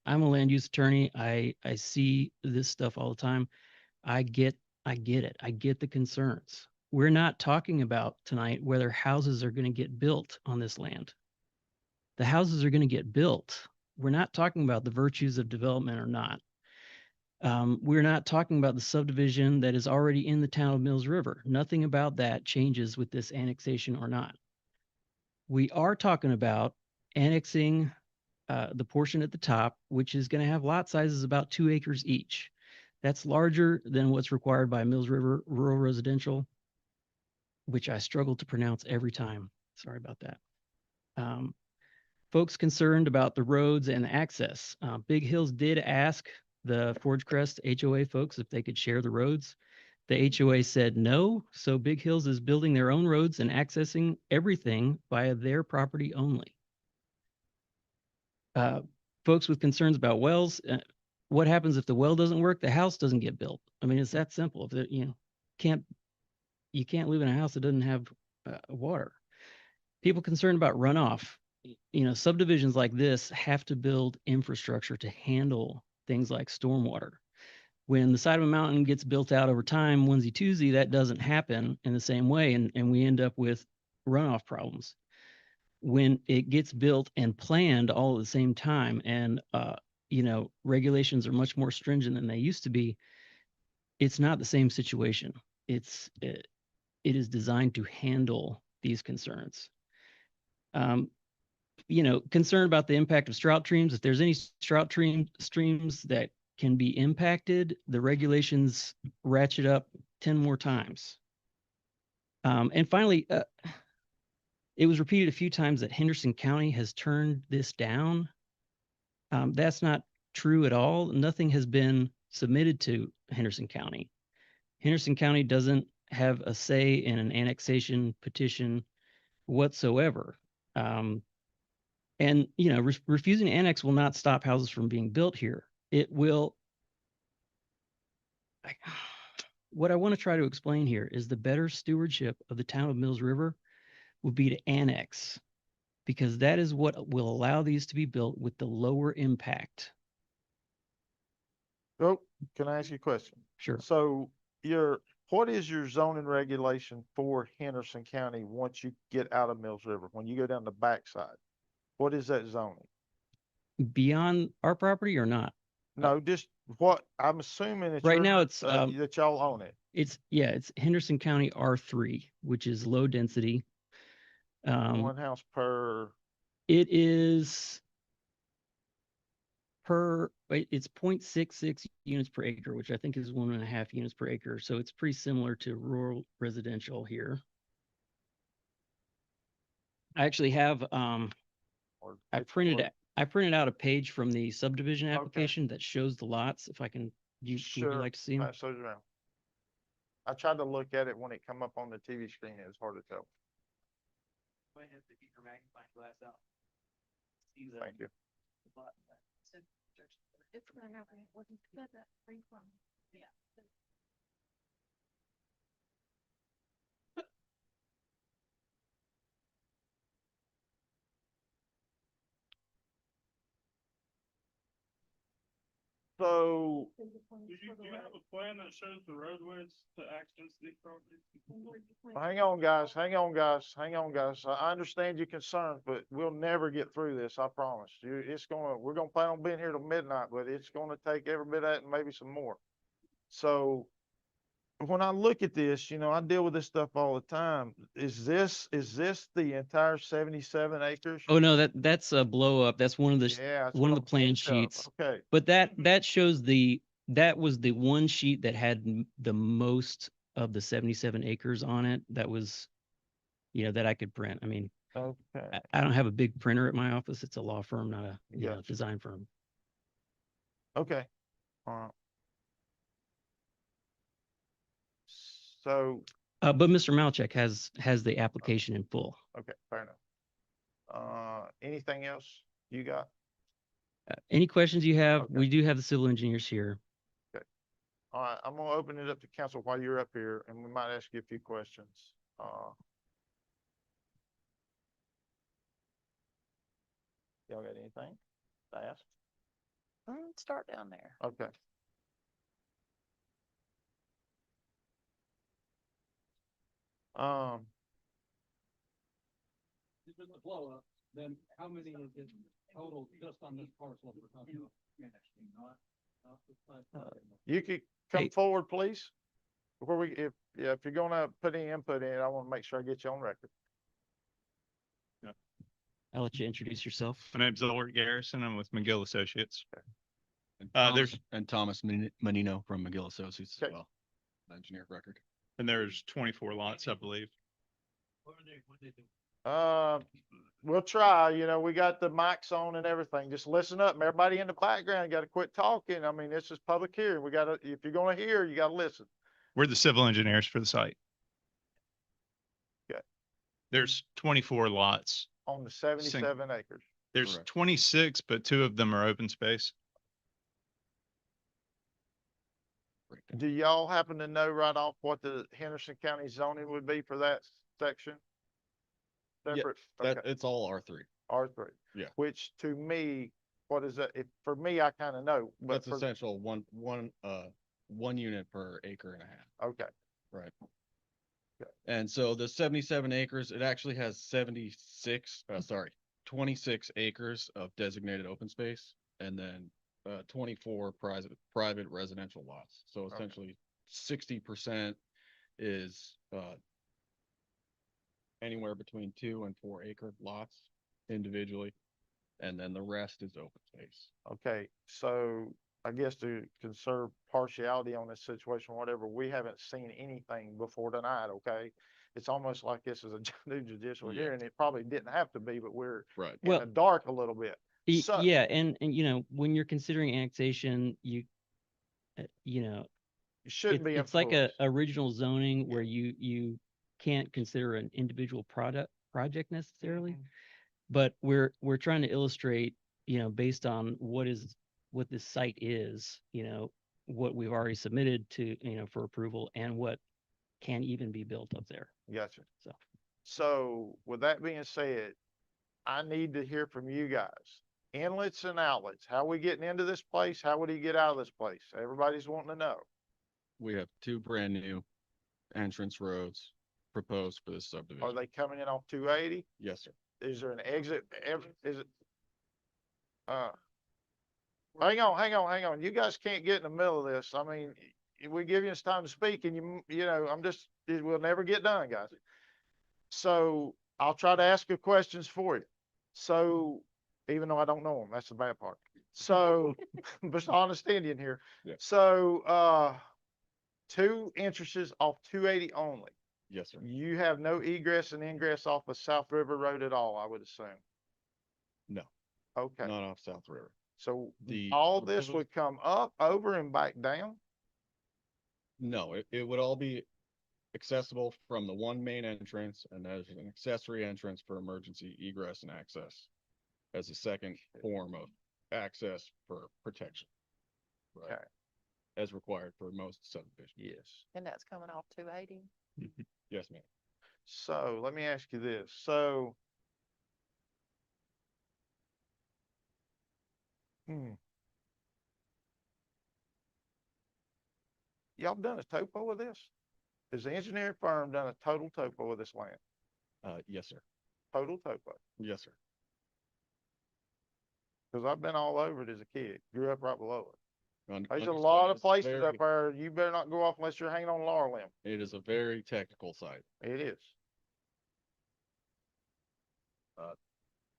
I'm a land use attorney. I see this stuff all the time. I get it. I get the concerns. We're not talking about tonight whether houses are going to get built on this land. The houses are going to get built. We're not talking about the virtues of development or not. We're not talking about the subdivision that is already in the town of Mills River. Nothing about that changes with this annexation or not. We are talking about annexing the portion at the top, which is going to have lot sizes about 2 acres each. That's larger than what's required by Mills River Rural Residential, which I struggle to pronounce every time. Sorry about that. Folks concerned about the roads and access. Big Hills did ask the Forge Crest HOA folks if they could share the roads. The HOA said no, so Big Hills is building their own roads and accessing everything via their property only. Folks with concerns about wells, what happens if the well doesn't work? The house doesn't get built. I mean, it's that simple. If it, you can't live in a house that doesn't have water. People concerned about runoff. Subdivisions like this have to build infrastructure to handle things like stormwater. When the side of a mountain gets built out over time, onesie twosie, that doesn't happen in the same way, and we end up with runoff problems. When it gets built and planned all at the same time, and regulations are much more stringent than they used to be, it's not the same situation. It is designed to handle these concerns. Concerned about the impact of trout streams. If there's any trout streams that can be impacted, the regulations ratchet up 10 more times. And finally, it was repeated a few times that Henderson County has turned this down. That's not true at all. Nothing has been submitted to Henderson County. Henderson County doesn't have a say in an annexation petition whatsoever. And refusing to annex will not stop houses from being built here. It will. What I want to try to explain here is the better stewardship of the town of Mills River would be to annex, because that is what will allow these to be built with the lower impact. Oh, can I ask you a question? Sure. So what is your zoning regulation for Henderson County once you get out of Mills River? When you go down the backside, what is that zoning? Beyond our property or not? No, just what, I'm assuming that Right you're, now it's that y'all own it. it's Henderson County R3, which is low density. One house per, It is it's 0.66 units per acre, which I think is 1.5 units per acre. So it's pretty similar to rural residential here. I actually have or I printed out a page from the subdivision application that shows the lots. If I can, would you like to see them? pass those around. I tried to look at it when it come up on the TV screen. It was hard to tell. Go ahead and get your magnifying glass out. Thank you. So, Do you have a plan that shows the roadways to access these properties? hang on, guys, hang on, guys, hang on, guys. I understand your concerns, but we'll never get through this, I promise you. We're gonna plan on being here till midnight, but it's gonna take every bit of that and maybe some more. So when I look at this, I deal with this stuff all the time. Is this the entire 77 acres? Oh no, that's a blow up. That's one of the Yeah, that's one what of the I'm plan thinking of. sheets. Okay. But that shows that was the one sheet that had the most of the 77 acres on it. That was, that I could print. I mean, Okay. I don't have a big printer at my office. It's a law firm, not a Gotcha. design firm. Okay. All right. So, But Mr. Malchek has the application in full. okay, fair enough. Anything else you got? Any questions you have? Okay. We do have the civil engineers here. Okay. All right, I'm gonna open it up to council while you're up here, and we might ask you a few questions. Y'all got anything to ask? Start down there. Okay. If it's a blow up, then how many is it total just on this parcel we're talking about? You could come forward, please. Before if you're gonna put any input in, I want to make sure I get you on record. I'll let you introduce yourself. My name's Ulrich Garrison. I'm with McGill Associates. And Thomas Menino from McGill Associates as well, engineer of record. And there's 24 lots, I believe. What do they do? We'll try. We got the mics on and everything. Just listen up. Everybody in the background got to quit talking. I mean, this is public hearing. If you're gonna hear, you got to listen. We're the civil engineers for the site. Okay. There's 24 lots. On the 77 acres. There's Correct. 26, but 2 of them are open space. Do y'all happen to know right off what the Henderson County zoning would be for that section? Separate? Yeah, it's all R3. R3. Yeah. Which to me, what is that? For me, I kind of know. But That's essential one unit per acre and a half. Okay. Right. Okay. And so the 77 acres, it actually has 26 acres of designated open space, and then 24 private residential lots. So essentially 60% is anywhere between 2 and 4 acre lots individually, and then the rest is open space. Okay, so I guess to conserve partiality on this situation, whatever, we haven't seen anything before tonight, okay? It's almost like this is a new judicial hearing. It probably didn't have to be, but we're in the dark a little bit. So, yeah, and when you're considering annexation, you shouldn't be it's like a influenced. original zoning where you can't consider an individual project necessarily, but we're trying to illustrate, based on what this site is, what we've already submitted to, for approval and what can even be built up there. Gotcha. So with that being said, I need to hear from you guys. Inlets and outlets. How are we getting into this place? How would he get out of this place? Everybody's wanting to know. We have 2 brand new entrance roads proposed for this subdivision. Are they coming in off 280? Yes, sir. Is there an exit? Is it? hang on. You guys can't get in the middle of this. I mean, we give you this time to speak and we'll never get done, guys. So I'll try to ask you questions for you. So even though I don't know them, that's the bad part. So just honest Indian here. Yeah. So, 2 entrances off 280 only. Yes, sir. You have no egress and ingress off of South River Road at all, I would assume. No, Okay. not off South River. So The all this proposed- would come up, over, and back down? No, it would all be accessible from the one main entrance, and there's an accessory entrance for emergency egress and access as a second form of access for protection. Right. Okay. As required for most subdivisions. Yes. And that's coming off 280. Yes, ma'am. So let me ask you this. So, y'all done a topo of this? Has the engineering firm done a total topo of this land? Yes, sir. Total topo? Yes, sir. Because I've been all over it as a kid, grew up right below it. There's a Understood. lot of It's places very- up there, you better not go off unless you're hanging on a laurel limb. It is a very technical site. It is.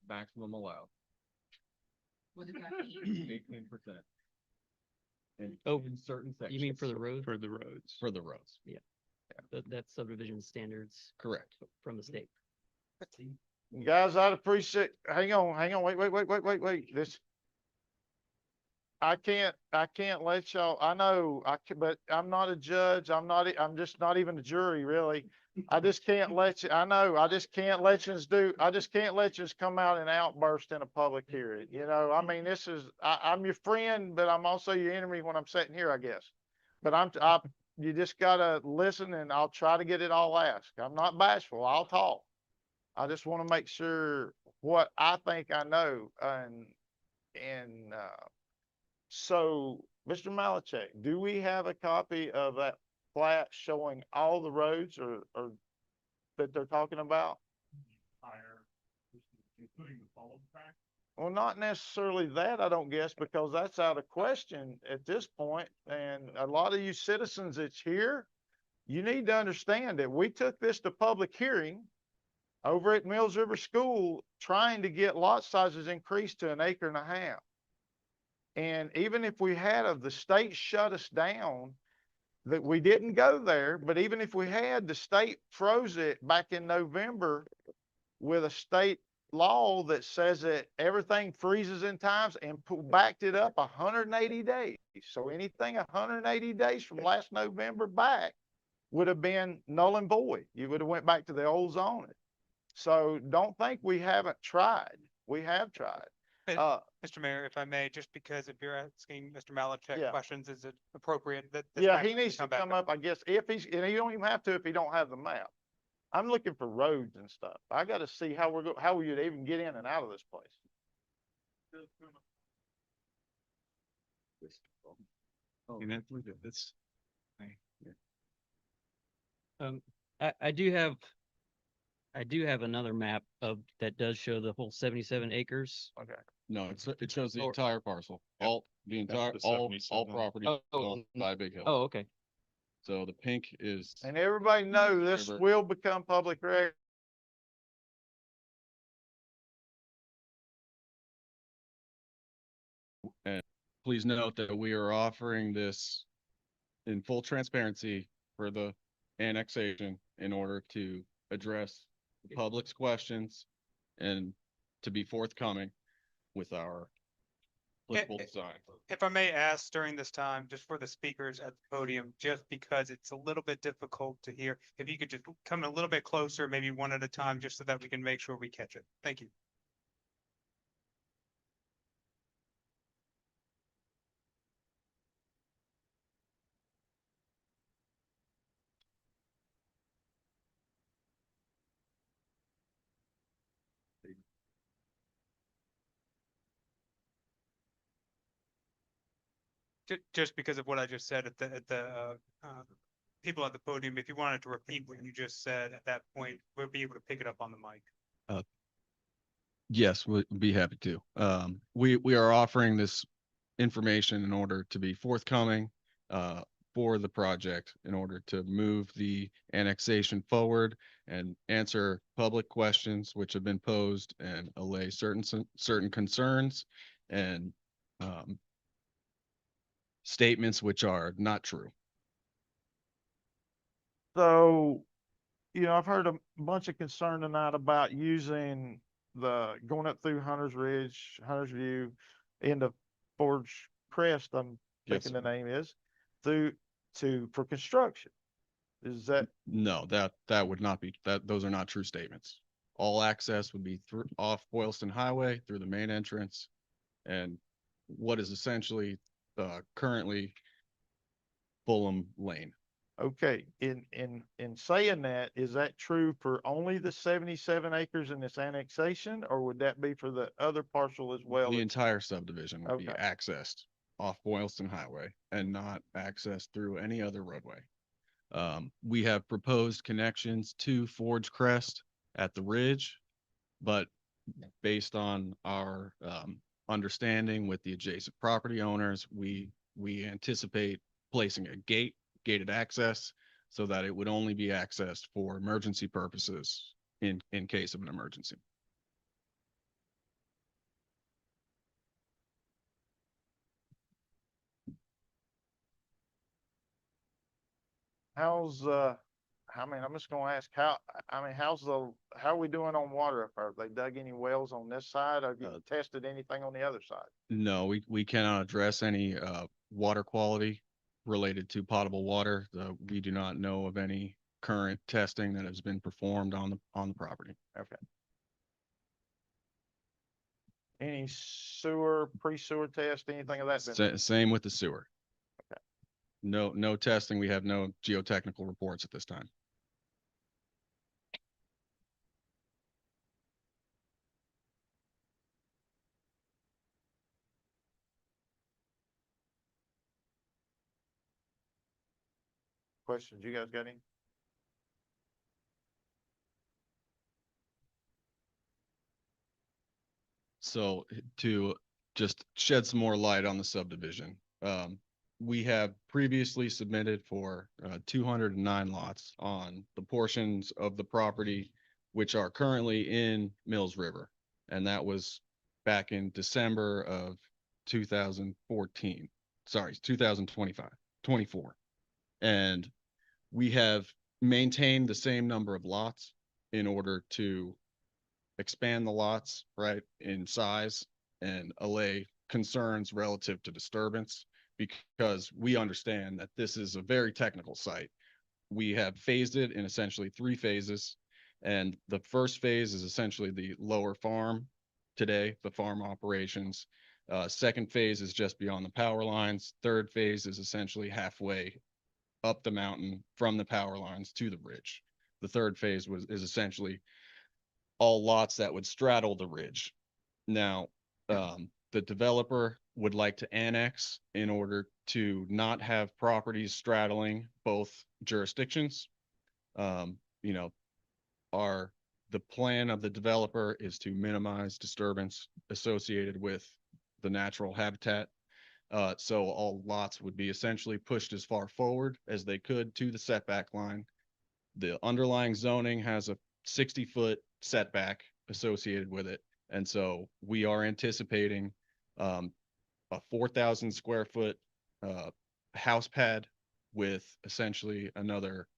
Maximum allowed. What does that mean? 18%. In, Oh, in certain sections. You mean for the road? For the roads. For the roads. Yeah. That's subdivision standards Correct. from the state. Guys, I'd appreciate, hang on, wait. I can't let y'all, I know, but I'm not a judge. I'm just not even a jury, really. I just can't let you, I know, I just can't let you come out and outburst in a public hearing. I mean, I'm your friend, but I'm also your enemy when I'm sitting here, I guess. But you just gotta listen and I'll try to get it all asked. I'm not bashful. I'll talk. I just want to make sure what I think I know. So, Mr. Malachek, do we have a copy of that plat showing all the roads or that they're talking about? Including the follow track. Well, not necessarily that, I don't guess, because that's out of question at this point. And a lot of you citizens that's here, you need to understand that we took this to public hearing over at Mills River School, trying to get lot sizes increased to 1.5 acres. And even if we had the state shut us down, that we didn't go there, but even if we had, the state froze it back in November with a state law that says that everything freezes in times and backed it up 180 days. So anything 180 days from last November back would have been null and void. You would have went back to the old zoning. So don't think we haven't tried. We have tried. Mr. Mayor, if I may, just because if you're asking Mr. Malachek Yeah. questions, is it appropriate that? this Yeah, time he needs to back come up, I guess, and you don't even have to if he don't have the map. I'm looking for roads and stuff. I got to see how we would even get in and out of this place. And that's. I do have another map that does show the whole 77 acres. Okay. No, it shows the Or- entire parcel, all the all 77. property Oh, owned by Big Hill. Oh, okay. So the pink is. And everybody know this River. will become public record. And please note that we are offering this in full transparency for the annexation in order to address the public's questions and to be forthcoming with our applicable design. If I may ask during this time, just for the speakers at the podium, just because it's a little bit difficult to hear, if you could just come a little bit closer, maybe one at a time, just so that we can make sure we catch it. Thank you. Just because of what I just said at the people at the podium, if you wanted to repeat what you just said at that point, we'll be able to pick it up on the mic. Yes, we'd be happy to. We are offering this information in order to be forthcoming for the project in order to move the annexation forward and answer public questions which have been posed and allay certain concerns and statements which are not true. So, I've heard a bunch of concern tonight about using going up through Hunter's Ridge, Hunter's View, into Forge Crest, I'm Yes, thinking the name is, for construction. Is that, No, that would not be, those are not true statements. All access would be through off Boylston Highway through the main entrance and what is essentially currently Fulham Lane. okay, in saying that, is that true for only the 77 acres in this annexation, or would that be for the other parcel as well? The entire subdivision would be Okay. accessed off Boylston Highway and not accessed through any other roadway. We have proposed connections to Forge Crest at the ridge, but based on our understanding with the adjacent property owners, we anticipate placing a gated access so that it would only be accessed for emergency purposes in case of an emergency. I'm just gonna ask how are we doing on water up there? Have they dug any wells on this side? Have you tested anything on the other side? No, we cannot address any water quality related to potable water. We do not know of any current testing that has been performed on the property. Okay. Any pre-sewer test, anything of that? Same with the sewer. Okay. No testing. We have no geotechnical reports at this time. Questions? You guys got any? So to just shed some more light on the subdivision, we have previously submitted for 209 lots on the portions of the property which are currently in Mills River. And that was back in December of 2014. Sorry, 24. And we have maintained the same number of lots in order to expand the lots, right, in size and allay concerns relative to disturbance because we understand that this is a very technical site. We have phased it in essentially 3 phases. And the first phase is essentially the lower farm today, the farm operations. Second phase is just beyond the power lines. Third phase is essentially halfway up the mountain from the power lines to the ridge. The third phase is essentially all lots that would straddle the ridge. Now, the developer would like to annex in order to not have properties straddling both jurisdictions. The plan of the developer is to minimize disturbance associated with the natural habitat. So all lots would be essentially pushed as far forward as they could to the setback line. The underlying zoning has a 60-foot setback associated with it. And so we are anticipating a 4,000 square foot house pad with essentially another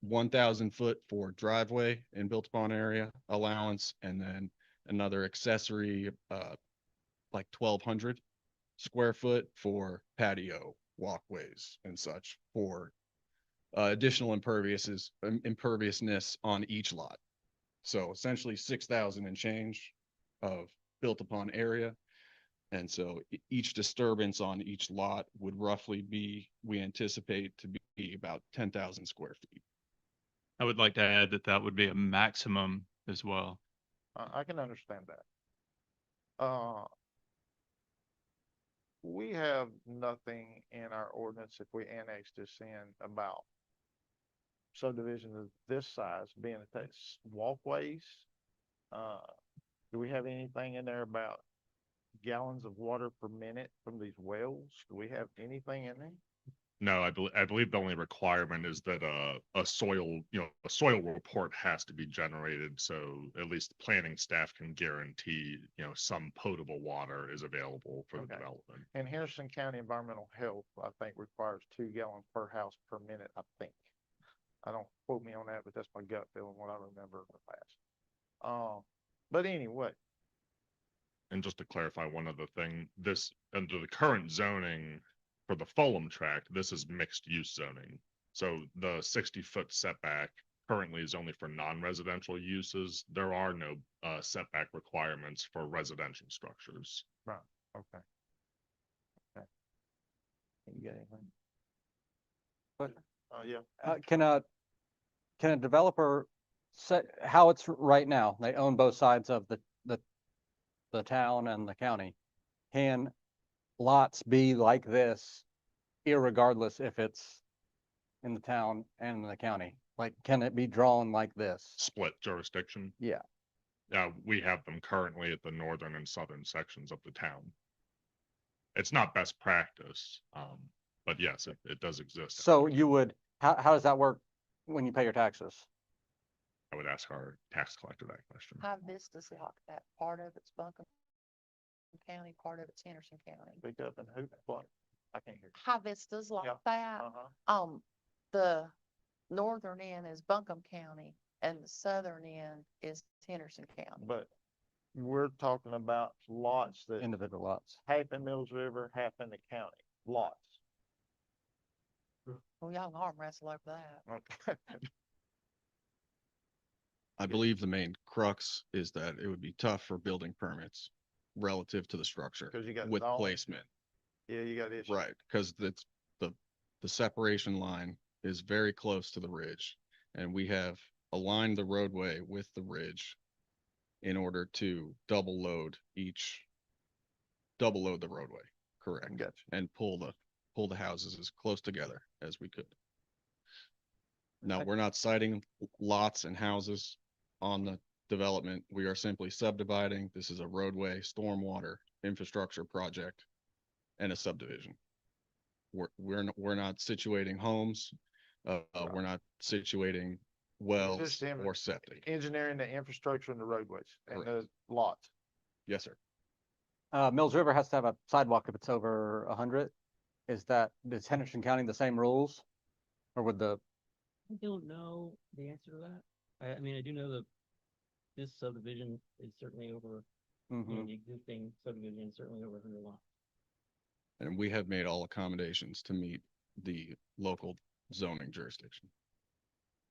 1,000 foot for driveway and built upon area allowance, and then another accessory like 1,200 square foot for patio walkways and such for additional imperviousness on each lot. So essentially 6,000 and change of built upon area. And so each disturbance on each lot would roughly be, we anticipate to be about 10,000 square feet. I would like to add that that would be a maximum as well. I can understand that. We have nothing in our ordinance if we annex this in about subdivision of this size being attached walkways. Do we have anything in there about gallons of water per minute from these wells? Do we have anything in there? No, I believe the only requirement is that a soil, a soil report has to be generated. So at least the planning staff can guarantee, some potable water is available for the Okay. development. And Harrison County Environmental Health, I think, requires 2 gallons per house per minute, I think. I don't quote me on that, but that's my gut feeling, what I remember in the past. But anyway, And just to clarify one other thing, this, under the current zoning for the Fulham tract, this is mixed use zoning. So the 60-foot setback currently is only for non-residential uses. There are no setback requirements for residential structures. right, okay. Okay. You got anything? But Yeah. can a developer set how it's right now? They own both sides of the town and the county. Can lots be like this, irregardless if it's in the town and in the county? Like, can it be drawn like this? Split jurisdiction. Yeah. We have them currently at the northern and southern sections of the town. It's not best practice, but yes, it does exist. So you would, how does that work when you pay your taxes? I would ask our tax collector that question. High Vista's like that. Part of it's Buncombe County, part of it's Henderson County. Speak up and who, what? I can't hear. High Vista's like Yeah. that. The northern end is Buncombe County and the southern end is Henderson County. But we're talking about lots that Individual lots. half in Mills River, half in the county, lots. Well, y'all can arm wrestle over that. Okay. I believe the main crux is that it would be tough for building permits relative to the structure 'Cause you got with zoning. placement. Yeah, you got issues. Right, because it's the separation line is very close to the ridge. And we have aligned the roadway with the ridge in order to double load the roadway, correct? Gotcha. And pull the houses as close together as we could. Now, Okay. we're not citing lots and houses on the development. We are simply subdividing. This is a roadway, stormwater infrastructure project and a subdivision. We're not situating homes. We're not situating wells Just him or septic. Engineering the infrastructure and the roadways and the lots. Yes, sir. Mills River has to have a sidewalk if it's over 100. Is Henderson County the same rules? Or would I don't know the answer to that. I mean, I do know that this subdivision is certainly over, the existing subdivision is certainly over 100 lots. And we have made all accommodations to meet the local zoning jurisdiction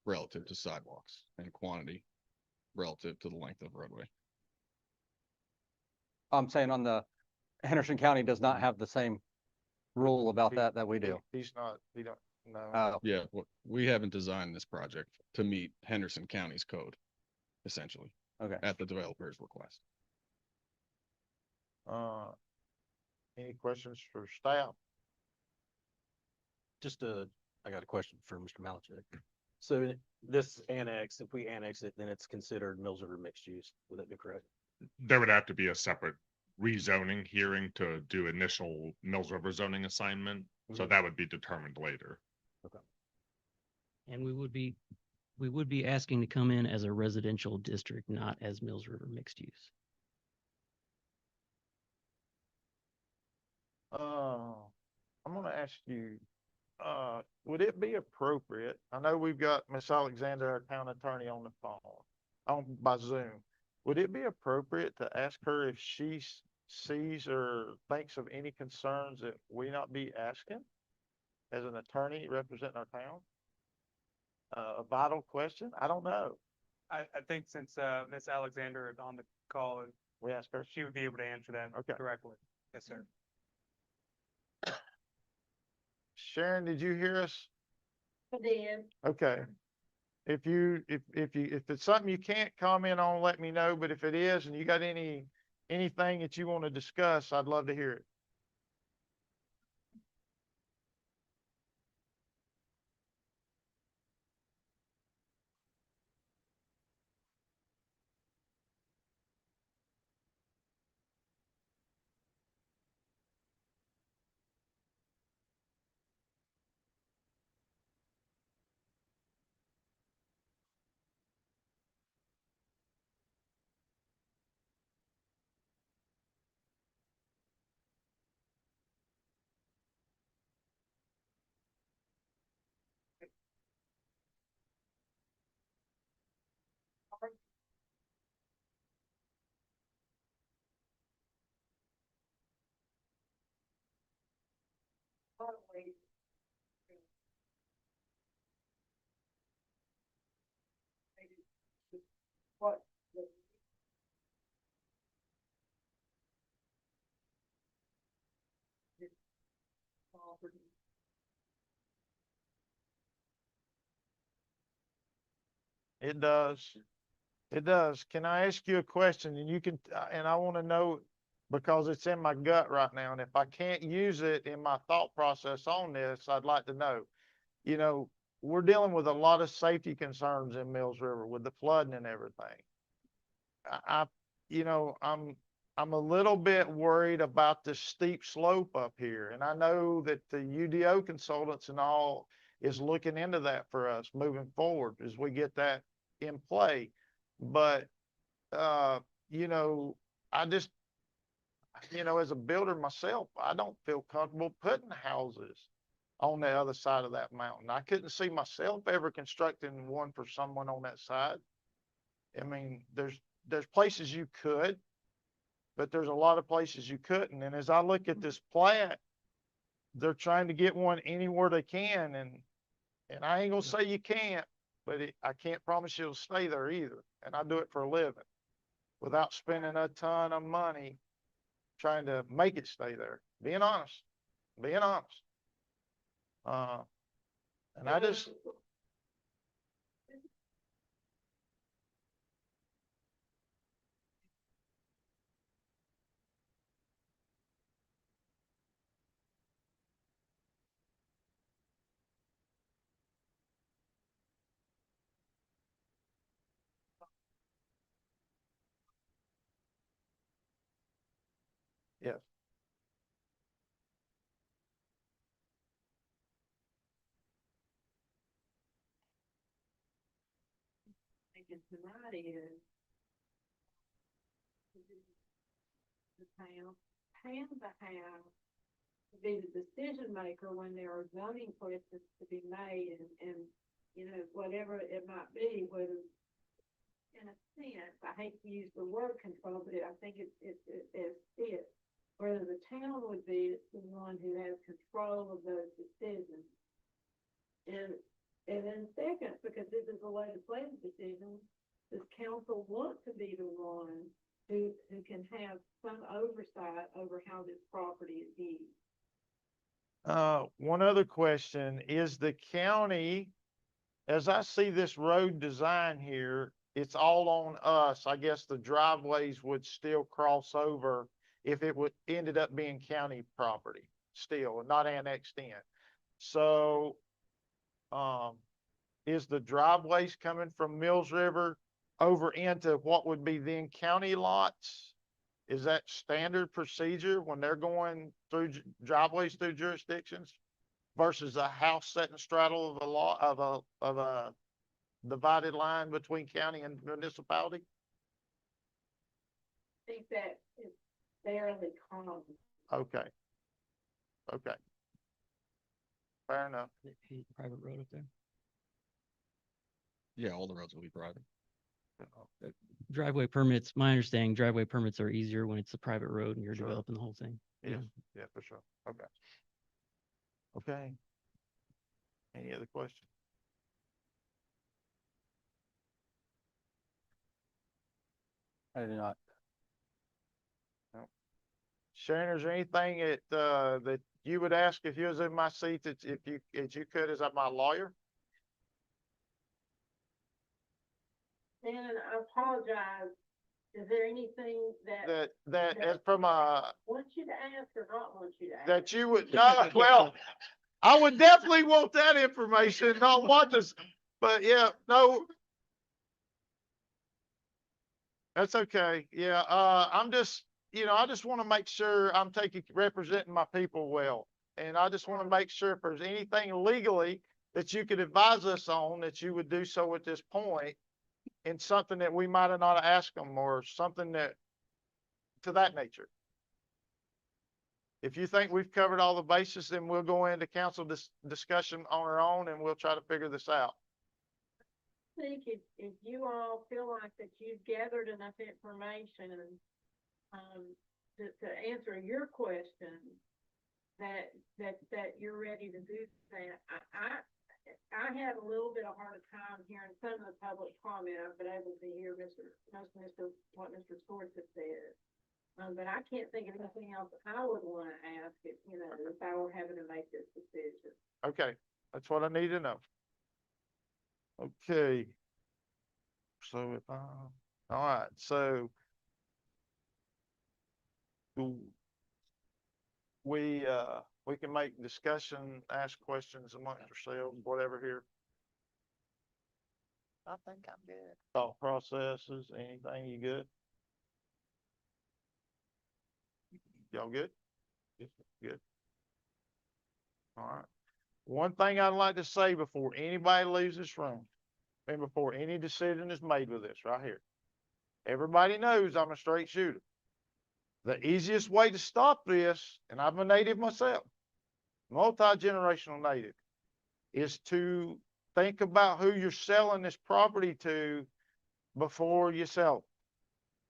relative to sidewalks and quantity relative to the length of roadway. I'm saying on the Henderson County does not have the same rule about that we do. He's not, he don't, no. Oh. Yeah, we haven't designed this project to meet Henderson County's code, essentially. Okay. At the developer's request. Any questions for staff? I got a question for Mr. Malachek. So this annex, if we annex it, then it's considered Mills River mixed use. Would that be correct? There would have to be a separate rezoning hearing to do initial Mills River zoning assignment. So that would be determined later. Okay. And we would be asking to come in as a residential district, not as Mills River mixed use. I'm gonna ask you, would it be appropriate? I know we've got Miss Alexander, our town attorney, on the phone, by Zoom. Would it be appropriate to ask her if she sees or thinks of any concerns that we not be asking as an attorney representing our town? A vital question? I don't know. I think since Miss Alexander is on the call, we ask her. She would be able to answer that directly. Yes, sir. Sharon, did you hear us? I did. Okay. If it's something you can't comment on, let me know. But if it is, and you got anything that you want to discuss, I'd love to hear it. It does. It does. Can I ask you a question? And you can, and I want to know because it's in my gut right now. And if I can't use it in my thought process on this, I'd like to know. You know, we're dealing with a lot of safety concerns in Mills River with the flooding and everything. I you know, I'm a little bit worried about the steep slope up here. And I know that the UDO consultants and all is looking into that for us moving forward as we get that in play. But, you know, I just, you know, as a builder myself, I don't feel comfortable putting houses on the other side of that mountain. I couldn't see myself ever constructing one for someone on that side. I mean, there's places you could, but there's a lot of places you couldn't. And as I look at this plat, they're trying to get one anywhere they can. And I ain't gonna say you can't, but I can't promise you it'll stay there either. And I do it for a living without spending a ton of money trying to make it stay there. Being honest. And I just, yes. Thinking tonight is the town to be the decision maker when there are zoning questions to be made and, you know, whatever it might be, whether in a sense, I hate to use the word control, but I think it whether the town would be the one who has control of those decisions. And then second, because this is a legislative decision, does council want to be the one who can have some oversight over how this property is used? One other question is the county, as I see this road design here, it's all on us. I guess the driveways would still cross over if it would ended up being county property still, not annexed in. So, is the driveways coming from Mills River over into what would be then county lots? Is that standard procedure when they're going through driveways through jurisdictions versus a house set and straddle of a law of a divided line between county and municipality? I think that is fairly common. Okay. Fair enough. Private road up there. Yeah, all the roads will be private. Driveway permits, my understanding, driveway permits are easier when it's a private road and you're Sure. developing the whole thing. Yes, yeah, for sure. Okay. Any other questions? I do not. Sharon, is there anything that you would ask if you was in my seat that if you could as my lawyer? Dan, I apologize. Is there anything That as from a want you to ask or not want you to ask? that you would no, well, I would definitely want that information, not want this, but yeah, no. That's okay. Yeah, I'm just, you know, I just want to make sure I'm representing my people well. And I just want to make sure if there's anything legally that you could advise us on, that you would do so at this point, and something that we might have not asked them or something that to that nature. If you think we've covered all the bases, then we'll go into council discussion on our own and we'll try to figure this out. think if you all feel like that you've gathered enough information, to answer your question, that you're ready to do that. I had a little bit of hard time hearing some of the public comment. I've been able to hear what Mr. Swartz has said. But I can't think of anything else I would want to ask if, if I were having to make this decision. Okay, that's what I need to know. Okay. So if all right, so we can make discussion, ask questions amongst ourselves, whatever here. I think I'm good. Thought processes, anything, you good? Y'all good? Good. All right. One thing I'd like to say before anybody leaves this room, and before any decision is made with this right here. Everybody knows I'm a straight shooter. The easiest way to stop this, and I'm a native myself, multi-generational native, is to think about who you're selling this property to before you sell it.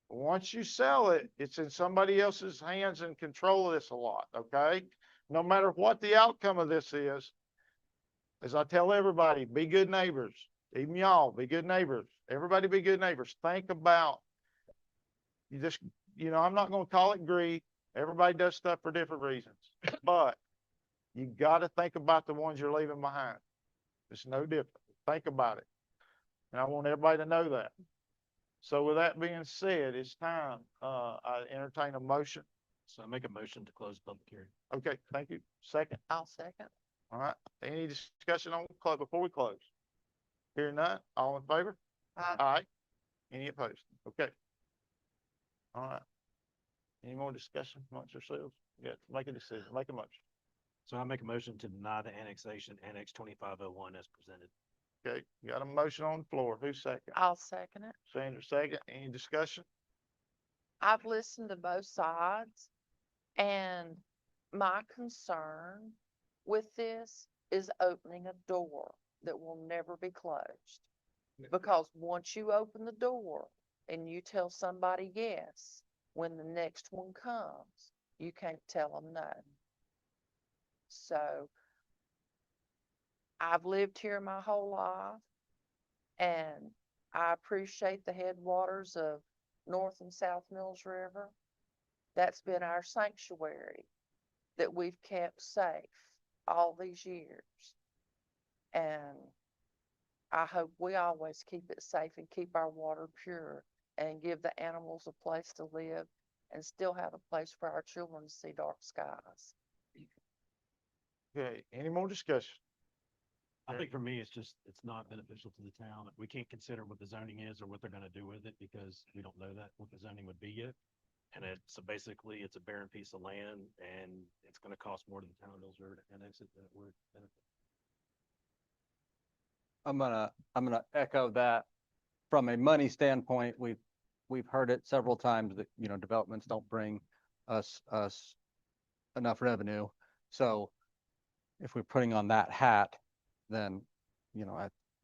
Once you sell it, it's in somebody else's hands and control of this a lot, okay? No matter what the outcome of this is, as I tell everybody, be good neighbors. Even y'all, be good neighbors. Everybody be good neighbors. Think about, I'm not going to call it greed. Everybody does stuff for different reasons. But you got to think about the ones you're leaving behind. It's no different. Think about it. And I want everybody to know that. So with that being said, it's time. I entertain a motion. So I make a motion to close public hearing. Okay, thank you. Second. I'll second. All right. Any discussion on close before we close? Hearing none, all in favor? Aye. Any opposed? Okay. All right. Any more discussion amongst yourselves? Yeah, make a decision, make a motion. So I make a motion to deny the annexation, Annex 2501 as presented. Okay, you got a motion on the floor. Who's second? I'll second it. Sandra second. Any discussion? I've listened to both sides, and my concern with this is opening a door that will never be closed. Because once you open the door and you tell somebody yes, when the next one comes, you can't tell them no. So I've lived here my whole life, and I appreciate the headwaters of North and South Mills River. That's been our sanctuary that we've kept safe all these years. And I hope we always keep it safe and keep our water pure and give the animals a place to live and still have a place for our children to see dark skies. Okay, any more discussion? I think for me, it's not beneficial to the town. We can't consider what the zoning is or what they're gonna do with it because we don't know what the zoning would be yet. And so basically it's a barren piece of land and it's gonna cost more to the town of Mills River to annex it than it would benefit. I'm gonna echo that. From a money standpoint, we've heard it several times that, developments don't bring us enough revenue. So if we're putting on that hat, then,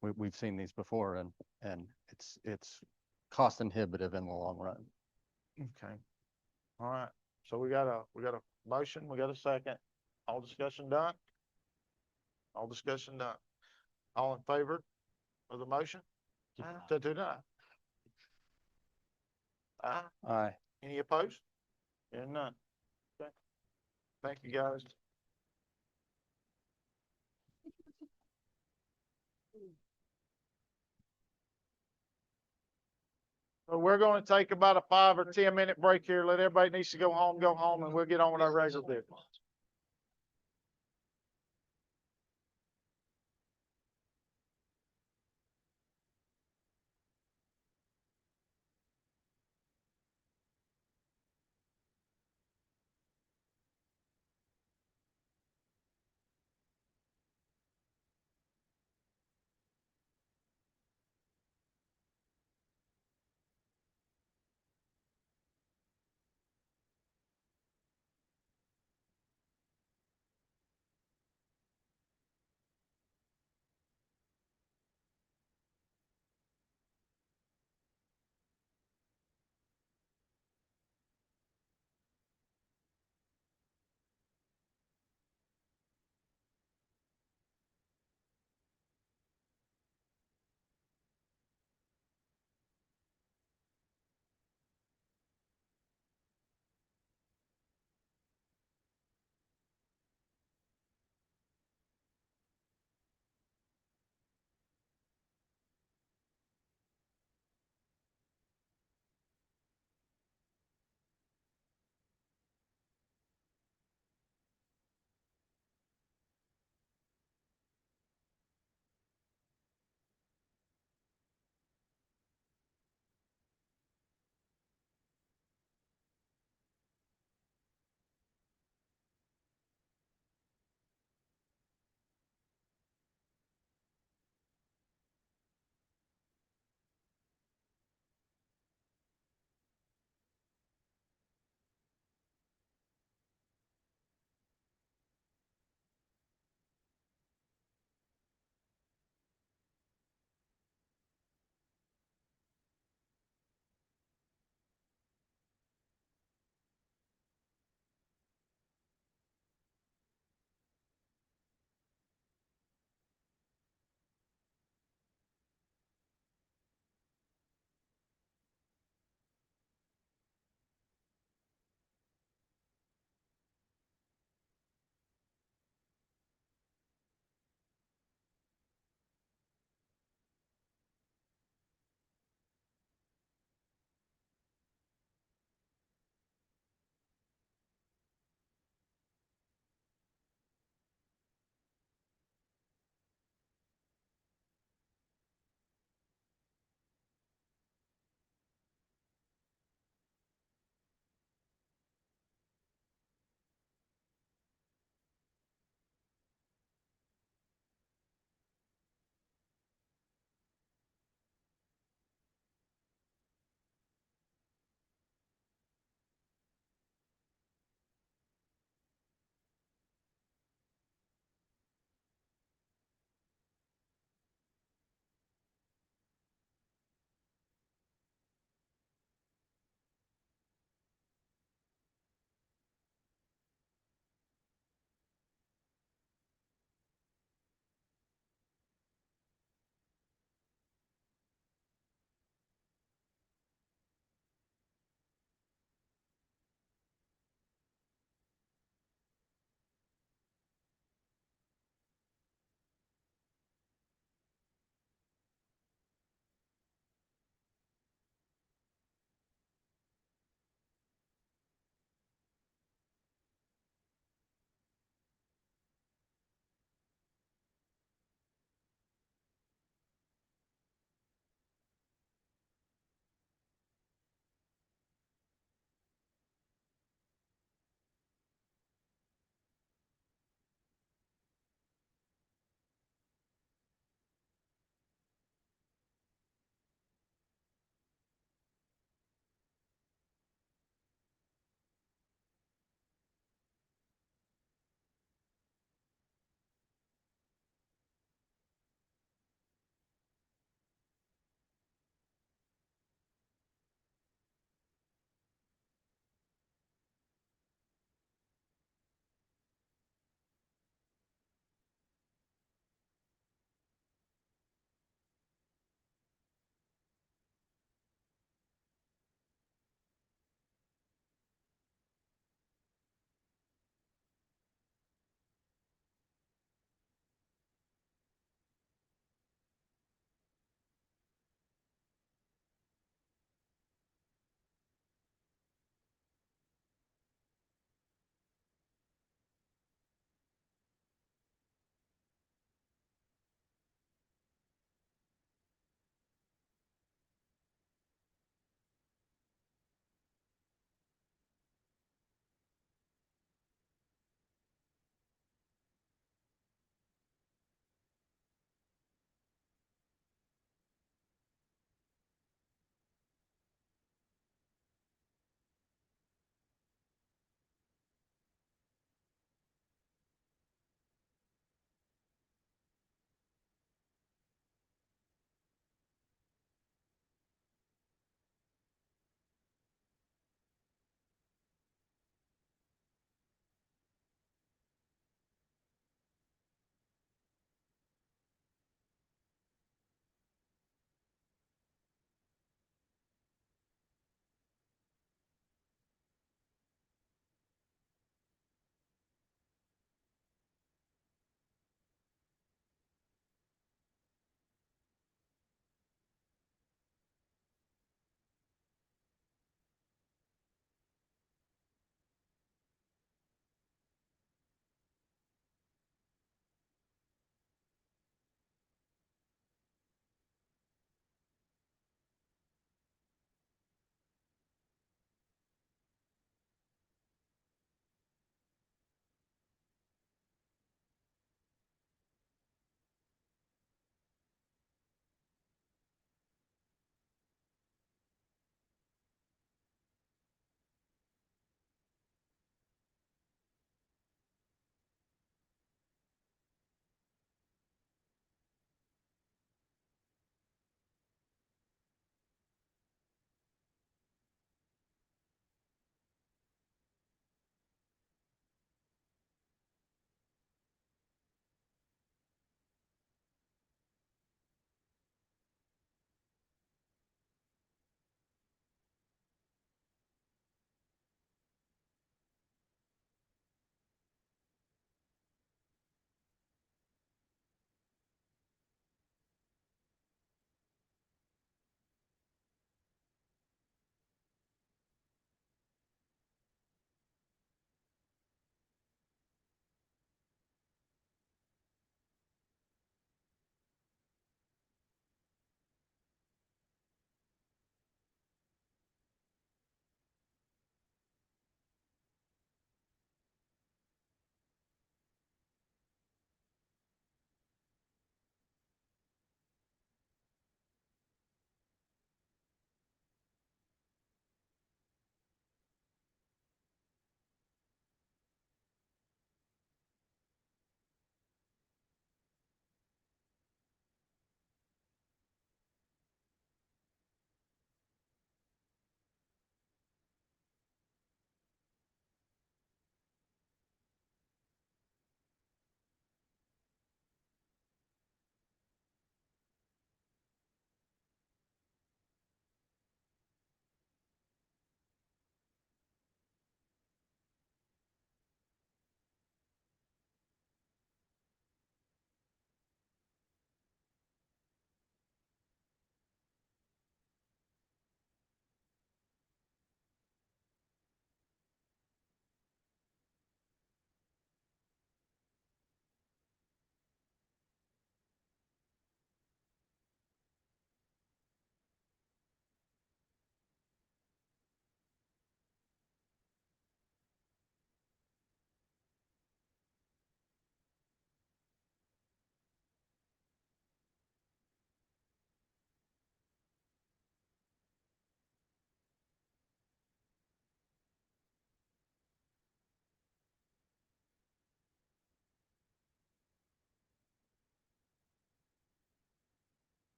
we've seen these before and it's cost inhibitive in the long run. Okay. All right. So we got a motion, we got a second. All discussion done? All discussion done. All in favor of the motion? To deny? Aye. Aye. Any opposed? Hearing none. Okay. Thank you, guys. So we're going to take about a 5 or 10 minute break here. Let everybody needs to go home, and we'll get on with our regular business.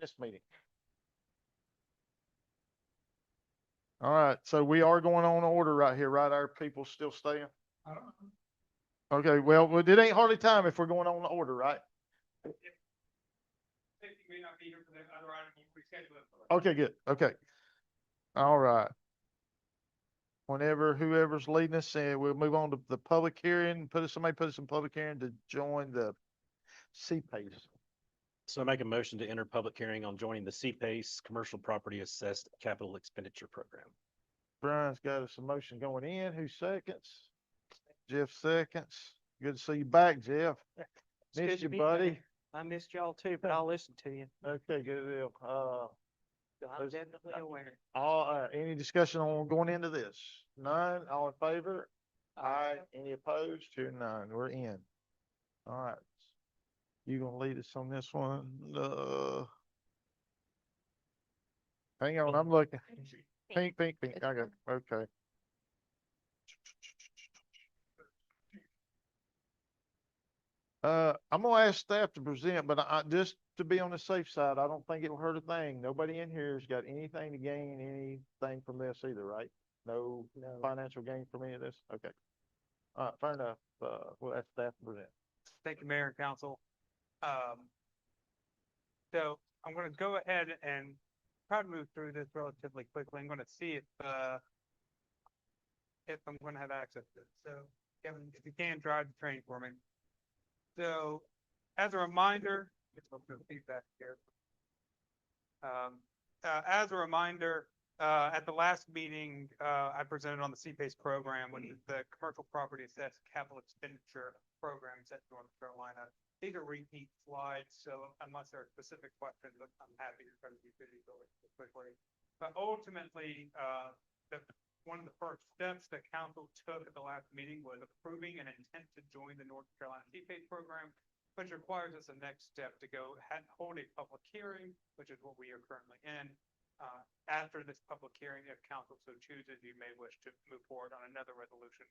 fitness meeting. All right, so we are going on order right here, right? Our people still staying? I don't know. Okay, well, it ain't hardly time if we're going on order, right? If you may not be here for the other item, we'll reschedule it. Okay, good. Okay. All right. Whenever whoever's leading us, and we'll move on to the public hearing, somebody put us in public hearing to join the CPACE. So I make a motion to enter public hearing on joining the CPACE Commercial Property Assessed Capital Expenditure Program. Brian's got us a motion going in. Who seconds? Jeff seconds. Good to see you back, Jeff. Missed you, buddy. I missed y'all too, but I'll listen to you. Okay, good deal. I'm definitely aware. Any discussion on going into this? None, all in favor? Aye. Any opposed? Hearing none, we're in. All right. You gonna lead us on this one? Hang on, I'm looking. Pink. I got, okay. I'm gonna ask staff to present, but just to be on the safe side, I don't think it'll hurt a thing. Nobody in here has got anything to gain anything from this either, right? No financial gain from any of this? Okay. All right, fair enough. We'll ask staff to present. Thank you, Mayor and Council. So I'm gonna go ahead and try to move through this relatively quickly. I'm gonna see if I'm gonna have access to it. So Kevin, if you can drive the train for me. So as a reminder, feedback here. As a reminder, at the last meeting, I presented on the CPACE program, when the Commercial Property Assessed Capital Expenditure Program set in North Carolina. These are repeat slides, so unless there are specific questions, I'm happy to try to be busy going quickly. But ultimately, one of the first steps that council took at the last meeting was approving an intent to join the North Carolina CPACE program, which requires us a next step to go hold a public hearing, which is what we are currently in. After this public hearing, if council so chooses, you may wish to move forward on another resolution,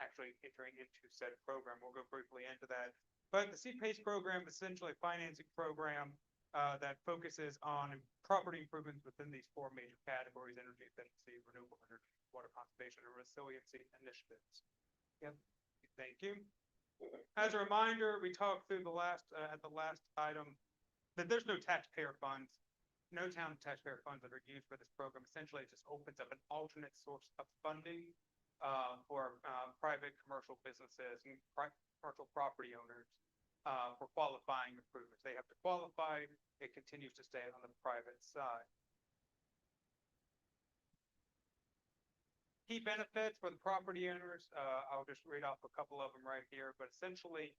actually entering into said program. We'll go briefly into that. But the CPACE program is essentially a financing program that focuses on property improvements within these four major categories: energy efficiency, renewable energy, water conservation, and resiliency initiatives. Yep, thank you. As a reminder, we talked through at the last item that there's no taxpayer funds, no town taxpayer funds that are used for this program. Essentially, it just opens up an alternate source of funding for private commercial businesses and commercial property owners for qualifying improvements. They have to qualify. It continues to stay on the private side. Key benefits for the property owners, I'll just read off a couple of them right here, but essentially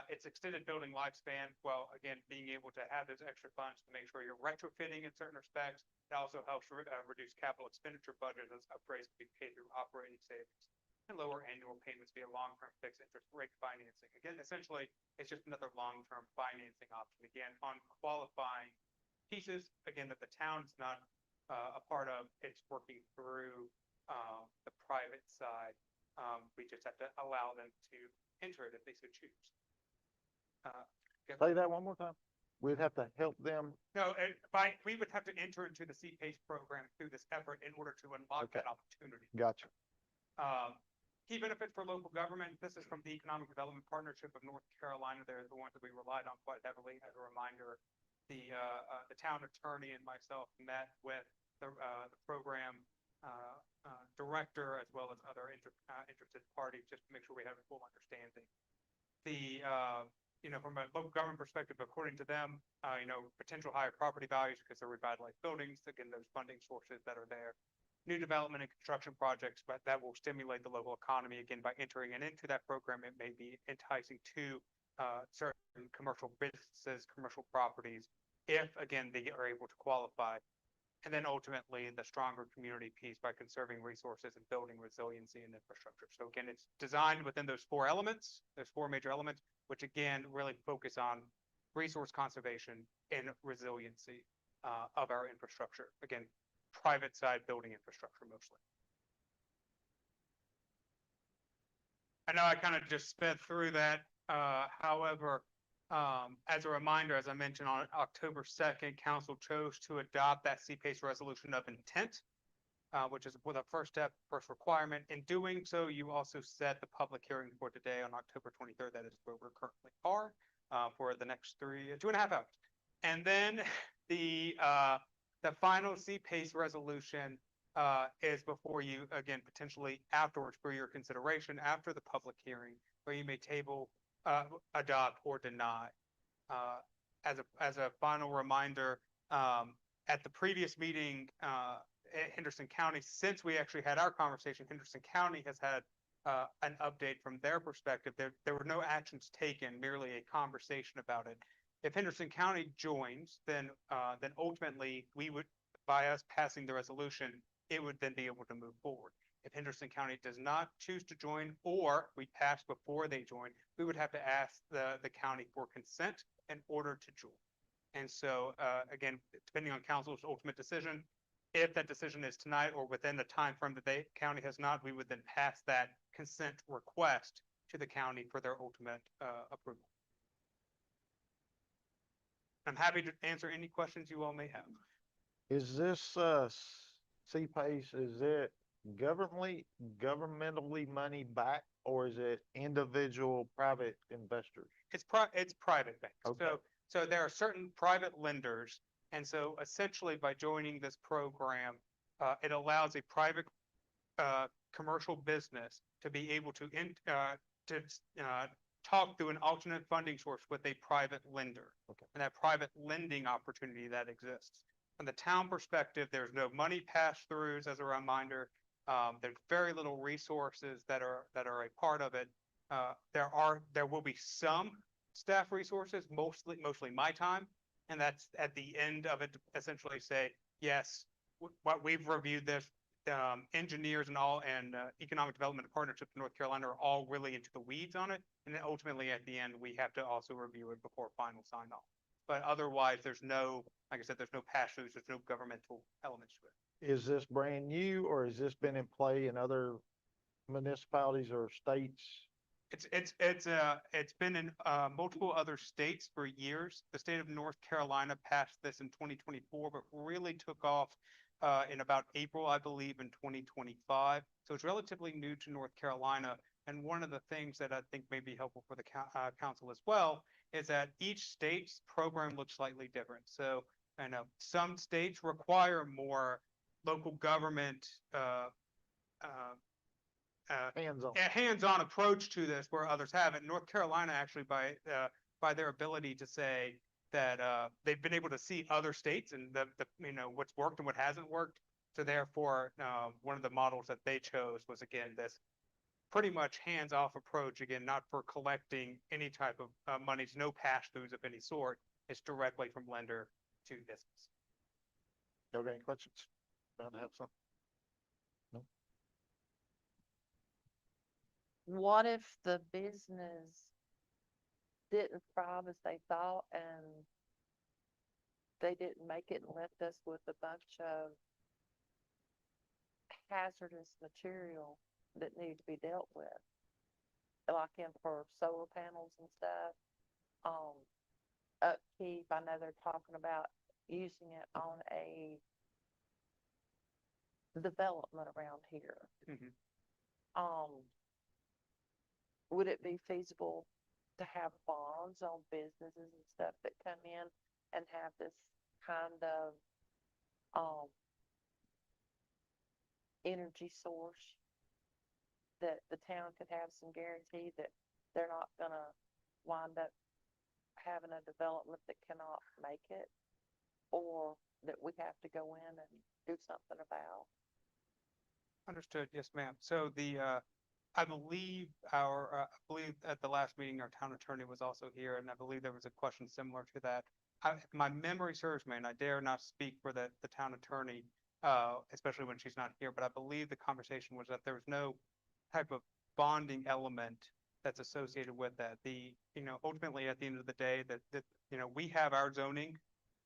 it's extended building lifespan. Well, again, being able to have those extra funds to make sure you're retrofitting in certain respects. It also helps reduce capital expenditure budgets as upgrades can be paid through operating savings, and lower annual payments via long-term fixed interest rate financing. Again, essentially, it's just another long-term financing option. Again, on qualifying pieces, again, that the town's not a part of, it's working through the private side. We just have to allow them to enter it if they so choose. Say that one more time. We'd have to help them. No, we would have to enter into the CPACE program through this effort in order to unlock that opportunity. Gotcha. Key benefits for local government. This is from the Economic Development Partnership of North Carolina. They're the ones that we relied on quite heavily. As a reminder, the town attorney and myself met with the program director as well as other interested parties just to make sure we have a full understanding. From a local government perspective, according to them, potential higher property values because they're revitalized buildings. Again, those funding sources that are there. New development and construction projects, but that will stimulate the local economy. Again, by entering into that program, it may be enticing to certain commercial businesses, commercial properties, if, again, they are able to qualify. And then ultimately the stronger community piece by conserving resources and building resiliency and infrastructure. So again, it's designed within those four elements, those four major elements, which again, really focus on resource conservation and resiliency of our infrastructure. Again, private side building infrastructure mostly. I know I kind of just sped through that. However, As a reminder, as I mentioned on October 2nd, council chose to adopt that CPACE resolution of intent, which is with a first step, first requirement. In doing so, you also set the public hearing for today on October 23rd. That is where we currently are, for the next 2.5 hours. And then the final CPACE resolution is before you, again, potentially afterwards for your consideration after the public hearing, where you may table, adopt or deny. As a final reminder, at the previous meeting, at Henderson County, since we actually had our conversation, Henderson County has had an update from their perspective. There were no actions taken, merely a conversation about it. If Henderson County joins, then ultimately we would, by us passing the resolution, it would then be able to move forward. If Henderson County does not choose to join, or we pass before they join, we would have to ask the county for consent in order to join. And so, again, depending on council's ultimate decision, if that decision is tonight or within the time frame that the county has not, we would then pass that consent request to the county for their ultimate approval. I'm happy to answer any questions you all may have. Is this, CPACE, is it governmentally money back, or is it individual private investors? It's private banks. Okay. So there are certain private lenders. And so essentially by joining this program, it allows a private, commercial business to be able to talk through an alternate funding source with a private lender. Okay. And that private lending opportunity that exists. From the town perspective, there's no money pass-throughs, as a reminder. There's very little resources that are a part of it. There will be some staff resources, mostly my time, and that's at the end of it to essentially say, yes, what we've reviewed this, engineers and economic development and partnerships in North Carolina are all really into the weeds on it. And then ultimately at the end, we have to also review it before final sign off. But otherwise, there's no, like I said, there's no pass-throughs, there's no governmental elements to it. Is this brand new, or has this been in play in other municipalities or states? It's been in multiple other states for years. The state of North Carolina passed this in 2024, but really took off in about April, I believe, in 2025. So it's relatively new to North Carolina. And one of the things that I think may be helpful for the council as well is that each state's program looks slightly different. So I know some states require more local government hands-on approach to this, where others haven't. North Carolina actually, by their ability to say that they've been able to see other states and what's worked and what hasn't worked. So therefore, one of the models that they chose was, again, this pretty much hands-off approach, again, not for collecting any type of monies, no pass-throughs of any sort. It's directly from lender to business. You have any questions? Bound to have some. No? What if the business didn't thrive as they thought and they didn't make it and left us with a bunch of hazardous material that needed to be dealt with? Like for solar panels and stuff, upkeep, I know they're talking about using it on a development around here. Mm-hmm. Would it be feasible to have bonds on businesses and stuff that come in and have this kind of energy source that the town could have some guarantee that they're not gonna wind up having a development that cannot make it, or that we have to go in and do something about? Understood. Yes, ma'am. So I believe at the last meeting, our town attorney was also here, and I believe there was a question similar to that. My memory serves me, and I dare not speak for the town attorney, especially when she's not here, but I believe the conversation was that there was no type of bonding element that's associated with that. Ultimately at the end of the day, that we have our zoning,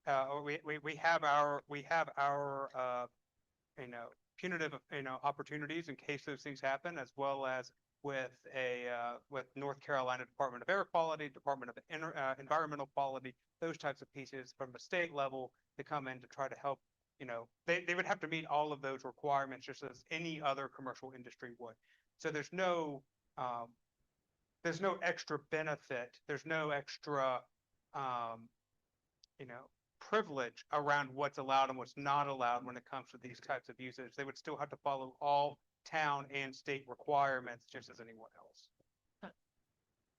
or we have our punitive opportunities in case those things happen, as well as with with North Carolina Department of Air Quality, Department of Environmental Quality, those types of pieces from a state level to come in to try to help. You know, they would have to meet all of those requirements just as any other commercial industry would. So there's no extra benefit. There's no extra, you know, privilege around what's allowed and what's not allowed when it comes to these types of usage. They would still have to follow all town and state requirements just as anyone else.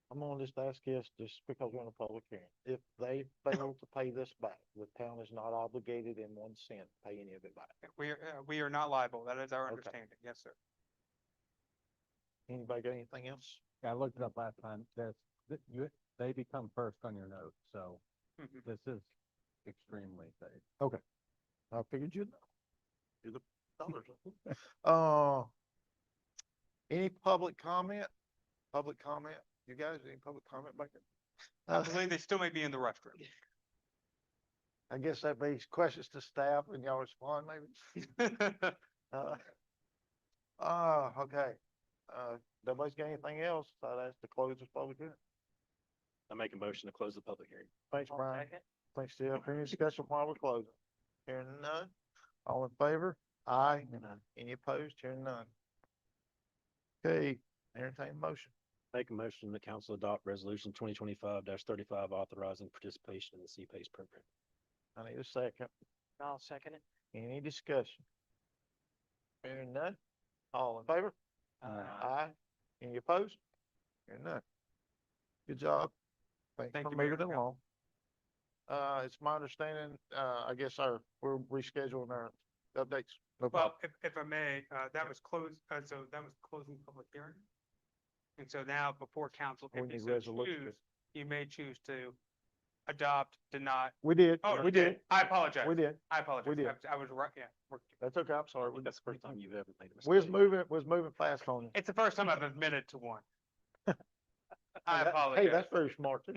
I'm gonna just ask this, just because we're in a public hearing. If they fail to pay this back, the town is not obligated in 1 cent to pay any of it back. We are not liable. That is our Okay. understanding. Yes, sir. Anybody got anything else? I looked it up last time. They become first on your note, so Mhm. this is extremely safe. Okay. I figured you'd know. You're the dollars. Any public comment? Public comment? You guys, any public comment back there? I believe they still may be in the restroom. I guess that be questions to staff and y'all respond maybe. Okay. Nobody's got anything else? I'd ask to close this public hearing. I make a motion to close the public hearing. Thanks, Brian. Thanks, Steve. Any discussion while we're closing? Hearing none. All in favor? Aye. Any opposed? Hearing none. Okay, entertain a motion. Make a motion the council adopt resolution 2025-35 authorizing participation in the CPACE program. I need a second. I'll second it. Any discussion? Hearing none. All in favor? Aye. Any opposed? Hearing none. Good job. Thanks Thank for you, Mayor moving and it along. It's my understanding, I guess we're rescheduling our updates. No problem. Well, if I may, that was closed, so that was closing public hearing. And so now before council, We if you need so resolution. choose, you may choose to adopt, deny. We did. Oh, We you did. I apologize. We did. I apologize. We did. I was right, yeah. That's okay. I'm sorry. That's the first time you've ever made a mistake. Was moving fast on you. It's the first time I've admitted to one. I Hey, apologize. that's very smart. All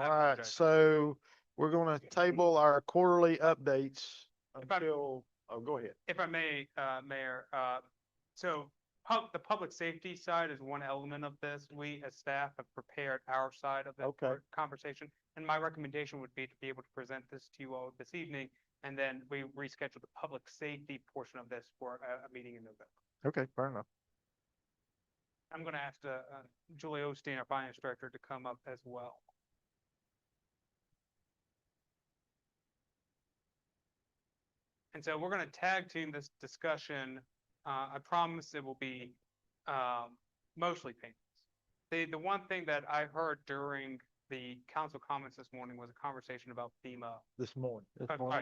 I right, apologize. so we're gonna table our quarterly updates If I- until, oh, go ahead. If I may, Mayor, so the public safety side is one element of this. We as staff have prepared our side of the Okay. conversation. And my recommendation would be to be able to present this to you all this evening. And then we reschedule the public safety portion of this for a meeting in November. Okay, fair enough. I'm going to ask Julie Osteen, our finance director, to come up as well. And so we're going to tag team this discussion. I promise it will be mostly painless. The one thing that I heard during the council comments this morning was a conversation about FEMA. This morning.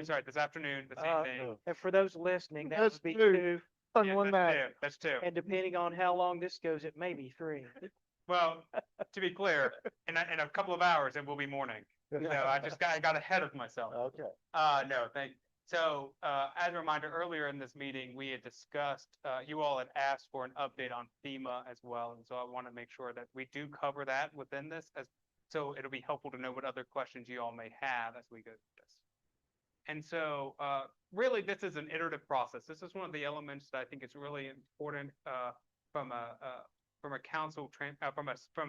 Sorry, this afternoon, this evening. no. And for those listening, that That's would be two. two, On Yeah, one that's night. two. That's two. and depending on how long this goes, it may be three. Well, to be clear, in a couple of hours, it will be morning. So I got ahead of myself. Okay. No, thank you. So, as a reminder, earlier in this meeting, we had discussed, you all had asked for an update on FEMA as well. And so I want to make sure that we do cover that within this, so it'll be helpful to know what other questions you all may have as we go through this. And so, really, this is an iterative process. This is one of the elements that I think is really important, from a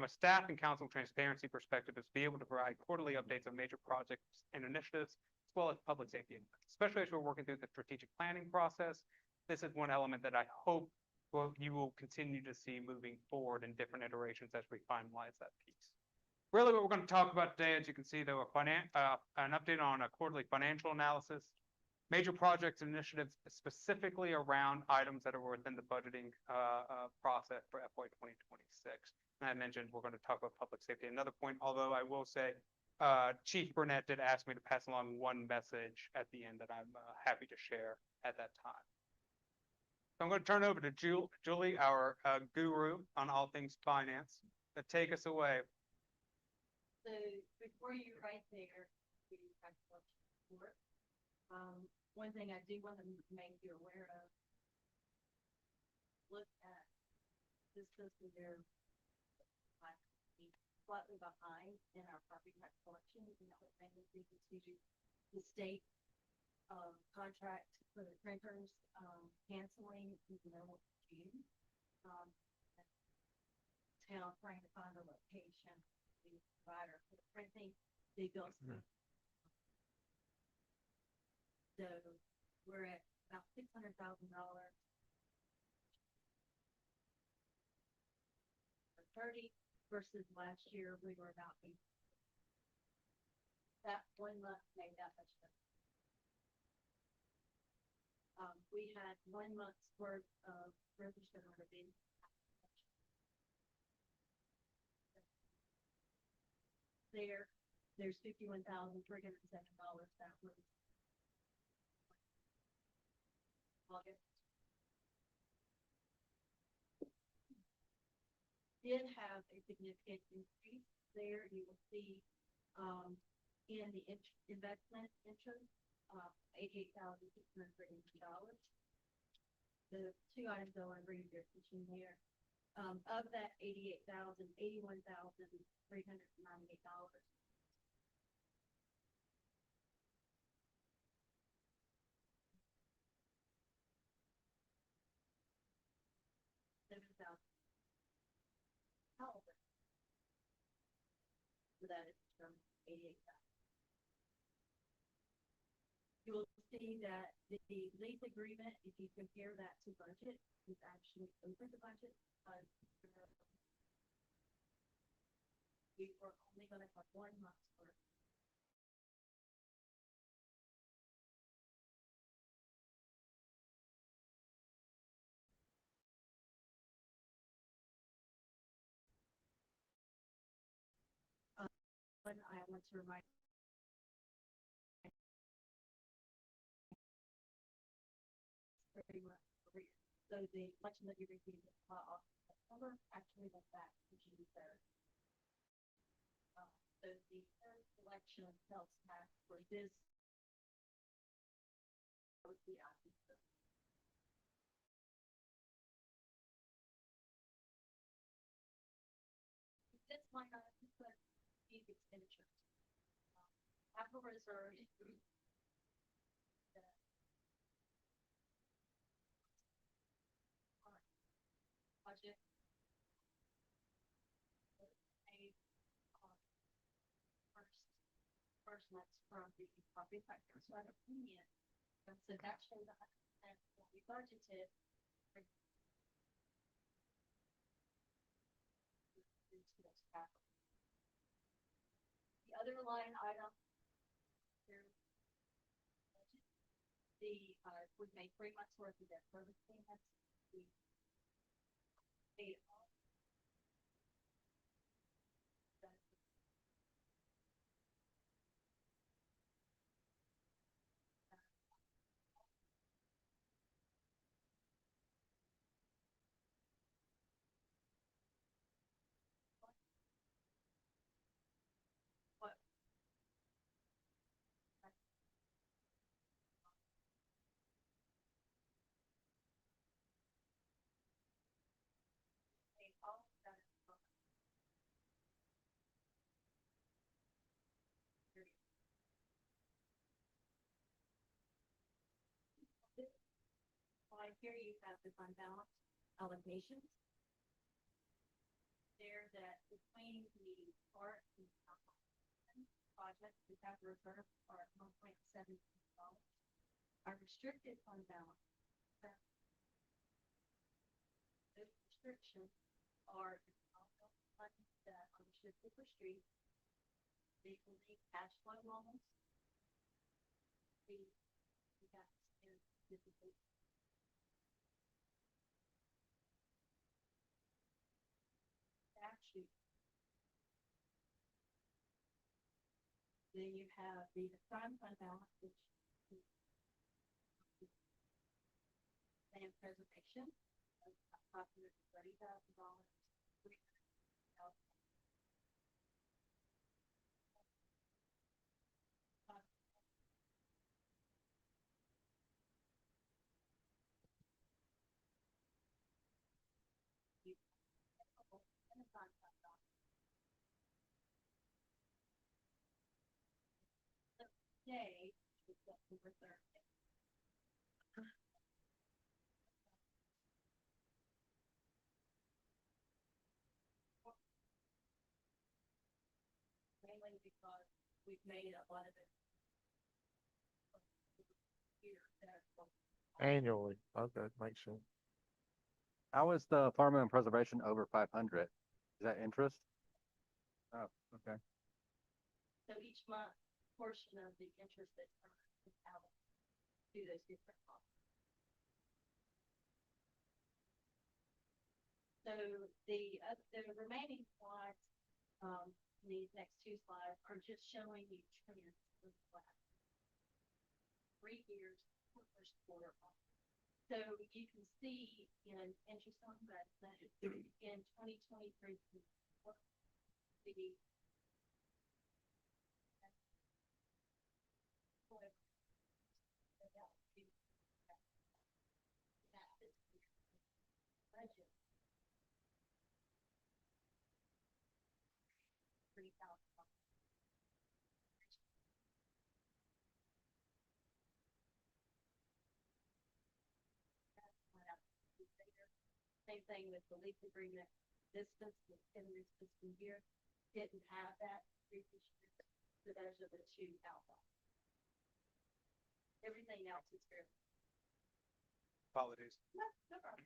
staff and council transparency perspective, is to be able to provide quarterly updates on major projects and initiatives, as well as public safety, especially as we're working through the strategic planning process. This is one element that I hope you will continue to see moving forward in different iterations as we finalize that piece. Really, what we're going to talk about today, as you can see, though, an update on a quarterly financial analysis, major projects and initiatives specifically around items that are within the budgeting process for FY 2026. And I mentioned we're going to talk about public safety. Another point, although I will say, Chief Burnett did ask me to pass along one message at the end that I'm happy to share at that time. So I'm going to turn it over to Julie, our guru on all things finance, to take us away. So before you right there, we have to report. One thing I do want to make you aware of, look at this fiscal year, slightly behind in our property tax collection. You know, mainly due to the state contract for the printers canceling in the middle of June. town trying to find a location, the provider for the printing, they built. So we're at about $600,000. For 30 versus last year, we were about 8. That 1 month made that much difference. We had 1 month's worth of registered orders. There's $51,307. That was August. Did have a significant increase there. You will see in the investment interest, $88,680. The 2 items I want to bring to your attention here. Of that 88,000, $81,398. So that is from 88,000. You will see that the lease agreement, if you compare that to budget, is actually over the budget. We were only going to have 1 month's worth. But I want to remind very much. So the election that you received in October actually went back to June 3rd. So the third election of sales tax for this was the officer. This line item is these expenditures. Capital reserve. Budget. First month's from the property factor, so I have opinion. And so that shows 100% what we budgeted. The other line item here, we made 3 months worth of debt service payments. We paid off. Here you have the fund balance allocations. There that between the part and project, we have reserve are $1.7 million. Our restricted fund balance. Those restrictions are funds that are restricted for streets. They can be cash flow loans. We got difficult. Then you have the assigned fund balance, which is land preservation, approximately $30,000. Day is September 30th. we've made a lot of it. Annually, okay, makes sense. How is the farmland preservation over 500? Is that interest? Oh, okay. So each month, portion of the interest that is out to those different funds. So the remaining slides, these next two slides are just showing you trends for the last 3 years, first quarter. So you can see in interest on investment in 2023, the budget. 3,000. Same thing with the lease agreement. This fiscal, in this fiscal year, didn't have that previous year. So those are the two outliers. Everything else is fair. Apologies. No, no problem.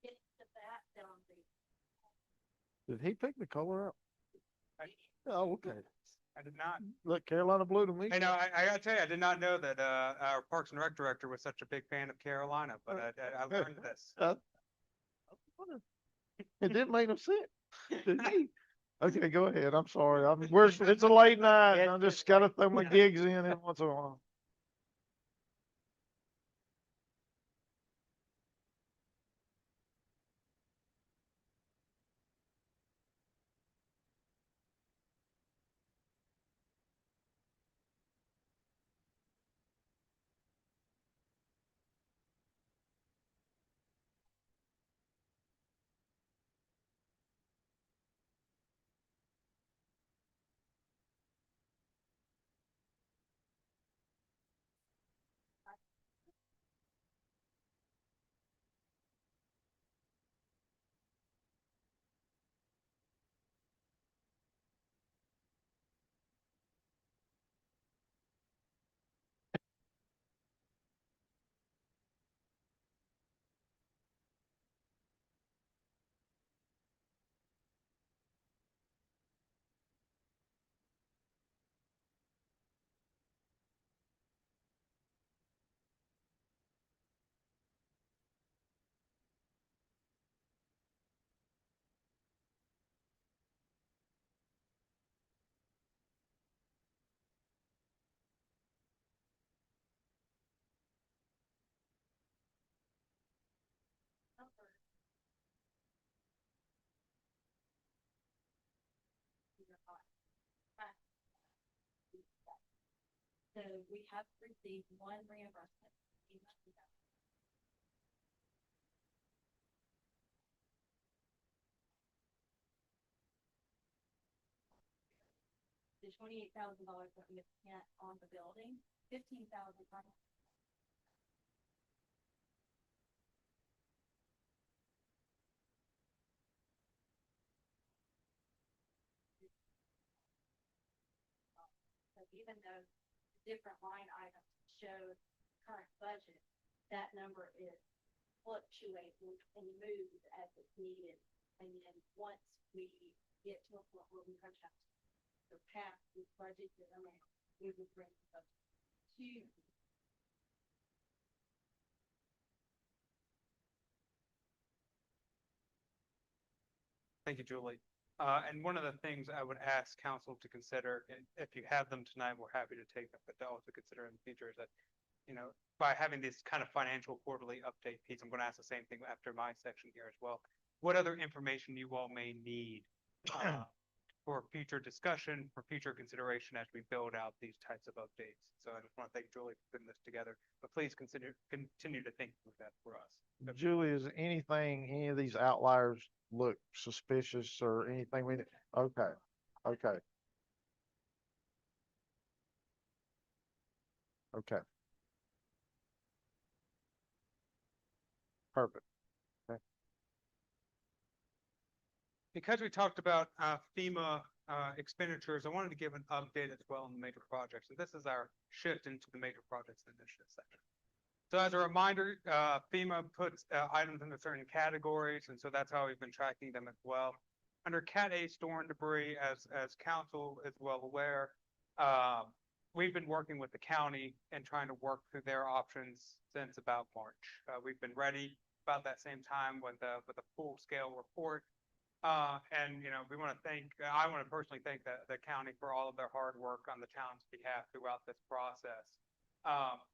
It's the back down the. Did he pick the color up? Oh, okay. I did not. Look, Carolina blue to me. Hey, no, I gotta tell you, I did not know that, our Parks and Rec director was such a big fan of Carolina, but I learned this. It didn't make no sense. Did he? Okay, go ahead. I'm sorry. It's a late night. and I just gotta throw my gigs in once in a while. So we have received one reimbursement. The $28,000 that we have spent on the building, 15,000. even though different line items show current budget, that number is fluctuating and moves as it's needed. And then once we get to a point where we have to surpass the budgeted amount, we will bring it up to you. Thank you, Julie. And one of the things I would ask council to consider, and if you have them tonight, we're happy to take them, but to also consider in the future is that, you know, by having this kind of financial quarterly update piece, I'm going to ask the same thing after my section here as well. What other information you all may need for future discussion, for future consideration as we build out these types of updates. So I just want to thank Julie for putting this together, but please continue to think of that for us. Julie, is any of these outliers look suspicious or anything we, okay, okay. Okay. Perfect. Because we talked about FEMA expenditures, I wanted to give an update as well on the major projects. And this is our shift into the major projects initiative section. So as a reminder, FEMA puts items into certain categories, and so that's how we've been tracking them as well. Under Cat A storm debris, as council is well aware, we've been working with the county and trying to work through their options since about March. We've been ready about that same time with a full scale report. And, you know, I want to personally thank the county for all of their hard work on the town's behalf throughout this process.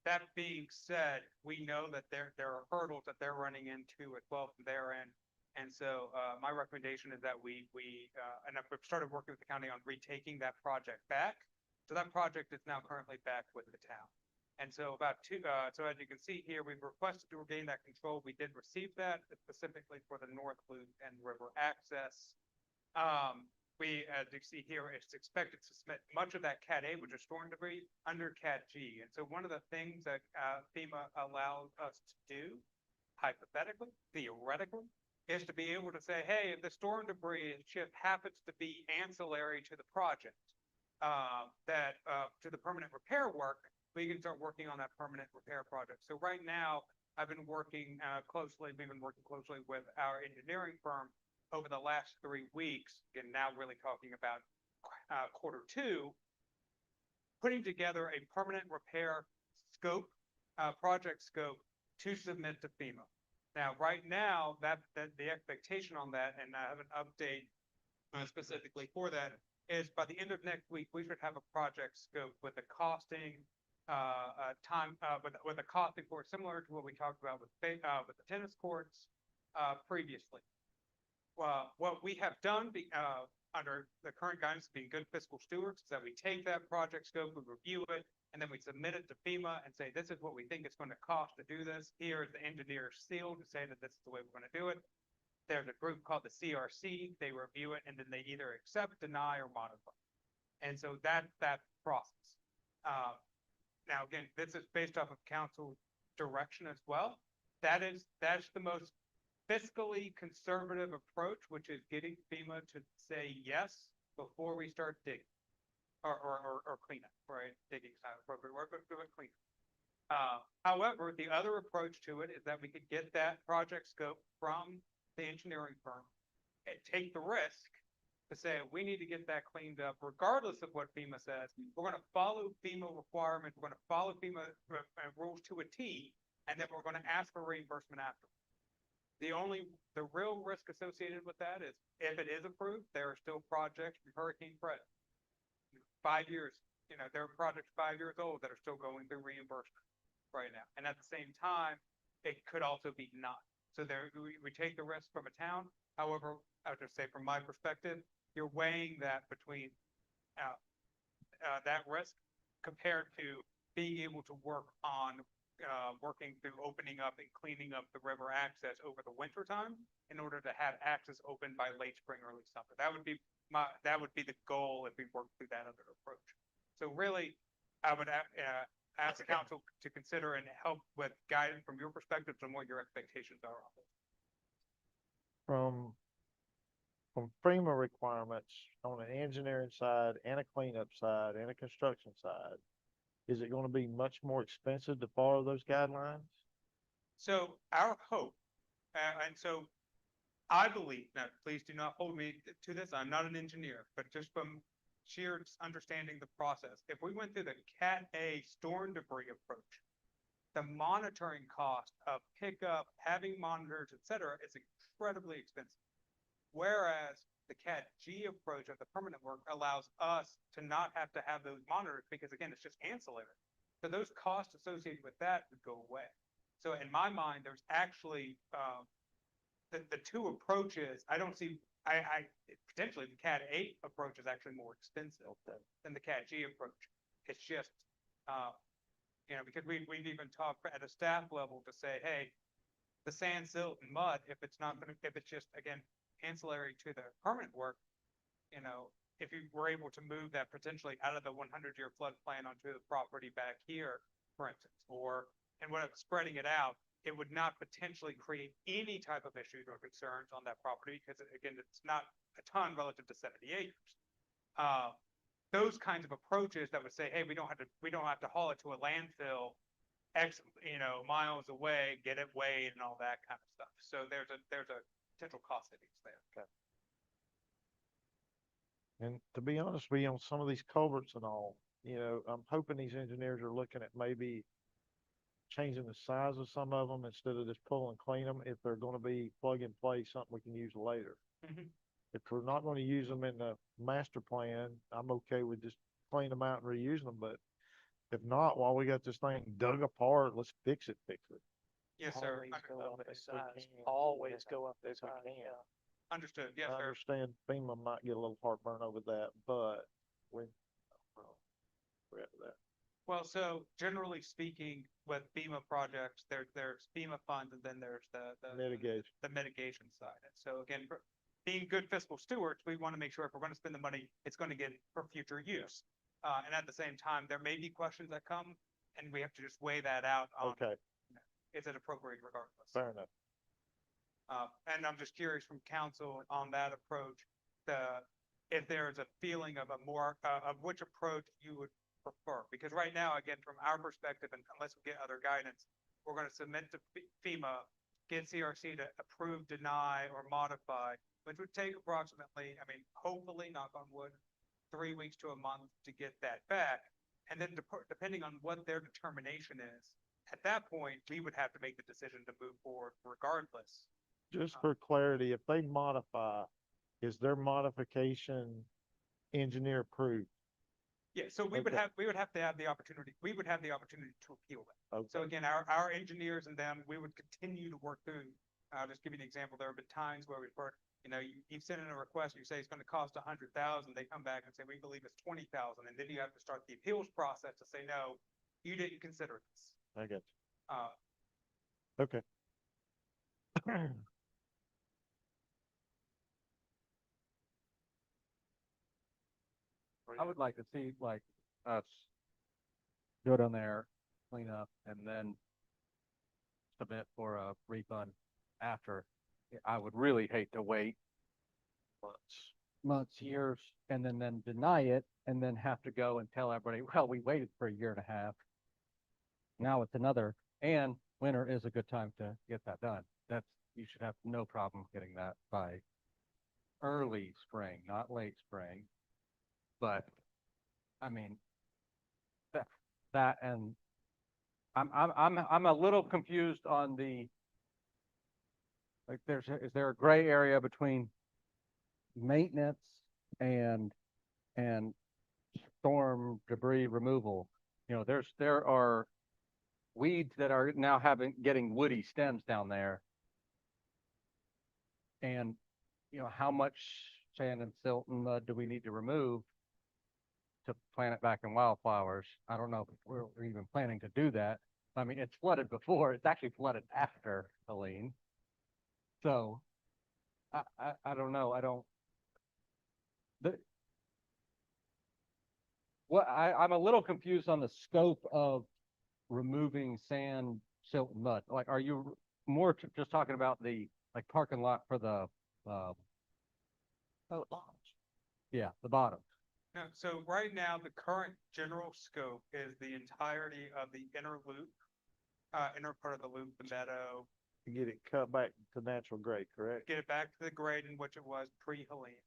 That being said, we know that there are hurdles that they're running into as well from their end. And so my recommendation is that and I've started working with the county on retaking that project back. So that project is now currently back with the town. And so so as you can see here, we've requested to regain that control. We did receive that specifically for the North Loop and river access. As you see here, it's expected to submit much of that Cat A, which is storm debris, under Cat G. And so one of the things that FEMA allows us to do, hypothetically, theoretically, is to be able to say, hey, if the storm debris shift happens to be ancillary to the project, to the permanent repair work, we can start working on that permanent repair project. So right now, we've been working closely with our engineering firm over the last 3 weeks, and now really talking about Q2, putting together a permanent repair scope, project scope to submit to FEMA. Now, right now, the expectation on that, and I have an update specifically for that, is by the end of next week, we should have a project scope with the costing, with a costing for similar to what we talked about with the tennis courts previously. What we have done under the current guidance of being good fiscal stewards is that we take that project scope, we review it, and then we submit it to FEMA and say, this is what we think it's going to cost to do this. Here is the engineer's seal to say that this is the way we're going to do it. There's a group called the CRC. They review it, and then they either accept, deny, or modify. And so that's that process. Now, again, this is based off of council direction as well. That's the most fiscally conservative approach, which is getting FEMA to say yes before we start digging or cleanup, right? Digging is not appropriate word, but do it clean. However, the other approach to it is that we could get that project scope from the engineering firm and take the risk to say, we need to get that cleaned up regardless of what FEMA says. We're going to follow FEMA requirements. We're going to follow FEMA rules to a T, and then we're going to ask for reimbursement after. The real risk associated with that is if it is approved, there are still projects from Hurricane Fred. 5 years, there are projects 5 years old that are still going through reimbursement right now. And at the same time, it could also be not. So we take the risk from a town. However, I would just say from my perspective, you're weighing that between that risk compared to being able to work on working through opening up and cleaning up the river access over the winter time in order to have access open by late spring, early summer. That would be the goal if we work through that other approach. So really, I would ask the council to consider and help with guidance from your perspectives on what your expectations are on this. from FEMA requirements on an engineering side and a cleanup side and a construction side, is it gonna be much more expensive to follow those guidelines? So our hope, and so I believe, now please do not hold me to this, I'm not an engineer, but just from sheer understanding the process, if we went through the Cat A storm debris approach, the monitoring cost of pickup, having monitors, et cetera, is incredibly expensive. Whereas the Cat G approach of the permanent work allows us to not have to have those monitors because again, it's just ancillary. So those costs associated with that would go away. So in my mind, there's actually, the two approaches, I don't see, potentially the Cat A approach is actually more expensive than the Cat G approach. It's just, because we've even talked at a staff level to say, hey, the sand, silt, and mud, if it's just, again, ancillary to the permanent work, if you were able to move that potentially out of the 100-year floodplain onto the property back here, for instance, and when it's spreading it out, it would not potentially create any type of issues or concerns on that property because again, it's not a ton relative to 70 acres. Those kinds of approaches that would say, hey, we don't have to haul it to a landfill X, miles away, get it weighed and all that kind of stuff. So there's a potential cost savings there. Okay. And to be honest with you, on some of these culverts and all, I'm hoping these engineers are looking at maybe changing the size of some of them instead of just pull and clean them. If they're going to be plug and play, something we can use later. Mm-hmm. If we're not going to use them in the master plan, I'm okay with just cleaning them out and reusing them. But if not, while we got this thing dug apart, let's fix it. Yes, sir. Always go up the If we size, can. always go up the If we size, can. yeah. Understood. Yes, I sir. understand FEMA might get a little heartburn over that, but we're at that. Well, so generally speaking, with FEMA projects, there's FEMA funds and then there's the Mitigation. the mitigation side. And so again, being good fiscal stewards, we want to make sure if we're going to spend the money, it's going to get for future use. And at the same time, there may be questions that come and we have to just weigh that out on, Okay, is it appropriate regardless? fair enough. And I'm just curious from council on that approach, if there's a feeling of of which approach you would prefer, because right now, again, from our perspective, and unless we get other guidance, we're going to submit to FEMA, get CRC to approve, deny, or modify, which would take approximately, hopefully, knock on wood, 3 weeks to a month to get that back. And then depending on what their determination is, at that point, we would have to make the decision to move forward regardless. Just for clarity, if they modify, is their modification engineer approved? Yeah, so we would Okay. have to have the opportunity, to appeal that. Okay. So again, our engineers and them, we would continue to work through. I'll just give you an example. There have been times where we've heard, you send in a request, you say it's going to cost 100,000. They come back and say, we believe it's 20,000. And then you have to start the appeals process to say, no, you didn't consider this. I get Uh, you. Okay. I would like to see us go down there, clean up, and then submit for a refund after. I would really hate to wait months, years, and then deny it, and then have to go and tell everybody, well, we waited for a year and a half. Now it's another, and winter is a good time to get that done. You should have no problem getting that by early spring, not late spring. But that and I'm a little confused on is there a gray area between maintenance and storm debris removal? There are weeds that are now getting woody stems down there. And how much sand and silt and mud do we need to remove to plant it back in wildflowers? I don't know if we're even planning to do that. It's flooded before. It's actually flooded after Helene. So I don't know. I'm a little confused on the scope of removing sand, silt, and mud. Are you more just talking about the parking lot for the Boat launch. Yeah, the bottom. No, so right now, the current general scope is the entirety of the inner loop, inner part of the loop, the meadow, To get it cut back to natural grade, correct? get it back to the grade in which it was pre-Helene.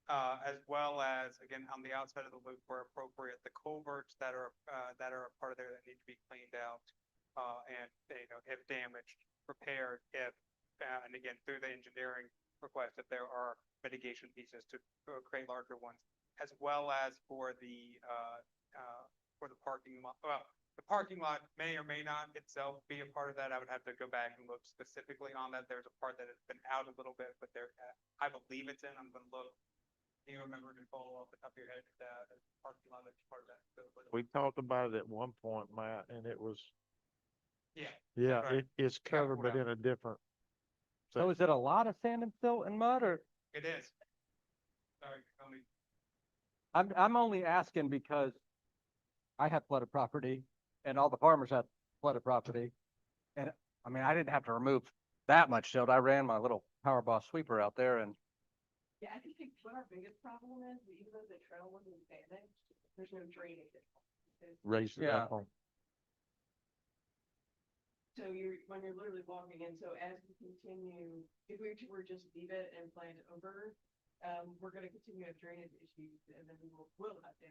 As well as, again, on the outside of the loop where appropriate, the culverts that are a part of there that need to be cleaned out, and, if damaged, repaired, and again, through the engineering request, if there are mitigation pieces to create larger ones, as well as for the parking lot. Well, the parking lot may or may not itself be a part of that. I would have to go back and look specifically on that. There's a part that has been out a little bit, but there, I believe it's in. I'm gonna look. Do you remember to follow off the top of your head, parking lot that's part of that? We talked about it at one point, Matt, and it was, Yeah. yeah, right. it's Yeah, covered, but in a different. So is it a lot of sand and silt and mud, or? It is. Sorry, Tony. I'm only asking because I have flooded property and all the farmers have flooded property. And I mean, I didn't have to remove that much silt. I ran my little Power Boss sweeper out there and Yeah, I think what our biggest problem is, even though the trail wasn't damaged, there's no drainage. Raised it Yeah. up on. So when you're literally walking in, so as we continue, if we were just leave it and plan it over, we're gonna continue to have drainage issues, and then we'll have to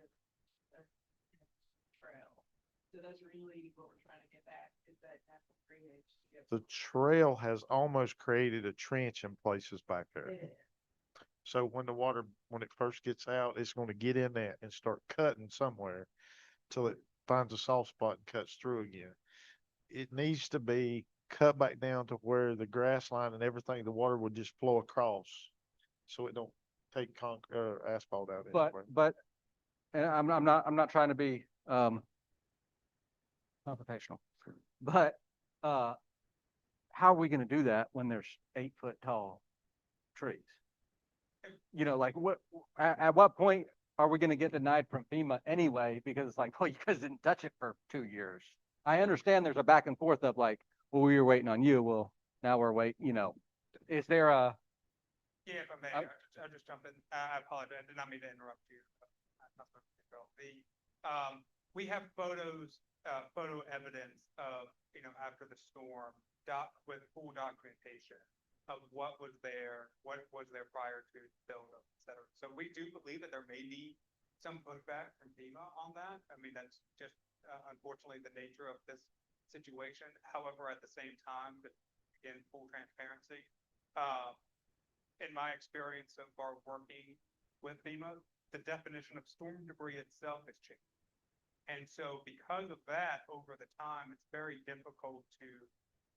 trail. So that's really what we're trying to get back, is that natural drainage. to get- The trail has almost created a trench in places back there. Yeah. So when the water, when it first gets out, it's gonna get in there and start cutting somewhere till it finds a soft spot and cuts through again. It needs to be cut back down to where the grass line and everything, the water would just flow across. So it don't take asphalt out anywhere. but, and I'm not trying to be, confrontational, but, how are we gonna do that when there's 8 foot tall trees? You know, like at what point are we gonna get denied from FEMA anyway? Because it's like, well, you guys didn't touch it for 2 years. I understand there's a back and forth of like, well, we were waiting on you. Well, now we're waiting, is there a? Yeah, if I may, I'll just jump in. I apologize. I did not mean to interrupt you. We have photos, photo evidence of, after the storm, with full documentation of what was there prior to the buildup, et cetera. So we do believe that there may be some pushback from FEMA on that. I mean, that's just unfortunately the nature of this situation. However, at the same time, again, full transparency, in my experience so far working with FEMA, the definition of storm debris itself has changed. And so because of that, over the time, it's very difficult to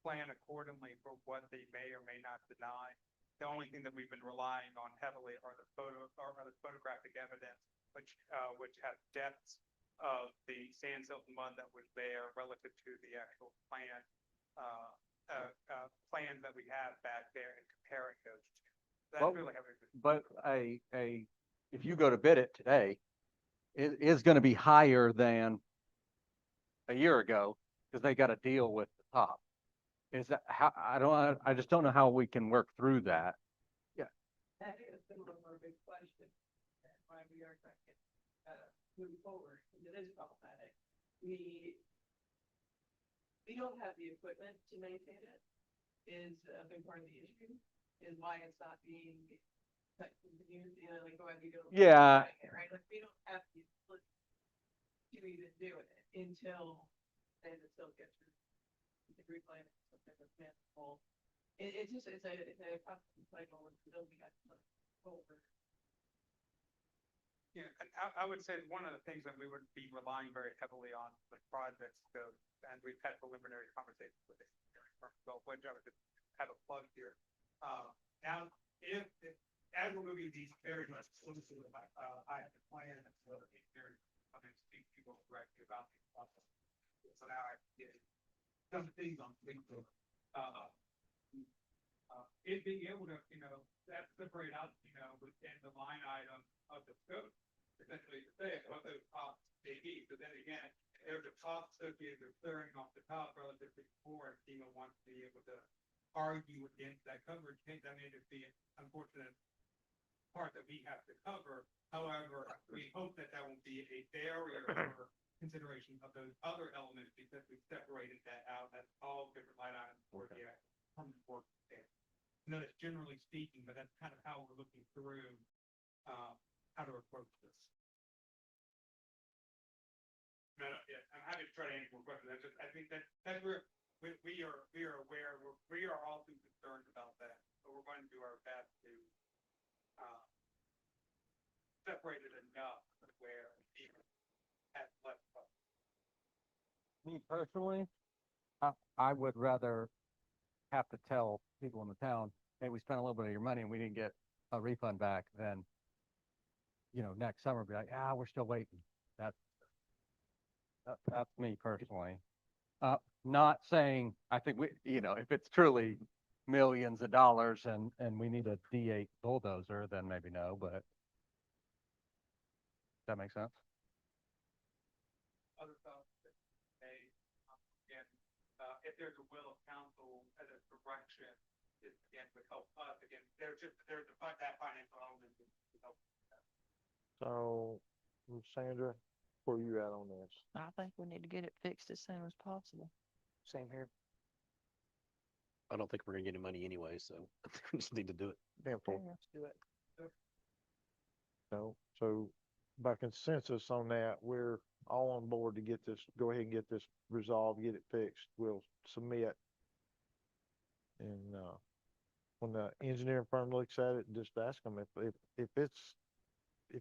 plan accordingly for what they may or may not deny. The only thing that we've been relying on heavily are the photographic evidence, which have depths of the sand, silt, and mud that was there relative to the actual plans that we have back there and comparing those two. That's Well, really how we. But if you go to bid it today, it is gonna be higher than a year ago, because they got to deal with the top. Is that how, I just don't know how we can work through that. Yeah. That is one of our big questions, and why we are trying to get, moving forward. It is problematic. We don't have the equipment to maintain it, is a big part of the issue, is why it's not being, like, used, like, go ahead and go. Yeah. Right, like, we don't have the ability to even do it until, and it still gets the replan, something that's manageable. It's a constant cycle until we have to look forward. Yeah, and I would say one of the things that we would be relying very heavily on the project scope, and we've had preliminary conversations with it, which I would just have a plug here. Now, if as we're moving these very much closer to the I have the plan, and so very speak to people directly about the process. So now I can get some things on Facebook. It being able to, separate out, within the line item of the scope, essentially to say what those costs may be. So then again, there's a cost associated with clearing off the top relative to before, and FEMA wants to be able to argue against that coverage. I mean, it'd be unfortunate part that we have to cover. However, we hope that that won't be a barrier for consideration of those other elements because we separated that out. That's all different line items for the permanent work there. I know that's generally speaking, but that's kind of how we're looking through how to approach this. No, yeah, I'm happy to try to answer more questions. I think that's where we are aware, we are all too concerned about that, but we're going to do our best to separate it enough where it has less. Me personally, I would rather have to tell people in the town, hey, we spent a little bit of your money and we didn't get a refund back, than, next summer be like, we're still waiting. That's me personally. Not saying, I think if it's truly millions of dollars and we need a D8 bulldozer, then maybe no, but does that make sense? Other thoughts that may, again, if there's a will of council as a direction, it again would help us. Again, there's that financial element to help. So, Sandra, where you at on this? I think we need to get it fixed as soon as possible. Same here. I don't think we're gonna get any money anyway, so we just need to do it. Damn, Let's do it. so by consensus on that, we're all on board to get this, go ahead and get this resolved, get it fixed. We'll submit. And, when the engineering firm looks at it, just ask them if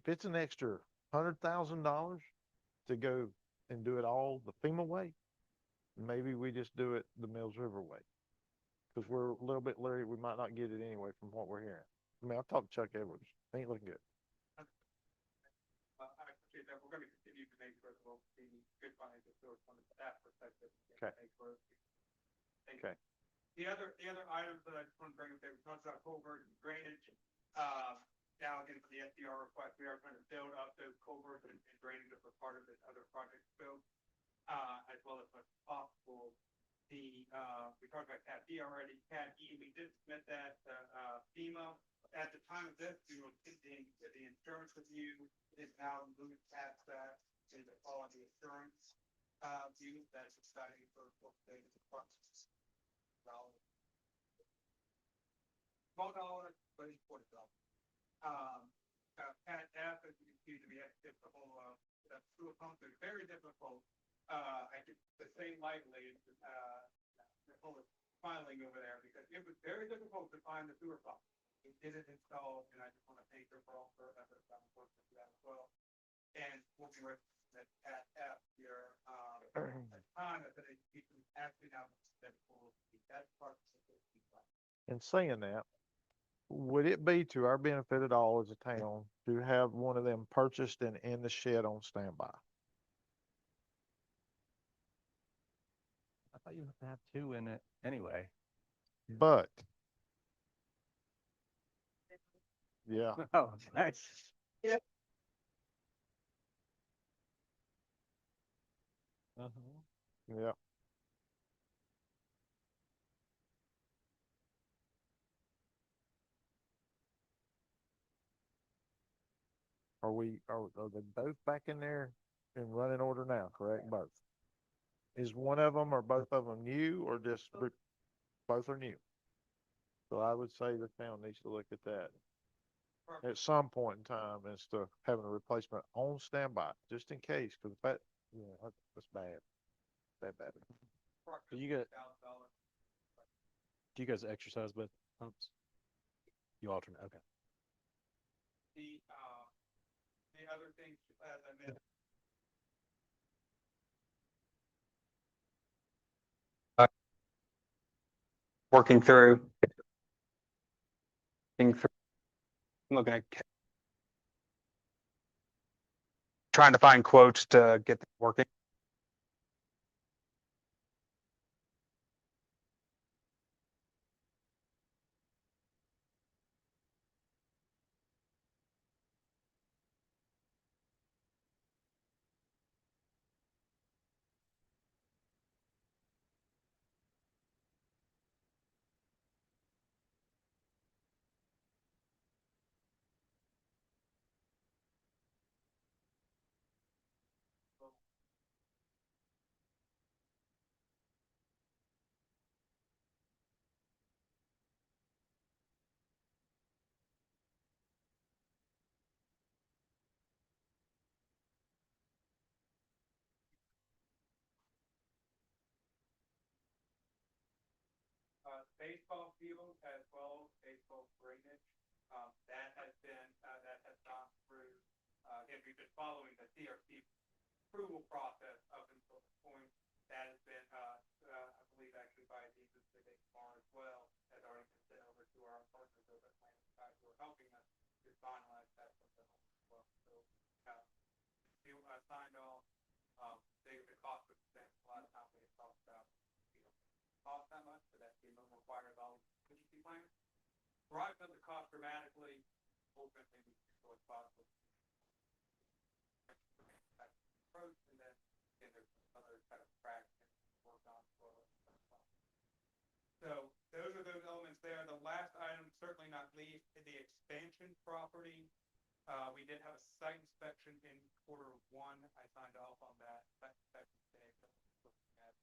it's an extra $100,000 to go and do it all the FEMA way, maybe we just do it the Mills River way. Cause we're a little bit leery, we might not get it anyway from what we're hearing. I mean, I'll talk to Chuck Edwards, ain't looking good. I appreciate that. We're going to continue to make sure that we'll be good financial stewards from the staff perspective. Okay. Okay. The other items that I just want to bring up there, we talked about culvert and drainage. Now again, for the SDR request, we are trying to build up those culverts and drainage that were part of this other project scope, as well as much as possible. We talked about Cat D already, Cat E, we did submit that to FEMA. At the time of this, we were thinking that the insurance review is now moving past that into quality assurance view. That's exciting for both things. $12, but it's $40. Cat F, as you can see, to be active, the whole sewer pump is very difficult. I think the same lightly, the whole filing over there, because it was very difficult to find the sewer pump. It didn't install, and I just want to thank her for all her efforts on working for that as well. And we'll be with that Cat F here. At the time, I said it actually now that part of the And saying that, would it be to our benefit at all as a town to have one of them purchased and in the shed on standby? I thought you have to have two in it anyway. But. Yeah. Oh, nice. Yeah. Yeah. Are they both back in there in running order now, correct? Both. Is one of them or both of them new or just both are new? So I would say the town needs to look at that at some point in time as to having a replacement on standby, just in case, because that's bad. Bad. Do you guys exercise both pumps? You alternate, okay. The other thing, as I mentioned. Working through. Looking at. Trying to find quotes to get them working. baseball field as well as baseball drainage. That has been, that has gone through, if you've been following the CRC approval process up until the point, that has been, I believe actually by the City Bar as well, has already been sent over to our partners over at Atlantic Side who are helping us to finalize that from the home as well. So, you, signed off, the cost was spent, a lot of time we had talked about, cost that much, so that FEMA requires all contingency plans. Drives up the cost dramatically, ultimately we can go as possible. Approach, and then, again, there's other kind of tracks and work on as well. So those are those elements there. The last item, certainly not least, is the expansion property. We did have a site inspection in Q1. I signed off on that site inspection today. So looking at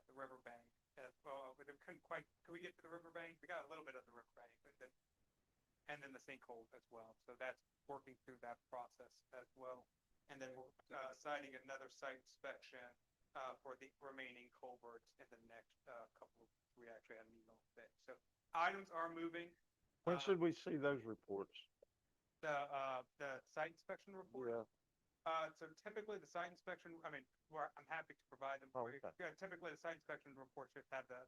the riverbank as well. But it couldn't quite. Could we get to the riverbank? We got a little bit of the riverbank, but then, and then the sinkhole as well. So that's working through that process as well. And then we're citing another site inspection for the remaining culverts in the next couple of weeks. We actually had an email today. So items are moving. When should we see those reports? The site inspection report? Yeah. So typically the site inspection, I mean, I'm happy to provide them for you. Okay. Yeah, typically the site inspection report should have the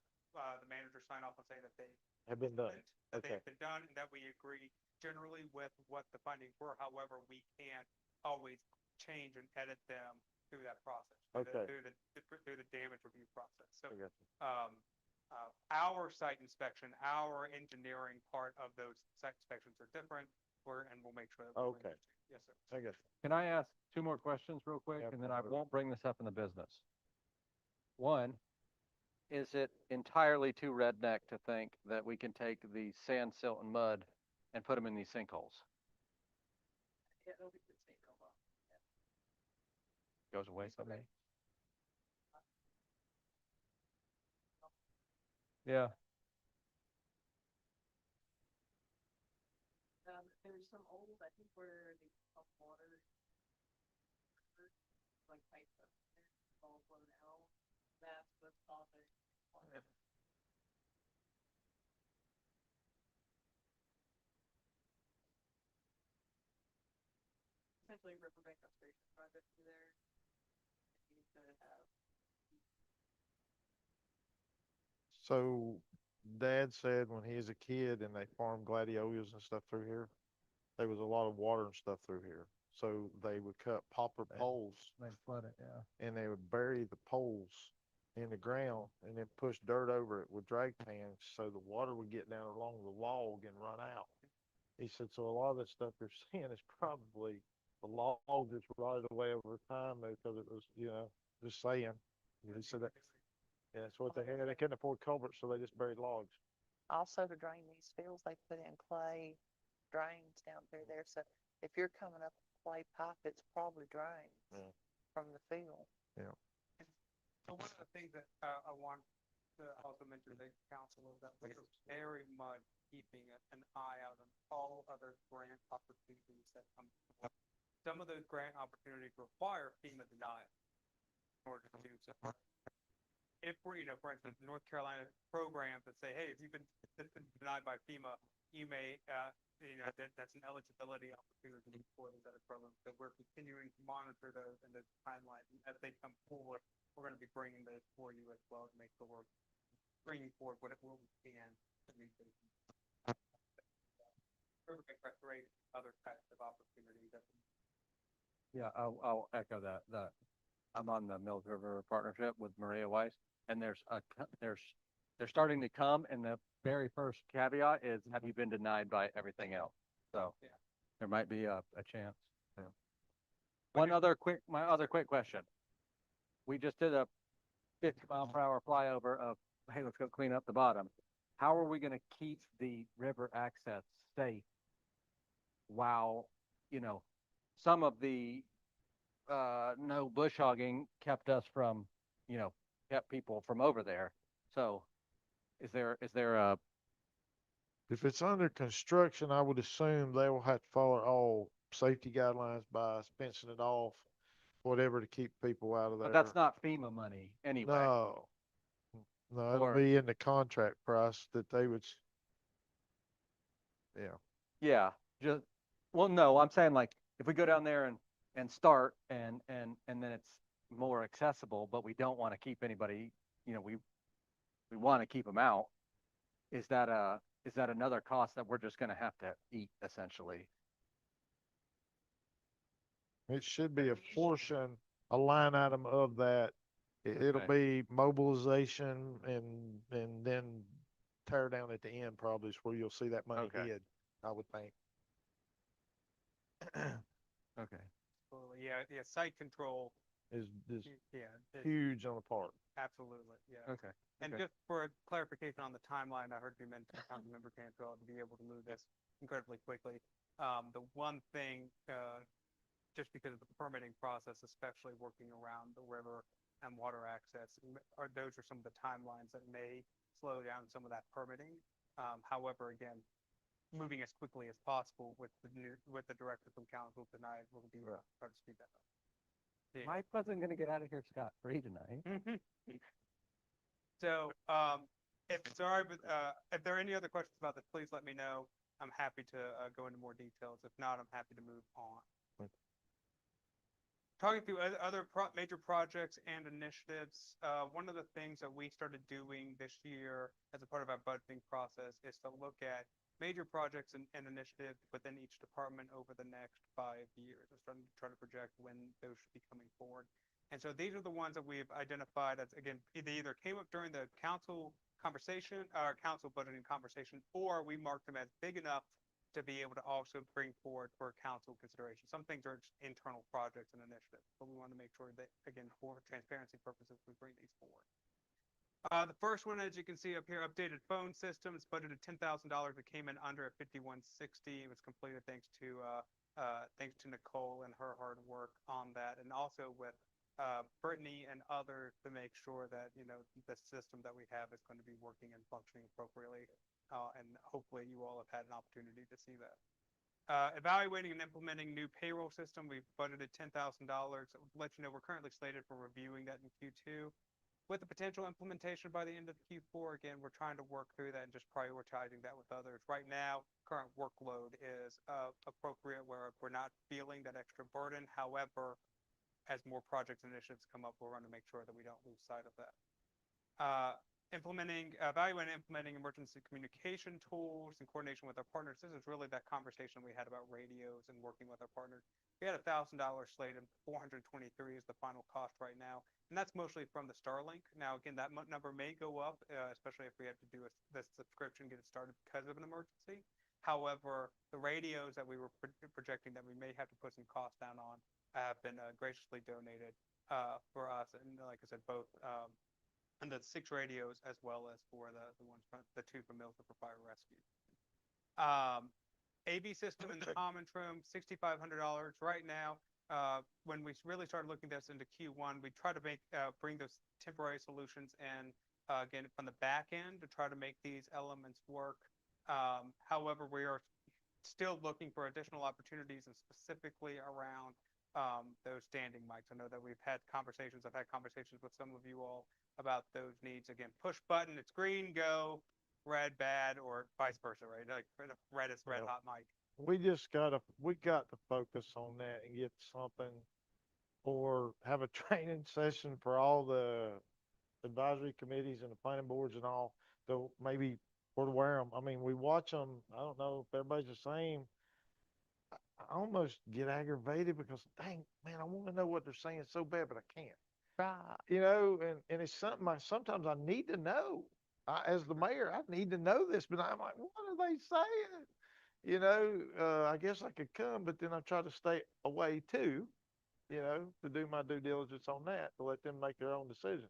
manager sign off and say that they Have been done. that Okay. they've been done and that we agree generally with what the findings were. However, we can't always change and edit them through that process. Okay. Through the damage review process. So, I got you. our site inspection, our engineering part of those site inspections are different. And we'll make sure. That we bring Okay. those to you. Yes, sir. I guess. Can I ask two more questions real quick, Yeah, and then I absolutely. won't bring this up in the business? One, is it entirely too redneck to think that we can take the sand, silt, and mud and put them in these sinkholes? Goes away someday. Yeah. There's some old, I think where the pump water, like pipes up there, all blown out. That's what's causing. Essentially riverbank restoration project through there. He's gonna have. So Dad said when he was a kid and they farmed gladiolus and stuff through here, there was a lot of water and stuff through here. So they would cut poplar poles They flood it, yeah. and they would bury the poles in the ground and then push dirt over it with drag pans so the water would get down along the log and run out. He said, so a lot of that stuff you're seeing is probably the log just rotted away over time because it was, just saying. He said that, yeah, that's what they had. They couldn't afford culverts, so they just buried logs. Also to drain these fields, they put in clay drains down through there. So if you're coming up with clay pipe, it's probably drains from the field. Yeah. So one of the things that I want to also mention to the council is that we're very much keeping an eye out on all other grant opportunities that come. Some of those grant opportunities require FEMA denial in order to do so. If we're, for instance, North Carolina programs that say, hey, if you've been denied by FEMA, you may, that's an eligibility opportunity for those other programs. So we're continuing to monitor those and the timeline. As they come forward, we're going to be bringing those for you as well to make sure we're bringing forward what we can to meet those. Restoration, other types of opportunities. Yeah, I'll echo that. I'm on the Mills River Partnership with Maria Weiss, and they're starting to come, and the very first caveat is, have you been denied by everything else? So there might be a chance. Yeah. My other quick question. We just did a 50-mile-per-hour flyover of, hey, let's go clean up the bottom. How are we going to keep the river access safe while, some of the no bush hogging kept us from, kept people from over there. So is there a, If it's under construction, I would assume they will have to follow all safety guidelines by fencing it off, whatever, to keep people out of there. but that's not FEMA money anyway. No, it'll Or- be in the contract price that they would, yeah. Yeah, just, well, no, I'm saying like, if we go down there and start and then it's more accessible, but we don't want to keep anybody, we want to keep them out. Is that another cost that we're just gonna have to eat essentially? It should be a portion, a line item of that. It'll Okay. be mobilization and then tear down at the end probably is where you'll see that money Okay. hid, I would think. Okay. Well, yeah, site control, Is yeah, is huge on the part. absolutely, yeah. Okay. And okay. just for clarification on the timeline, I heard you mention Councilmember Canfield to be able to move this incredibly quickly. The one thing, just because of the permitting process, especially working around the river and water access, those are some of the timelines that may slow down some of that permitting. However, again, moving as quickly as possible with the directive from council tonight will be try to speed that up. Yeah. Mike wasn't gonna get out of here scot-free tonight. So, if there are any other questions about this, please let me know. I'm happy to go into more details. If not, I'm happy to move on. Talking through other major projects and initiatives, one of the things that we started doing this year as a part of our budgeting process is to look at major projects and initiatives within each department over the next 5 years. We're starting to try to project when those should be coming forward. And so these are the ones that we've identified as, again, they either came up during the council conversation, or council budgeting conversation, or we marked them as big enough to be able to also bring forward for council consideration. Some things are just internal projects and initiatives, but we want to make sure that, again, for transparency purposes, we bring these forward. The first one, as you can see up here, updated phone system. It's budgeted $10,000. It came in under at 5160. It was completed thanks to Nicole and her hard work on that, and also with Brittany and others to make sure that the system that we have is going to be working and functioning appropriately. And hopefully you all have had an opportunity to see that. Evaluating and implementing new payroll system. We've budgeted $10,000. I'll let you know we're currently slated for reviewing that in Q2. With the potential implementation by the end of Q4, again, we're trying to work through that and just prioritizing that with others. Right now, current workload is appropriate where we're not feeling that extra burden. However, as more projects and initiatives come up, we're going to make sure that we don't lose sight of that. Evaluating and implementing emergency communication tools in coordination with our partners. This is really that conversation we had about radios and working with our partners. We had $1,000 slated, 423 is the final cost right now, and that's mostly from the Starlink. Now, again, that number may go up, especially if we have to do this subscription, get it started because of an emergency. However, the radios that we were projecting that we may have to put some cost down on have been graciously donated for us, and like I said, both and the 6 radios as well as for the 2 from Mills for fire rescue. AV system in the commons room, $6,500 right now. When we really started looking at this into Q1, we try to bring those temporary solutions in again from the back end to try to make these elements work. However, we are still looking for additional opportunities, and specifically around those standing mics. I know that I've had conversations with some of you all about those needs. Again, push button, it's green, go, red, bad, or vice versa, right? Like red is red hot mic. We got to focus on that and get something, or have a training session for all the advisory committees and the planning boards and all, to maybe or to wear them. I mean, we watch them. I don't know if everybody's the same. I almost get aggravated because, dang, man, I want to know what they're saying so bad, but I can't. Right. And it's something sometimes I need to know. As the mayor, I need to know this, but I'm like, what are they saying? I guess I could come, but then I try to stay away too, to do my due diligence on that, to let them make their own decision.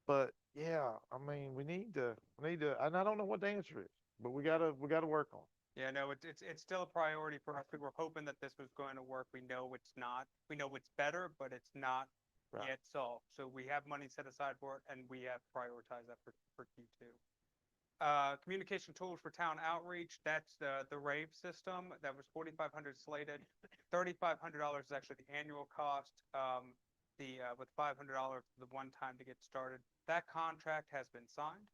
But yeah, I mean, we need to, and I don't know what the answer is, but we gotta work on it. Yeah, no, it's still a priority for us. We were hoping that this was going to work. We know it's not. We know it's better, but it's not yet solved. So we have money set aside for it, and we have prioritized that for Q2. Communication tools for town outreach. That's the rave system. That was $4,500 slated. $3,500 is actually the annual cost. with $500 the one time to get started. That contract has been signed.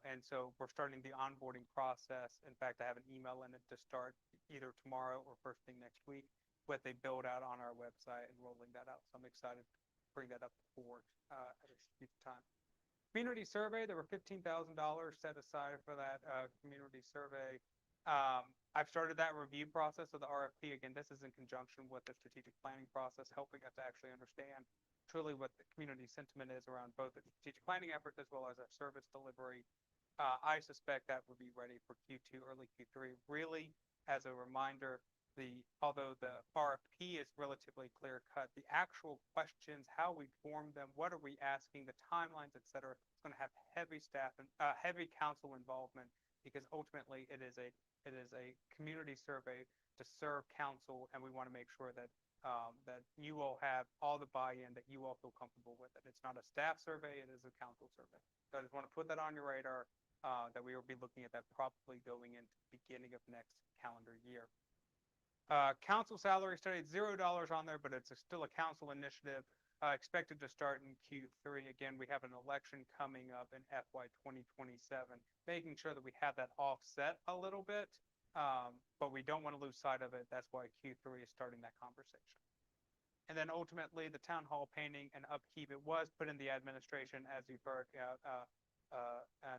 And so we're starting the onboarding process. In fact, I have an email in it to start either tomorrow or first thing next week with a build out on our website and rolling that out. So I'm excited to bring that up forward at a future time. Community survey, there were $15,000 set aside for that community survey. I've started that review process of the RFP. Again, this is in conjunction with the strategic planning process, helping us to actually understand truly what the community sentiment is around both the strategic planning effort as well as our service delivery. I suspect that will be ready for Q2, early Q3. Really, as a reminder, although the RFP is relatively clear cut, the actual questions, how we form them, what are we asking, the timelines, et cetera, it's going to have heavy staff and heavy council involvement, because ultimately it is a community survey to serve council, and we want to make sure that that you all have all the buy-in, that you all feel comfortable with it. It's not a staff survey, it is a council survey. So I just want to put that on your radar, that we will be looking at that probably going into the beginning of next calendar year. Council salary study, $0 on there, but it's still a council initiative, expected to start in Q3. Again, we have an election coming up in FY 2027, making sure that we have that offset a little bit, but we don't want to lose sight of it. That's why Q3 is starting that conversation. And then ultimately, the town hall painting and upkeep, it was put in the administration, as you've heard.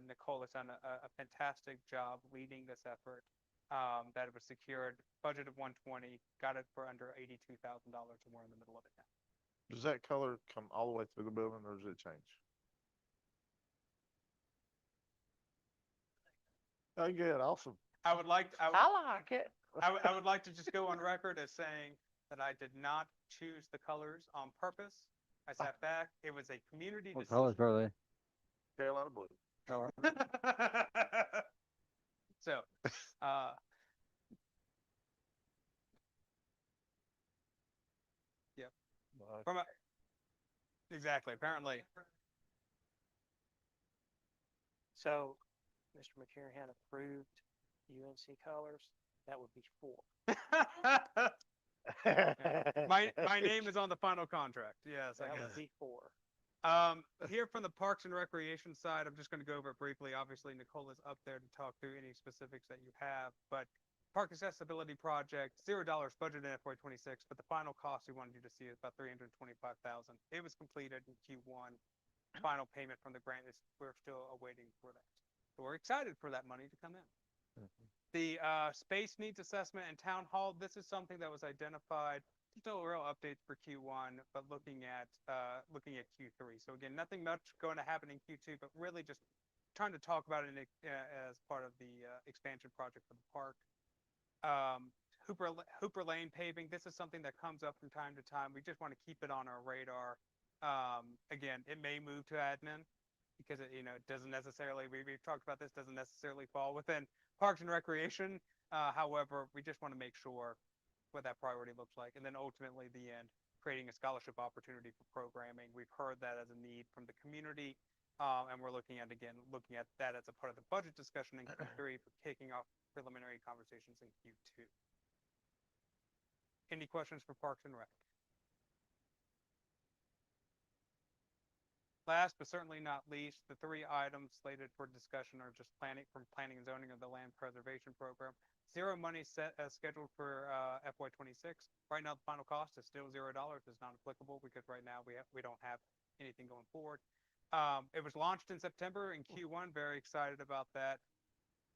Nicole has done a fantastic job leading this effort. That it was secured, budget of 120, got it for under $82,000, and we're in the middle of it now. Does that color come all the way through the building, or does it change? Oh, good, awesome. I would like it. I would like to just go on record as saying that I did not choose the colors on purpose. I sat back. It was a community What decision. colors are they? Carolina blue. So, yep. Exactly. Apparently. So, Mr. McCarran approved UNC colors. That would be 4. My name is on the final contract. Yes, I That guess. would be 4. Here from the Parks and Recreation side, I'm just going to go over it briefly. Obviously, Nicole is up there to talk through any specifics that you have, but park accessibility project, $0 budget in FY 26, but the final cost we wanted you to see is about $325,000. It was completed in Q1. Final payment from the grant is, we're still awaiting for that. So we're excited for that money to come in. The space needs assessment and town hall, this is something that was identified. Still real updates for Q1, but looking at Q3. So again, nothing much going to happen in Q2, but really just trying to talk about it as part of the expansion project for the park. Hooper Lane paving, this is something that comes up from time to time. We just want to keep it on our radar. Again, it may move to admin because it doesn't necessarily, we've talked about this, doesn't necessarily fall within Parks and Recreation. However, we just want to make sure what that priority looks like. And then ultimately the end, creating a scholarship opportunity for programming. We've heard that as a need from the community. And we're looking at that as a part of the budget discussion in Q3 for kicking off preliminary conversations in Q2. Any questions for Parks and Rec? Last but certainly not least, the 3 items slated for discussion are just planning and zoning of the land preservation program. 0 money scheduled for FY 26. Right now, the final cost is still $0. It's not applicable because right now we don't have anything going forward. It was launched in September in Q1. Very excited about that.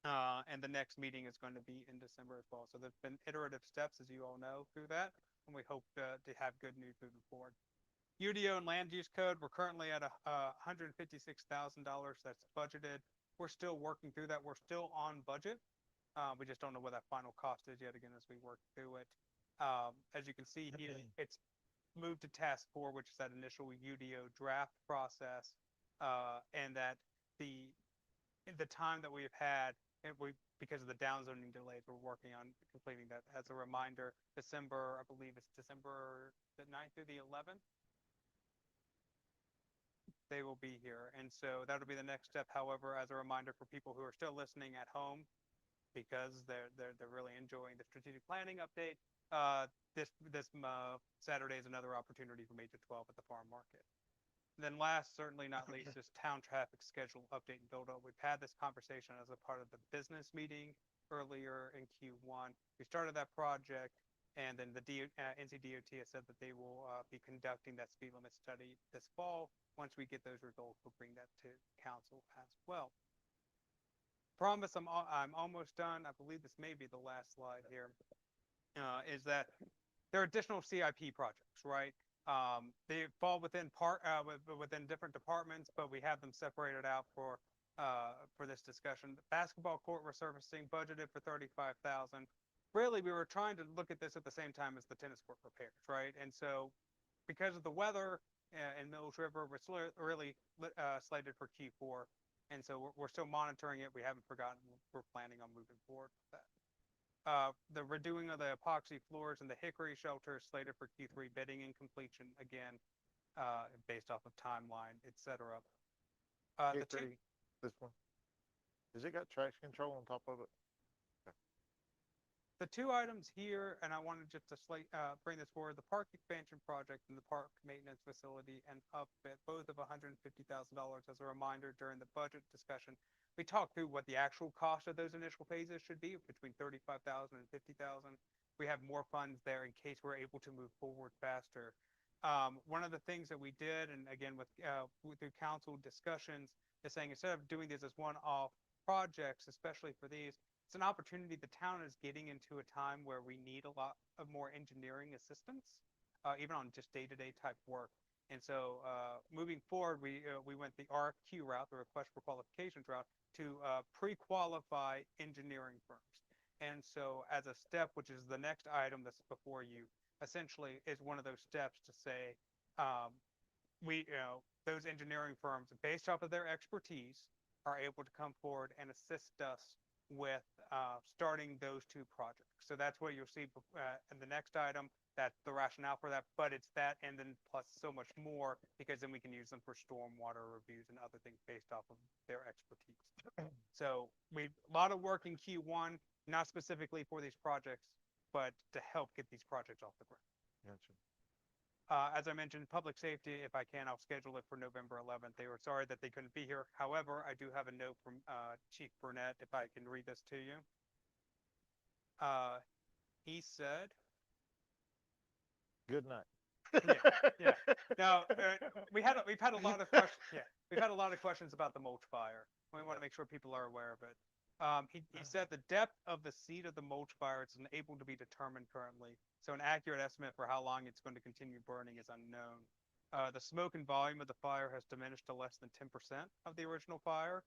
And the next meeting is going to be in December as well. So there's been iterative steps, as you all know, through that, and we hope to have good news moving forward. UDO and land use code, we're currently at $156,000 that's budgeted. We're still working through that. We're still on budget. We just don't know what that final cost is yet, again, as we work through it. As you can see here, it's moved to task 4, which is that initial UDO draft process, and that the time that we've had, because of the downzoning delays, we're working on completing that. As a reminder, December, I believe it's December the 9th through the 11th. They will be here. And so that'll be the next step. However, as a reminder for people who are still listening at home, because they're really enjoying the strategic planning update. This Saturday is another opportunity from 8 to 12 at the farm market. Then last, certainly not least, is town traffic schedule update and build up. We've had this conversation as a part of the business meeting earlier in Q1. We started that project, and then the NCDOT has said that they will be conducting that speed limit study this fall. Once we get those results, we'll bring that to council as well. Promise I'm almost done. I believe this may be the last slide here. Is that there are additional CIP projects, right? They fall within within different departments, but we have them separated out for this discussion. The basketball court resurfacing budgeted for $35,000. Really, we were trying to look at this at the same time as the tennis court repairs, right? And so, because of the weather in Mills River, we're really slated for Q4, and so we're still monitoring it. We haven't forgotten. We're planning on moving forward with that. The redoing of the epoxy floors and the hickory shelter is slated for Q3 bidding and completion again, based off of timeline, etc. This one, has it got traction control on top of it? The two items here, and I wanted just to bring this forward, the park expansion project and the park maintenance facility and upfit, both of $150,000. As a reminder, during the budget discussion, we talked through what the actual cost of those initial phases should be, between $35,000 and $50,000. We have more funds there in case we're able to move forward faster. One of the things that we did, and again through council discussions, is saying instead of doing these as one-off projects, especially for these, it's an opportunity. The town is getting into a time where we need a lot of more engineering assistance, even on just day-to-day type work. And so moving forward, we went the RFQ route, the request for qualifications route, to pre-qualify engineering firms. And so as a step, which is the next item that's before you, essentially is one of those steps to say, those engineering firms, based off of their expertise, are able to come forward and assist us with starting those two projects. So that's what you'll see in the next item. That's the rationale for that, but it's that and then plus so much more, because then we can use them for stormwater reviews and other things based off of their expertise. So a lot of work in Q1, not specifically for these projects, but to help get these projects off the ground. Gotcha. As I mentioned, public safety, if I can, I'll schedule it for November 11th. They were sorry that they couldn't be here. However, I do have a note from Chief Burnett, if I can read this to you. He said, good night. yeah. Now, we've had a lot of questions. Yeah, we've had a lot of questions about the mulch fire. We want to make sure people are aware of it. He said the depth of the seed of the mulch fire is unable to be determined currently, so an accurate estimate for how long it's going to continue burning is unknown. The smoke and volume of the fire has diminished to less than 10% of the original fire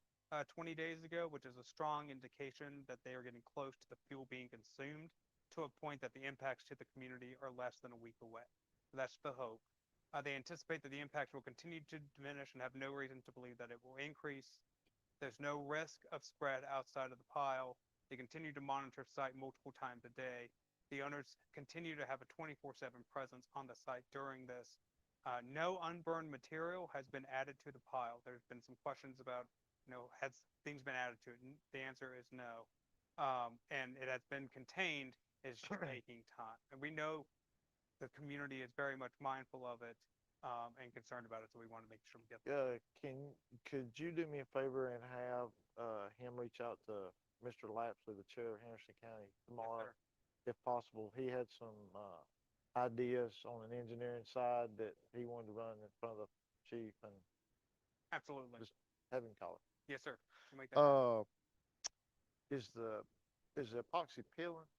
20 days ago, which is a strong indication that they are getting close to the fuel being consumed to a point that the impacts to the community are less than a week away. So that's the hope. They anticipate that the impacts will continue to diminish and have no reason to believe that it will increase. There's no risk of spread outside of the pile. They continue to monitor site multiple times a day. The owners continue to have a 24/7 presence on the site during this. No unburned material has been added to the pile. There's been some questions about, has things been added to it? And the answer is no. And it has been contained. It's just taking time. And we know the community is very much mindful of it. And concerned about it, so we want to make sure we get that. Could you do me a favor and have him reach out to Mr. Lapsley, the chair of Henderson County, tomorrow, if possible? He had some ideas on an engineering side that he wanted to run in front of the chief, and absolutely just have him call it. Yes, sir. We'll make that is the epoxy peeling?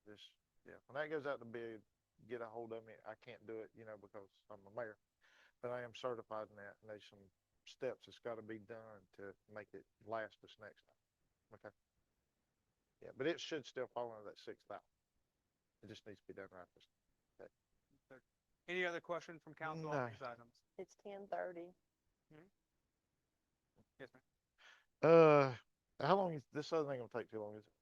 When that goes out to bid, get a hold of me. I can't do it, because I'm a mayor, but I am certified in that, and there's some steps that's got to be done to make it last this next time. Okay. Yeah, but it should still fall under that 6,000. It just needs to be done right this time. Okay. Any other questions from council on these items? It's 10:30. Yes, ma'am. How long is this other thing gonna take? Too long, is it?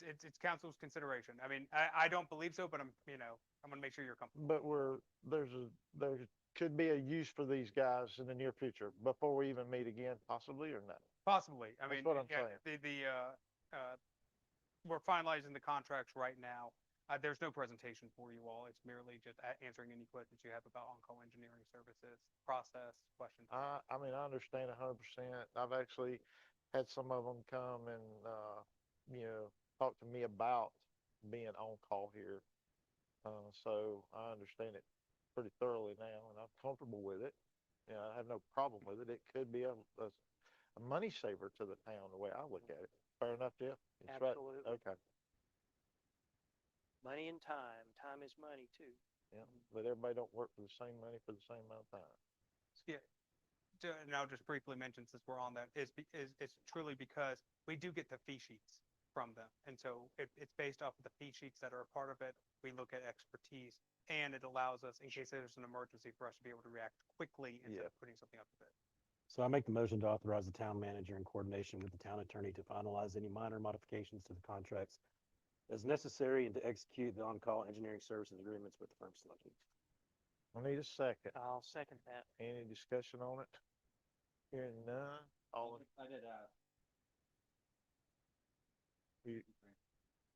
It's council's consideration. I mean, I don't believe so, but I'm gonna make sure you're comfortable. But there's could be a use for these guys in the near future before we even meet again, possibly, or not? Possibly. I That's mean, what I'm yeah, saying. we're finalizing the contracts right now. There's no presentation for you all. It's merely just answering any questions you have about on-call engineering services, process, questions. I mean, I understand 100%. I've actually had some of them come and, talk to me about being on call here. So I understand it pretty thoroughly now, and I'm comfortable with it. I have no problem with it. It could be a money saver to the town, the way I look at it. Fair enough, Jeff? That's right. Absolutely. Okay, Money and time. Time is money too. yeah, but everybody don't work for the same money for the same amount of time. Yeah. And I'll just briefly mention, since we're on that, it's truly because we do get the fee sheets from them. And so it's based off of the fee sheets that are a part of it. We look at expertise, and it allows us, in case there's an emergency, for us to be able to react quickly instead of putting something up to bid. So I make the motion to authorize the town manager in coordination with the town attorney to finalize any minor modifications to the contracts as necessary and to execute the on-call engineering services agreements with the firm selected. I need a second. I'll second that. Any discussion on it? Hearing none, all in. I did,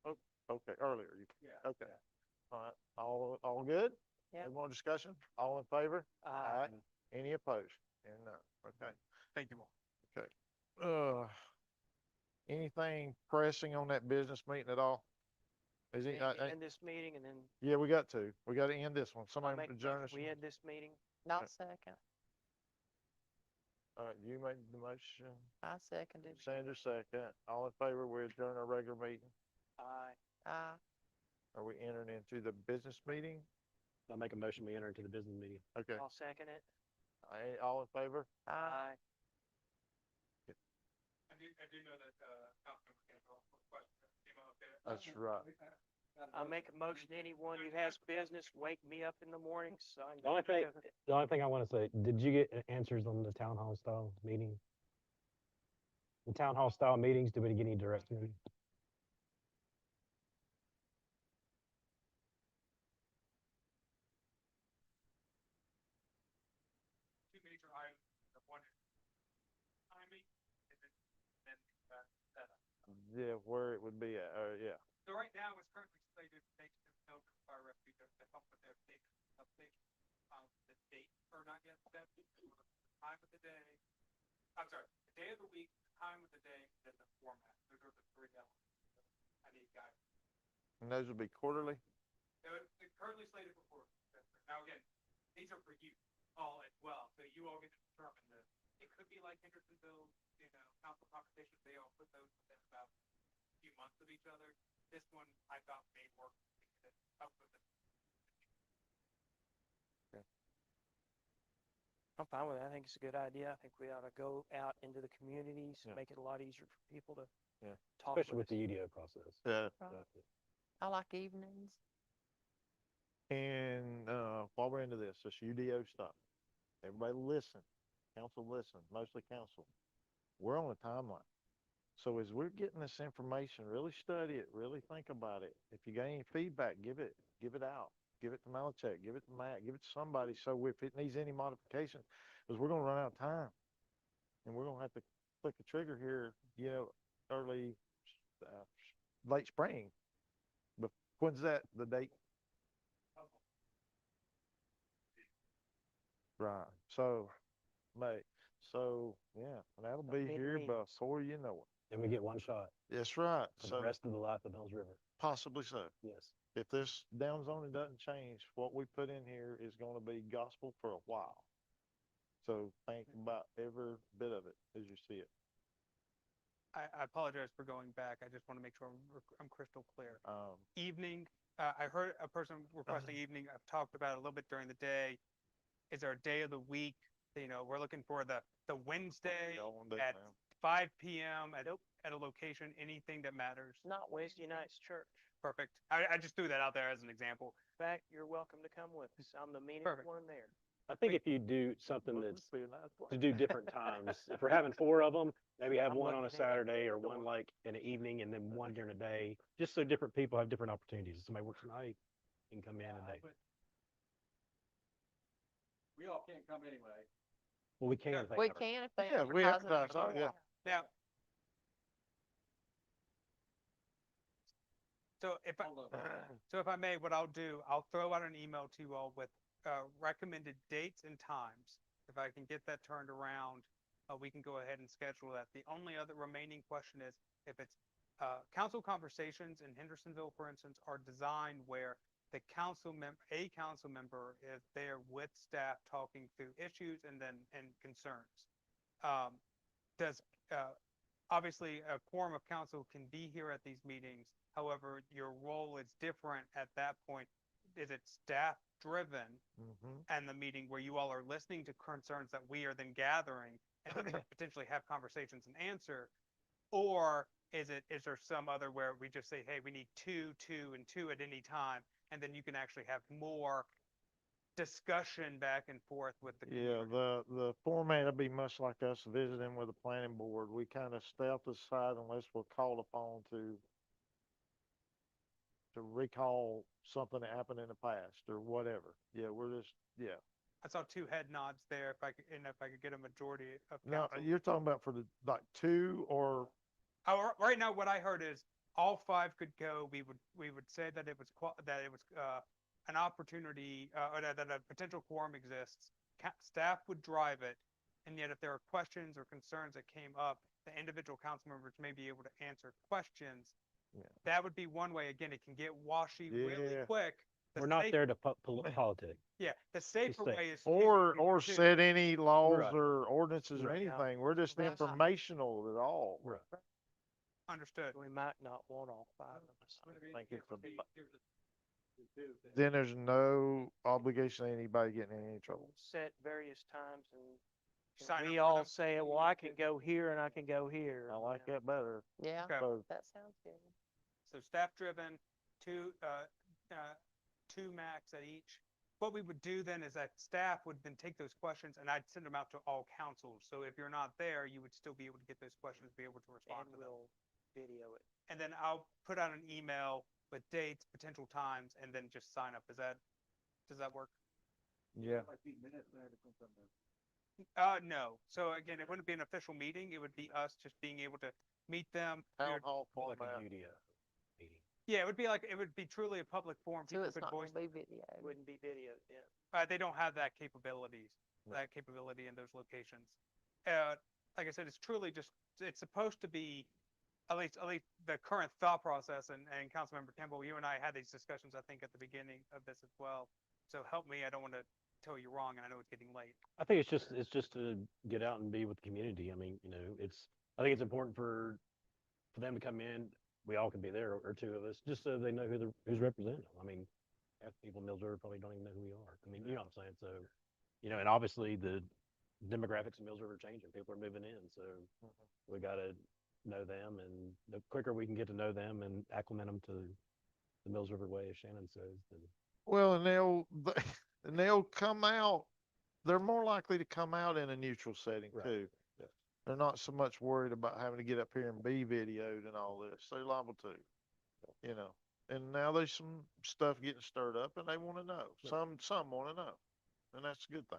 Oh, okay, earlier. Yeah. Okay. All right, all good? Yeah. Any more discussion? All in favor? Aye. Any opposed? And none. Okay. Thank you all. Okay. Anything pressing on that business meeting at all? Is it, End this meeting and then yeah, we got to end this one. I'll Somebody make, adjourn us. we end this meeting. Not second. All right, you made the motion. I seconded. Sandra second. All in favor, we adjourn our regular meeting. Aye. Are we entering into the business meeting? I'll make a motion, we enter into the business meeting. Okay. I'll second it. All in favor? Aye. I do know that, Councilman Campbell, came up there. That's right. I'll make a motion, anyone who has business, wake me up in the morning, so I can. The only thing I want to say, did you get answers on the town hall style meeting? The town hall style meetings, did we get any direction? Two major items, one is timing, and then setup. Yeah, where it would be at, yeah. So right now, it's currently slated to take to the fire rescue to help with their station update. The date are not yet set, the time of the day. I'm sorry, the day of the week, the time of the day, and then the format. Those are the three elements. I need guidance. And those would be quarterly? They're currently slated for quarter. Now again, these are for you all as well, so you all get to determine this. It could be like Hendersonville, council conversations, they all put those within about a few months of each other. This one I thought may work because it's up with it. I'm fine with it. I think it's a good idea. I think we ought to go out into the communities, Yeah. make it a lot easier for people to Yeah. talk Especially with with us. the UDO process. Yeah. I like evenings. And, while we're into this UDO stuff, everybody listen, council listen, mostly council. We're on a timeline. So as we're getting this information, really study it, really think about it. If you got any feedback, give it out. Give it to Malachek, give it to Matt, give it to somebody. So if it needs any modification, because we're gonna run out of time. And we're gonna have to click the trigger here, early, late spring. But when's that, the date? Right, so, May, yeah, that'll be here before you know it. And we get one shot That's right, for the so rest of the life of Mills River. possibly so. Yes. If this down zoning doesn't change, what we put in here is gonna be gospel for a while. So think about every bit of it as you see it. I apologize for going back. I just want to make sure I'm crystal clear. Evening, I heard a person requesting evening. I've talked about it a little bit during the day. Is there a day of the week? We're looking for the Wednesday at 5 p.m. at a location, anything that matters. Not Wednesday night's church. Perfect. I just threw that out there as an example. In fact, you're welcome to come with us. I'm the meanest Perfect. one there. I think if you do something that's to do different times, if we're having 4 of them, maybe have I'm one on a looking at Saturday or one like in the evening and then one during the day, just so different people have different opportunities. If somebody works at night, you can come in and day. We all can't come anyway. Well, we can. if they We advertise. can if they Yeah, we advertise it advertise, oh, yeah. Now. So if I, so if I may, what I'll do, I'll throw out an email to you all with, recommended dates and times. If I can get that turned around, we can go ahead and schedule that. The only other remaining question is if it's, council conversations in Hendersonville, for instance, are designed where the a council member is there with staff talking through issues and concerns. Does, obviously a quorum of council can be here at these meetings. However, your role is different at that point. Is it staff driven and the meeting where you all are listening to concerns that we are then gathering and potentially have conversations and answer? Or is there some other where we just say, hey, we need two, and two at any time, and then you can actually have more discussion back and forth with the Yeah, community? the format would be much like us visiting with the planning board. We kind of stay off the side unless we're called upon to recall something that happened in the past or whatever. Yeah, we're just, yeah. I saw two head nods there. If I could get a majority of No, council. you're talking about for the, like, two or, Right now, what I heard is all five could go. We would say that it was an opportunity, or that a potential quorum exists. Staff would drive it, and yet if there are questions or concerns that came up, the individual council members may be able to answer questions. Yeah. That would be one way. Again, it can get washy really Yeah. quick. The We're not safe- there to politic. Yeah, the safer safe. way is or to- set any laws Right. or ordinances or Right. anything. We're just Right. informational at all. Right. Understood. We might not want all five of us. I think it's then there's no obligation to anybody getting in any trouble. Set various times and Sign up we for all them. say, well, I can go here and I can go here. I like that better. Yeah, Okay. So, that sounds good. So staff driven, two max at each. What we would do then is that staff would then take those questions and I'd send them out to all councils. So if you're not there, you would still be able to get those questions, be able to respond And to them. we'll video it. And then I'll put out an email with dates, potential times, and then just sign up. Does that work? yeah. No. So again, it wouldn't be an official meeting. It would be us just being able to meet them. Town hall Like format. a UDO meeting. Yeah, it would be truly a public forum. So People it's could not voice. gonna be video. Wouldn't be videoed, yeah. They don't have that capability in those locations. Like I said, it's truly just, it's supposed to be, at least the current thought process, and Councilmember Campbell, you and I had these discussions, I think, at the beginning of this as well. So help me, I don't want to tell you wrong, and I know it's getting late. I think it's just to get out and be with the community. I mean, I think it's important for them to come in. We all can be there, or two of us, just so they know who's representing them. I mean, half the people in Mills River probably don't even know who we are. I mean, you know what I'm saying? So, and obviously the demographics of Mills River are changing. People are moving in, so we got to know them, and the quicker we can get to know them and acclimate them to the Mills River way, as Shannon says, then Well, and they'll come out. They're more likely to come out in a neutral setting Right. too. Yeah. They're not so much worried about having to get up here and be videoed and all this. They're liable to, And now there's some stuff getting stirred up, and they want to know. Some want to know, and that's a good thing.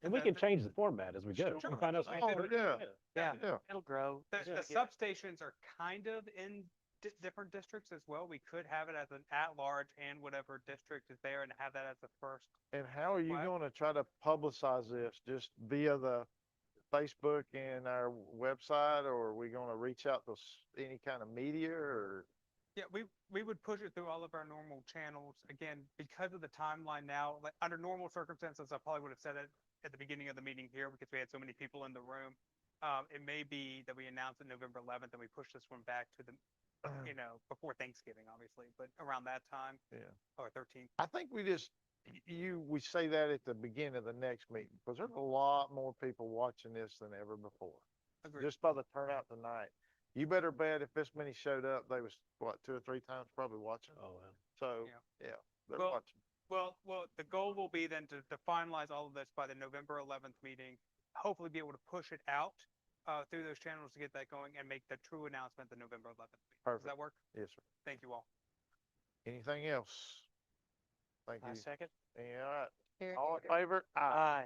and we can change the format as we go. Sure. We find out. Oh, yeah. Yeah, Yeah. it'll grow. The Yeah. substations are kind of in different districts as well. We could have it as an at-large and whatever district is there and have that as the first. And how are you What? going to try to publicize this? Just via the Facebook and our website, or are we going to reach out to any kind of media or? Yeah, we would push it through all of our normal channels. Again, because of the timeline now, like under normal circumstances, I probably would have said it at the beginning of the meeting here because we had so many people in the room. It may be that we announce it November 11th and we push this one back to the, before Thanksgiving, obviously, but around that time. Yeah. Or 13th. I think we say that at the beginning of the next meeting, because there's a lot more people watching this than ever before. Agreed. Just by the turnout tonight. You better bet if this many showed up, they was, what, 2 or 3 times probably watching? Oh, wow. So, Yeah. yeah, they're Well, watching. Well, the goal will be then to finalize all of this by the November 11th meeting, hopefully be able to push it out through those channels to get that going and make the true announcement the November 11th meeting. Perfect. Does that work? Yes, sir. Thank you all. Anything else? Thank I you. second. Yeah, all right. Here. All in favor? Aye. Aye.